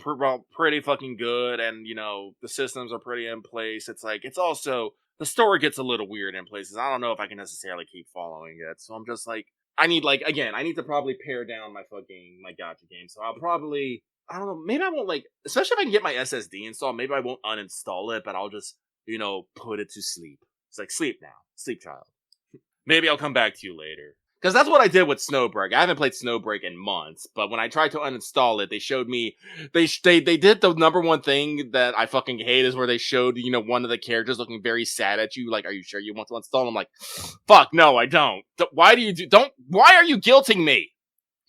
pretty fucking good, and the systems are pretty in place. It's like, it's also, the story gets a little weird in places. I don't know if I can necessarily keep following it, so I'm just like, I need to probably pare down my gacha game. So I'll probably, I don't know, maybe I won't especially if I can get my SSD installed, maybe I won't uninstall it, but I'll just, put it to sleep. It's like, sleep now. Sleep, child. Maybe I'll come back to you later. Because that's what I did with Snowbreak. I haven't played Snowbreak in months, but when I tried to uninstall it, they showed me, they did the number one thing that I fucking hate is where they showed, one of the characters looking very sad at you, like, are you sure you want to install? And I'm like, fuck, no, I don't. Why are you guilting me?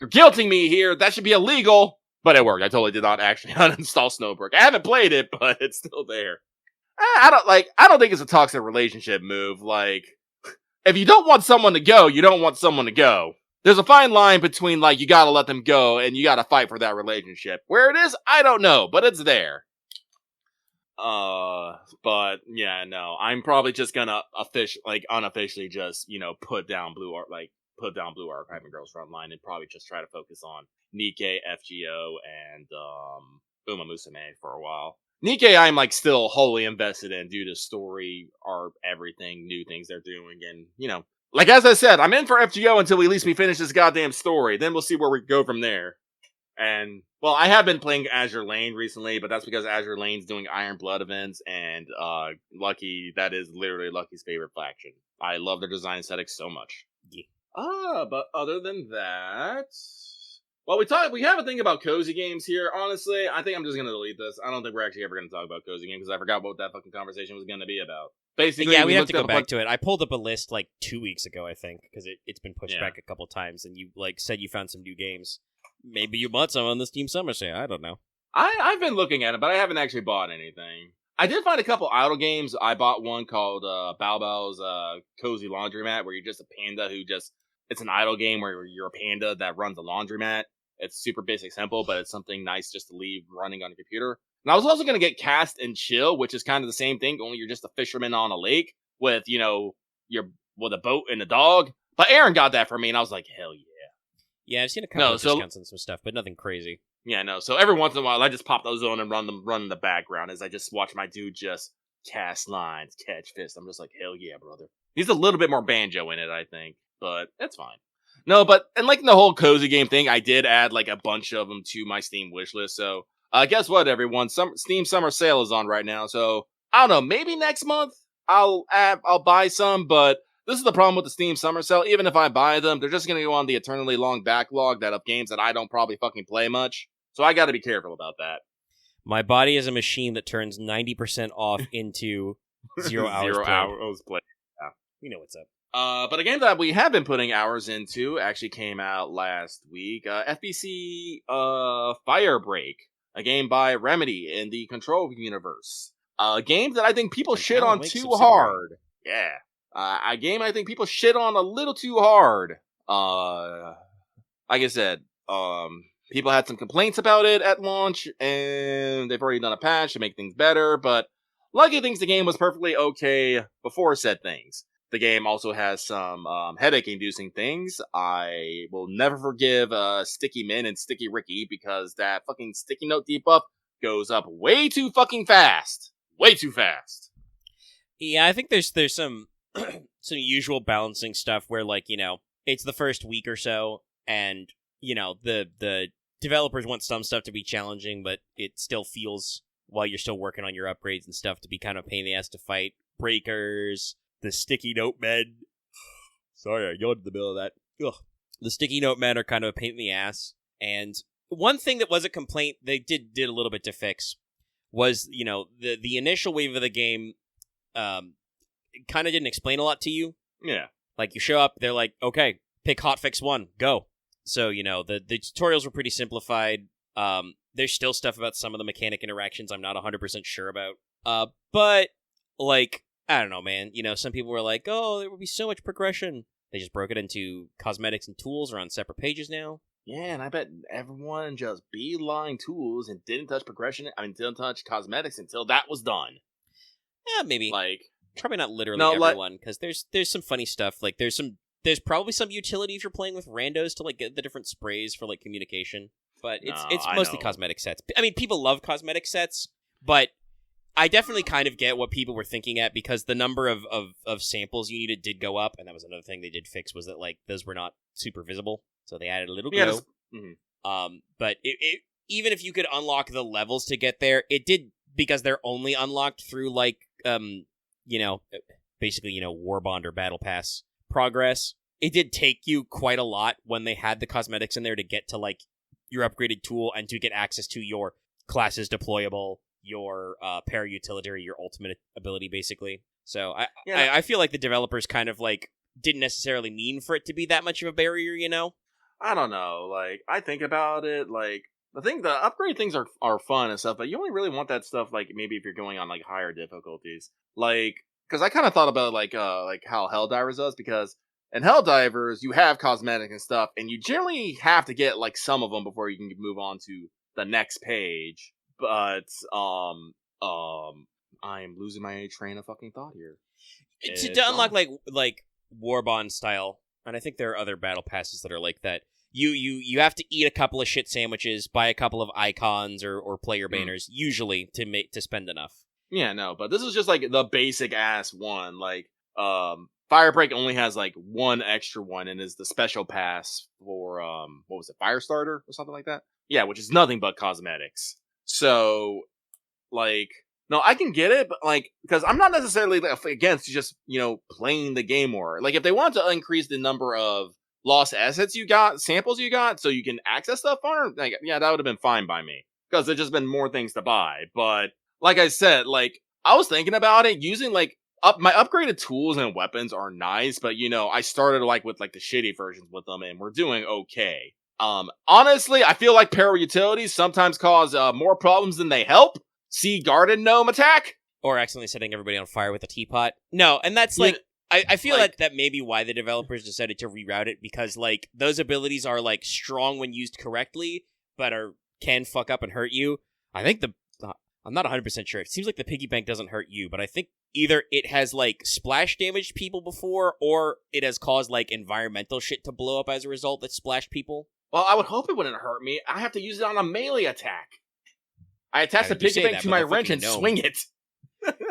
You're guilting me here. That should be illegal. But it worked. I totally did not actually uninstall Snowbreak. I haven't played it, but it's still there. I don't think it's a toxic relationship move. Like, if you don't want someone to go, you don't want someone to go. There's a fine line between, you gotta let them go and you gotta fight for that relationship. Where it is, I don't know, but it's there. But, yeah, no. I'm probably just gonna unofficially just, put down Blue Archive and Girls Frontline and probably just try to focus on Nikkei, FGO, and, Uma Musume for a while. Nikkei, I'm still wholly invested in due to story, art, everything, new things they're doing, and as I said, I'm in for FGO until at least we finish this goddamn story. Then we'll see where we go from there. And I have been playing Azure Lane recently, but that's because Azure Lane's doing Iron Blood events, and Lucky, that is literally Lucky's favorite faction. I love their design aesthetic so much. Yeah. But other than that. Well, we have a thing about cozy games here. Honestly, I think I'm just going to delete this. I don't think we're actually ever going to talk about cozy games because I forgot what that fucking conversation was going to be about. Basically, yeah, we have to go back to it. I pulled up a list 2 weeks ago, I think, because it's been pushed back a couple times, and you said you found some new games. Maybe you bought some on the Steam Summer Sale. I don't know. I've been looking at it, but I haven't actually bought anything. I did find a couple idle games. I bought one called Bao Bao's Cozy Laundromat, where you're just a panda it's an idle game where you're a panda that runs a laundromat. It's super basic, simple, but it's something nice just to leave running on a computer. And I was also going to get Cast and Chill, which is kind of the same thing, only you're just a fisherman on a lake with, with a boat and a dog. But Aaron got that for me, and I was like, hell yeah. Yeah, I've seen a couple of discounts on some stuff, but nothing crazy. Yeah, no. So every once in a while, I just pop those on and run in the background as I just watch my dude just cast lines, catch fish. I'm just like, hell yeah, brother. He's a little bit more banjo in it, I think, but it's fine. No, but, and the whole cozy game thing, I did add, a bunch of them to my Steam wishlist, so, guess what, everyone? Steam Summer Sale is on right now, so, I don't know, maybe next month I'll buy some, but this is the problem with the Steam Summer Sale. Even if I buy them, they're just gonna go on the eternally long backlog of games that I don't probably fucking play much, so I gotta be careful about that. My body is a machine that turns 90% off into 0 hours play. Yeah. You know what's up. But a game that we have been putting hours into actually came out last week. FBC Firebreak, a game by Remedy in the Control universe. A game that I think people shit on too hard. Yeah. A game I think people shit on a little too hard. like I said, people had some complaints about it at launch, and they've already done a patch to make things better, but lucky things the game was perfectly okay before said things. The game also has some headache-inducing things. I will never forgive Sticky Min and Sticky Ricky because that fucking sticky note debuff goes up way too fucking fast. Way too fast. Yeah, I think there's some some usual balancing stuff where, like, you know, it's the first week or so, and, you know, the developers want some stuff to be challenging, but it still feels, while you're still working on your upgrades and stuff, to be kind of a pain in the ass to fight. Breakers, the sticky note men. Sorry, I yawned in the middle of that. Ugh. The sticky note men are kind of a pain in the ass, and one thing that was a complaint they did a little bit to fix was, you know, the initial wave of the game kind of didn't explain a lot to you. Yeah. Like, you show up, they're like, okay, pick hotfix 1, go. So, you know, the tutorials were pretty simplified. There's still stuff about some of the mechanic interactions I'm not 100% sure about. But, like, I don't know, man. You know, some people were like, oh, there would be so much progression. They just broke it into cosmetics and tools are on separate pages now. Yeah, and I bet everyone just beeline tools and didn't touch didn't touch cosmetics until that was done. Yeah, maybe. Like, probably not literally everyone, because there's some funny stuff. Like, there's probably some utility if you're playing with randos to, like, get the different sprays for, like, communication. But it's mostly cosmetic sets. I mean, people love cosmetic sets, but I definitely kind of get what people were thinking at, because the number of samples you needed did go up, and that was another thing they did fix, was that, like, those were not super visible, so they added a little glow. But it even if you could unlock the levels to get there, it did, because they're only unlocked through, like, you know, basically, you know, Warbond or Battle Pass progress. It did take you quite a lot when they had the cosmetics in there to get to, like, your upgraded tool and to get access to your classes deployable, your para-utilitary, your ultimate ability, basically. So I feel like the developers kind of, like, didn't necessarily mean for it to be that much of a barrier, you know? I don't know. Like, I think about it, like, the upgrade things are fun and stuff, but you only really want that stuff, like, maybe if you're going on, like, higher difficulties. Like, because I kind of thought about it, like how Helldivers does, because in Helldivers, you have cosmetic and stuff, and you generally have to get, like, some of them before you can move on to the next page. But, I'm losing my train of fucking thought here. To unlock, like Warbond style, and I think there are other battle passes that are like that, you have to eat a couple of shit sandwiches, buy a couple of icons or player banners, usually, to spend enough. Yeah, no, but this is just, like, the basic ass one. Like, Firebreak only has, like, one extra one, and is the special pass for, what was it, Firestarter or something like that? Yeah, which is nothing but cosmetics. So, like, no, I can get it, but, like, because I'm not necessarily against just, you know, playing the game more. Like, if they want to increase the number of lost assets you got, samples you got, so you can access stuff on, like, yeah, that would have been fine by me. Because there's just been more things to buy. But, like I said, like, I was thinking about it, using, like, my upgraded tools and weapons are nice, but, you know, I started, like, with, like, the shitty versions with them, and we're doing okay. Honestly, I feel like para-utilities sometimes cause more problems than they help. See Garden Gnome attack? Or accidentally setting everybody on fire with a teapot. No, and that's, like, I feel like that may be why the developers decided to reroute it, because, like, those abilities are, like, strong when used correctly, but can fuck up and hurt you. I think I'm not 100% sure. It seems like the piggy bank doesn't hurt you, but I think either it has, like, splash damaged people before, or it has caused, like, environmental shit to blow up as a result that splashed people. Well, I would hope it wouldn't hurt me. I have to use it on a melee attack. I attach the piggy bank to my wrench and swing it.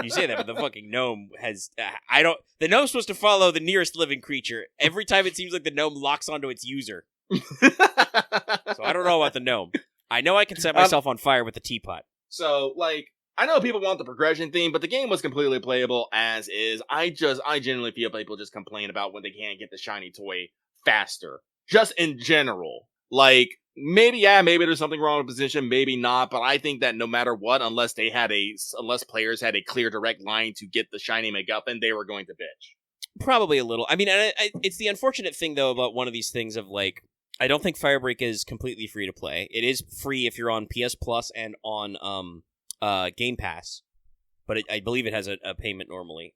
You say that, but the fucking gnome has... the gnome's supposed to follow the nearest living creature. Every time it seems like the gnome locks onto its user. So I don't know about the gnome. I know I can set myself on fire with the teapot. So, like, I know people want the progression theme, but the game was completely playable as is. I genuinely feel people just complain about when they can't get the shiny toy faster. Just in general. Like, maybe there's something wrong with the position, maybe not, but I think that no matter what, unless players had a clear direct line to get the shiny MacGuffin, they were going to bitch. Probably a little. I mean, it's the unfortunate thing, though, about one of these things of, like, I don't think Firebreak is completely free to play. It is free if you're on PS Plus and on Game Pass, but I believe it has a payment normally.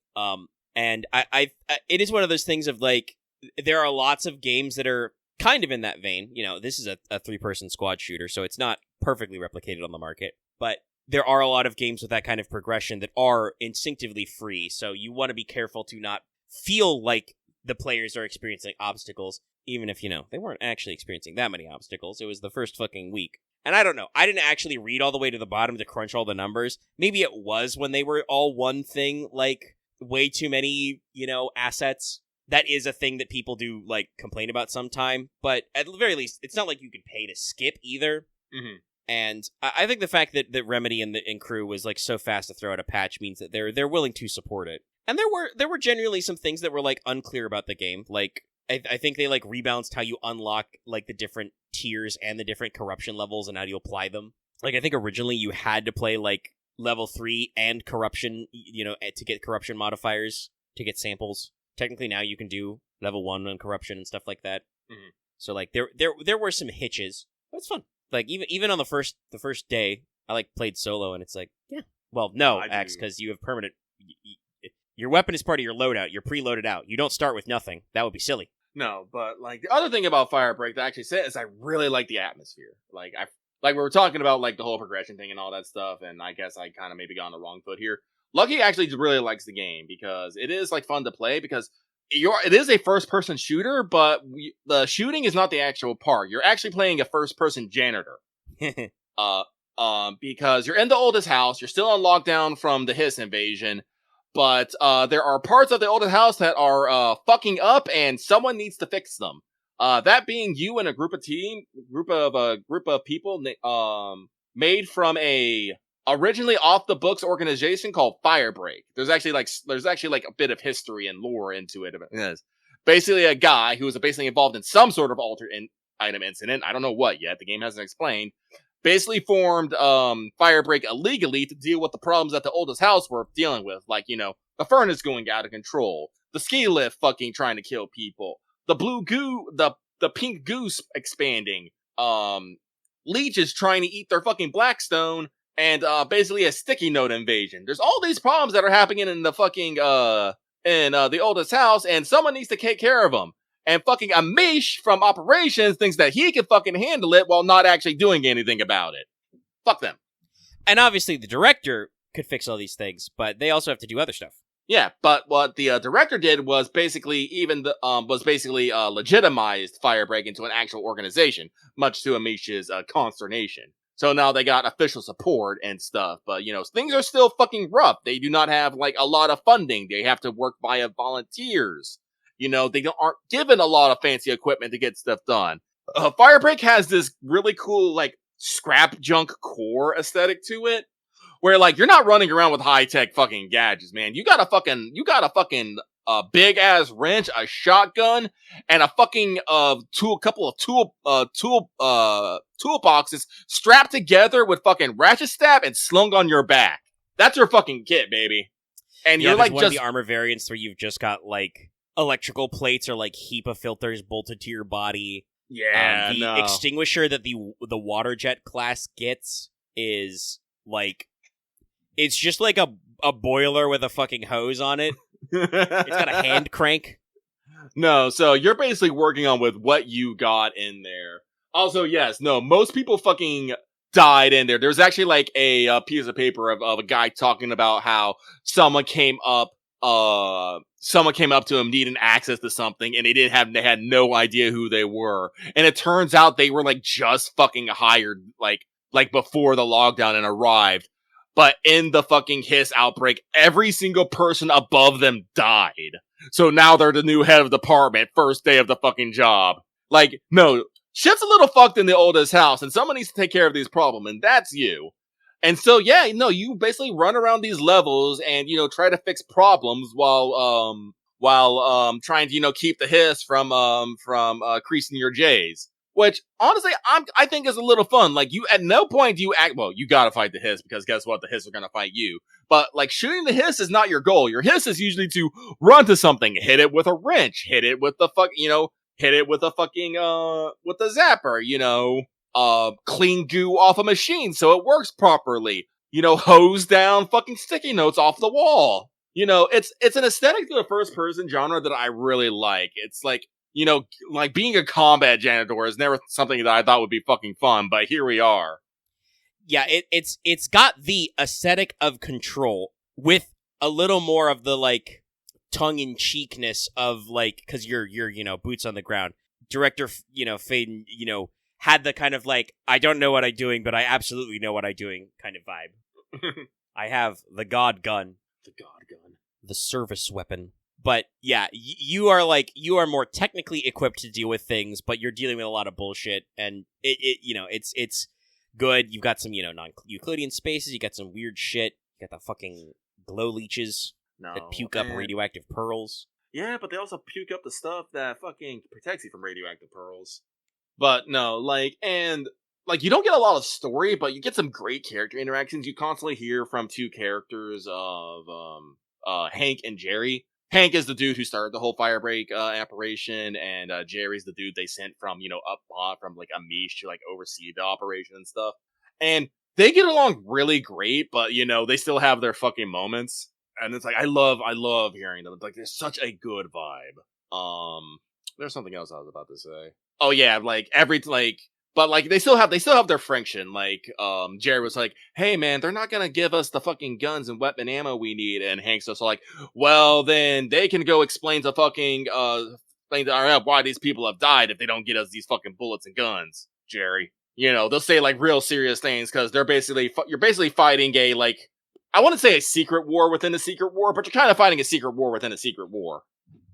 And it is one of those things of, like, there are lots of games that are kind of in that vein. You know, this is a 3-person squad shooter, so it's not perfectly replicated on the market, but there are a lot of games with that kind of progression that are instinctively free, so you want to be careful to not feel like the players are experiencing obstacles, even if, you know, they weren't actually experiencing that many obstacles. It was the first fucking week. And I don't know, I didn't actually read all the way to the bottom to crunch all the numbers. Maybe it was when they were all one thing, like, way too many, you know, assets. That is a thing that people do, like, complain about sometime, but at the very least, it's not like you can pay to skip either. Mm-hmm. And I think the fact that Remedy and crew was like so fast to throw out a patch means that they're willing to support it. And there were genuinely some things that were like unclear about the game. Like I think they like rebalanced how you unlock like the different tiers and the different corruption levels and how do you apply them. Like I think originally you had to play like level 3 and corruption, you know, to get corruption modifiers to get samples. Technically now you can do level 1 on corruption and stuff like that. Mm-hmm. So like there were some hitches, but it's fun. Like even on the first day, I like played solo, and it's like, yeah. Well, no, Axe, because you have permanent. Your weapon is part of your loadout. You're preloaded out. You don't start with nothing. That would be silly. No, but like the other thing about Firebreak that I actually said is I really like the atmosphere. Like we were talking about like the whole progression thing and all that stuff, and I guess I kind of maybe got on the wrong foot here. Lucky actually really likes the game because it is like fun to play because. It is a first-person shooter, but the shooting is not the actual part. You're actually playing a first-person janitor. Because you're in the oldest house, you're still on lockdown from the Hiss invasion, but there are parts of the oldest house that are fucking up, and someone needs to fix them. That being you and a group of people made from a originally off the books organization called Firebreak. There's actually like a bit of history and lore into it. It's basically a guy who was basically involved in some sort of altered item incident. I don't know what yet. The game hasn't explained. Basically formed Firebreak illegally to deal with the problems that the oldest house were dealing with, like, you know, the furnace going out of control, the ski lift fucking trying to kill people, the blue goo, the pink goose expanding, leeches trying to eat their fucking Blackstone. And, basically a sticky note invasion. There's all these problems that are happening in the fucking, the oldest house, and someone needs to take care of them. And fucking Amish from operations thinks that he can fucking handle it while not actually doing anything about it. Fuck them. And obviously the director could fix all these things, but they also have to do other stuff. Yeah, but what the director did was basically legitimized Firebreak into an actual organization, much to Amish's consternation. So now they got official support and stuff, but, you know, things are still fucking rough. They do not have, like, a lot of funding. They have to work via volunteers. You know, they aren't given a lot of fancy equipment to get stuff done. Firebreak has this really cool, like, scrap junk core aesthetic to it, where, like, you're not running around with high-tech fucking gadgets, man. You got a fucking big ass wrench, a shotgun, and a fucking couple of toolboxes strapped together with fucking ratchet stab and slung on your back. That's your fucking kit, baby. And you're like one of the armor variants where you've just got like electrical plates or like HEPA filters bolted to your body. Yeah, the extinguisher that the water jet class gets is like it's just like a boiler with a fucking hose on it. It's got a hand crank. No, so you're basically working on with what you got in there. Also, yes, no, most people fucking died in there. There's actually like a piece of paper of a guy talking about how someone came up to him needing access to something, and they had no idea who they were. And it turns out they were like just fucking hired like before the lockdown and arrived. But in the fucking Hiss outbreak, every single person above them died. So now they're the new head of the department, first day of the fucking job. Like, no, shit's a little fucked in the oldest house, and someone needs to take care of these problems, and that's you. And so, yeah, no, you basically run around these levels and, you know, try to fix problems while trying to, you know, keep the Hiss from creasing your J's. Which, honestly, I think is a little fun. Like, you, at no point do you act, well, you gotta fight the Hiss, because guess what? The Hiss are gonna fight you. But, like, shooting the Hiss is not your goal. Your Hiss is usually to run to something, hit it with a wrench, hit it with the with the zapper, you know, clean goo off a machine so it works properly. You know, hose down fucking sticky notes off the wall. it's an aesthetic to the first person genre that I really like. It's like, like being a combat janitor is never something that I thought would be fucking fun, but here we are. Yeah, it's got the aesthetic of Control with a little more of the like tongue-in-cheekness of like, because you're boots on the ground. Director Faden had the kind of like, I don't know what I'm doing, but I absolutely know what I'm doing kind of vibe. I have the God gun, the service weapon. But yeah, you are more technically equipped to deal with things, but you're dealing with a lot of bullshit, and it's good. You've got some non-Euclidean spaces. You got some weird shit. You got the fucking glow leeches that puke up radioactive pearls. Yeah, but they also puke up the stuff that fucking protects you from radioactive pearls. But no, you don't get a lot of story, but you get some great character interactions. You constantly hear from two characters of Hank and Jerry. Hank is the dude who started the whole Firebreak operation, and Jerry's the dude they sent from up from like Amish to like oversee the operation and stuff. And they get along really great, but they still have their fucking moments. And it's like I love hearing them. It's like there's such a good vibe. There's something else I was about to say. Oh yeah, but they still have their friction. Like, Jerry was like, "Hey man, they're not gonna give us the fucking guns and weapon ammo we need," and Hank's just like, "Well, then they can go explain to fucking explain to RF why these people have died if they don't get us these fucking bullets and guns." Jerry, they'll say like real serious things because you're basically fighting a like, I wouldn't say a secret war within a secret war, but you're kind of fighting a secret war within a secret war.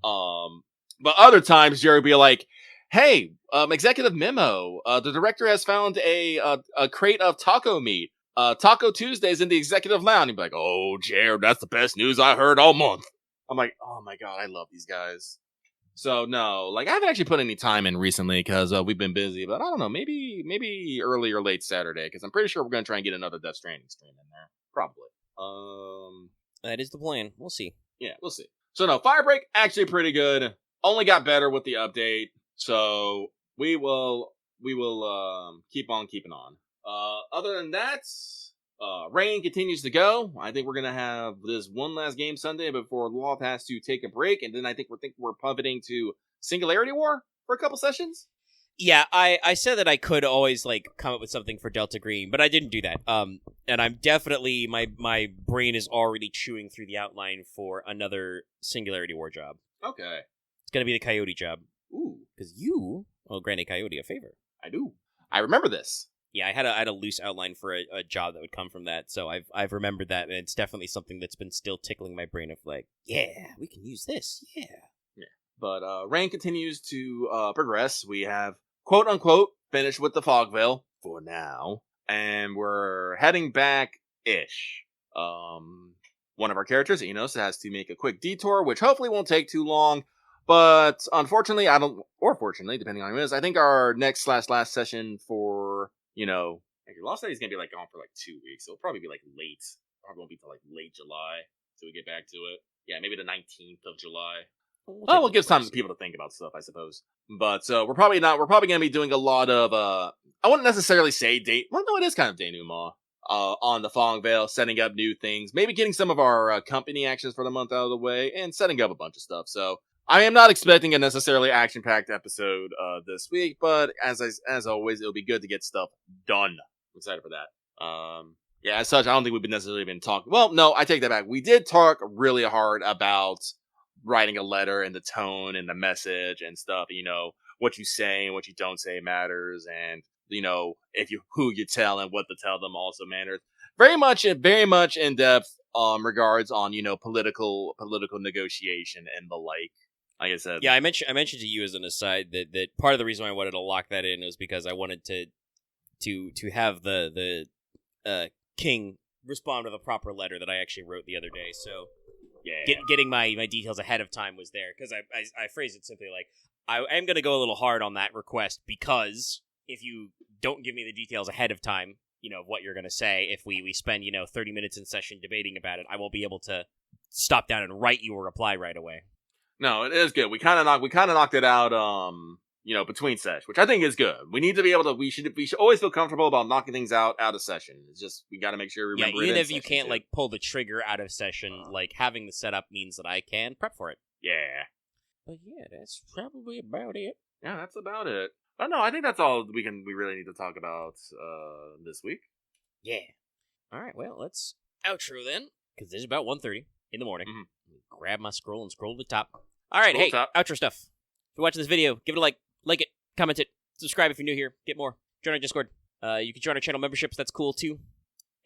But other times Jerry would be like, "Hey, executive memo. The director has found a crate of taco meat. Taco Tuesdays in the executive lounge." He'd be like, "Oh, Jared, that's the best news I heard all month." I'm like, oh my god, I love these guys. So no, I haven't actually put any time in recently because we've been busy. But I don't know, maybe early or late Saturday because I'm pretty sure we're gonna try and get another Death Stranding stream in there. Probably. That is the plan. We'll see. Yeah, we'll see. So no, Firebreak actually pretty good. Only got better with the update. So we will keep on keeping on. Other than that, Rain continues to go. I think we're gonna have this one last game Sunday before Loth has to take a break, and then I think we're pivoting to Singularity War for a couple sessions. Yeah, I said that I could always come up with something for Delta Green, but I didn't do that. And I'm definitely my brain is already chewing through the outline for another Singularity War job. Okay, it's gonna be the Coyote job. Ooh, because you grant a Coyote a favor. I do. I remember this. Yeah, I had a loose outline for a job that would come from that, so I've remembered that, and it's definitely something that's been still tickling my brain of yeah, we can use this, yeah. But Rain continues to progress. We have quote unquote finished with the Fogvale for now, and we're heading back-ish. One of our characters, Enos, has to make a quick detour, which hopefully won't take too long. But unfortunately, or fortunately, depending on who it is, I think our next last session for Lost Day is gonna be gone for 2 weeks. It'll probably be late. Probably won't be till late July till we get back to it. Yeah, maybe the 19th of July. Well, it gives time for people to think about stuff, I suppose. But we're probably gonna be doing a lot of I wouldn't necessarily say date. Well, no, it is kind of denouement on the Fogvale, setting up new things, maybe getting some of our company actions for the month out of the way, and setting up a bunch of stuff. So I am not expecting a necessarily action-packed episode this week, but as always, it'll be good to get stuff done. I'm excited for that. Yeah, as such, I don't think we've necessarily been talking. Well, no, I take that back. We did talk really hard about writing a letter and the tone and the message and stuff. What you say and what you don't say matters, and who you tell and what to tell them also matters. Very much in depth regards on political negotiation and the like. Like I said, yeah, I mentioned to you as an aside that part of the reason why I wanted to lock that in was because I wanted to have the king respond with a proper letter that I actually wrote the other day. So yeah, getting my details ahead of time was there because I phrased it simply I am going to go a little hard on that request because if you don't give me the details ahead of time, of what you're going to say, if we spend 30 minutes in session debating about it, I won't be able to stop down and write you a reply right away. No, it is good. We kind of knocked it out. between sesh, which I think is good. We need to be able to. We should always feel comfortable about knocking things out of session. It's just we got to make sure we remember. Even if you can't pull the trigger out of session, having the setup means that I can prep for it. Yeah. But yeah, that's probably about it. Yeah, that's about it. Oh no, I think that's all we really need to talk about this week. Yeah. All right. Well, let's outro then, because it's about 1:30 in the morning. Mm-hmm. Grab my scroll and scroll to the top. All right. Outro stuff. If you're watching this video, give it a like it, comment it, subscribe if you're new here. Get more. Join our Discord. You can join our channel memberships. That's cool too.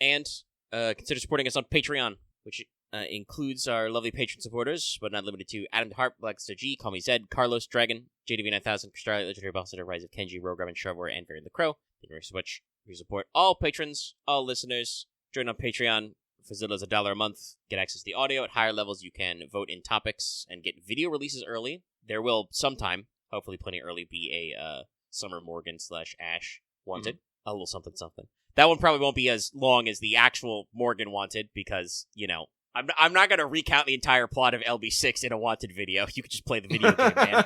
And consider supporting us on Patreon, which includes our lovely patron supporters, but not limited to Adam DeHart, Blackstar G, Call Me Zed, Carlos Dragon, JDV9000, Crystal, Legendary Boss, Rise of Kenji, Rogram, Sharvor, and Varian the Crow. Thank you very much for your support. All patrons, all listeners, join on Patreon for as little as $1 a month. Get access to the audio. At higher levels, you can vote in topics and get video releases early. There will sometime, hopefully plenty early, be a Summer Morgan / Ash Wanted. A little something. That one probably won't be as long as the actual Morgan Wanted because, I'm not going to recount the entire plot of LB6 in a Wanted video. You could just play the video game, man.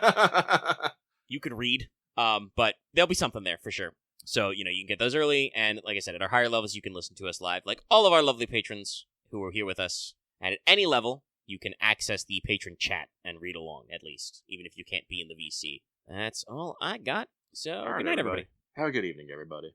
You could read, but there'll be something there for sure. So, you can get those early, and like I said, at our higher levels, you can listen to us live, like all of our lovely patrons who are here with us. And at any level, you can access the patron chat and read along, at least, even if you can't be in the VC. That's all I got. So, good night, everybody. Have a good evening, everybody.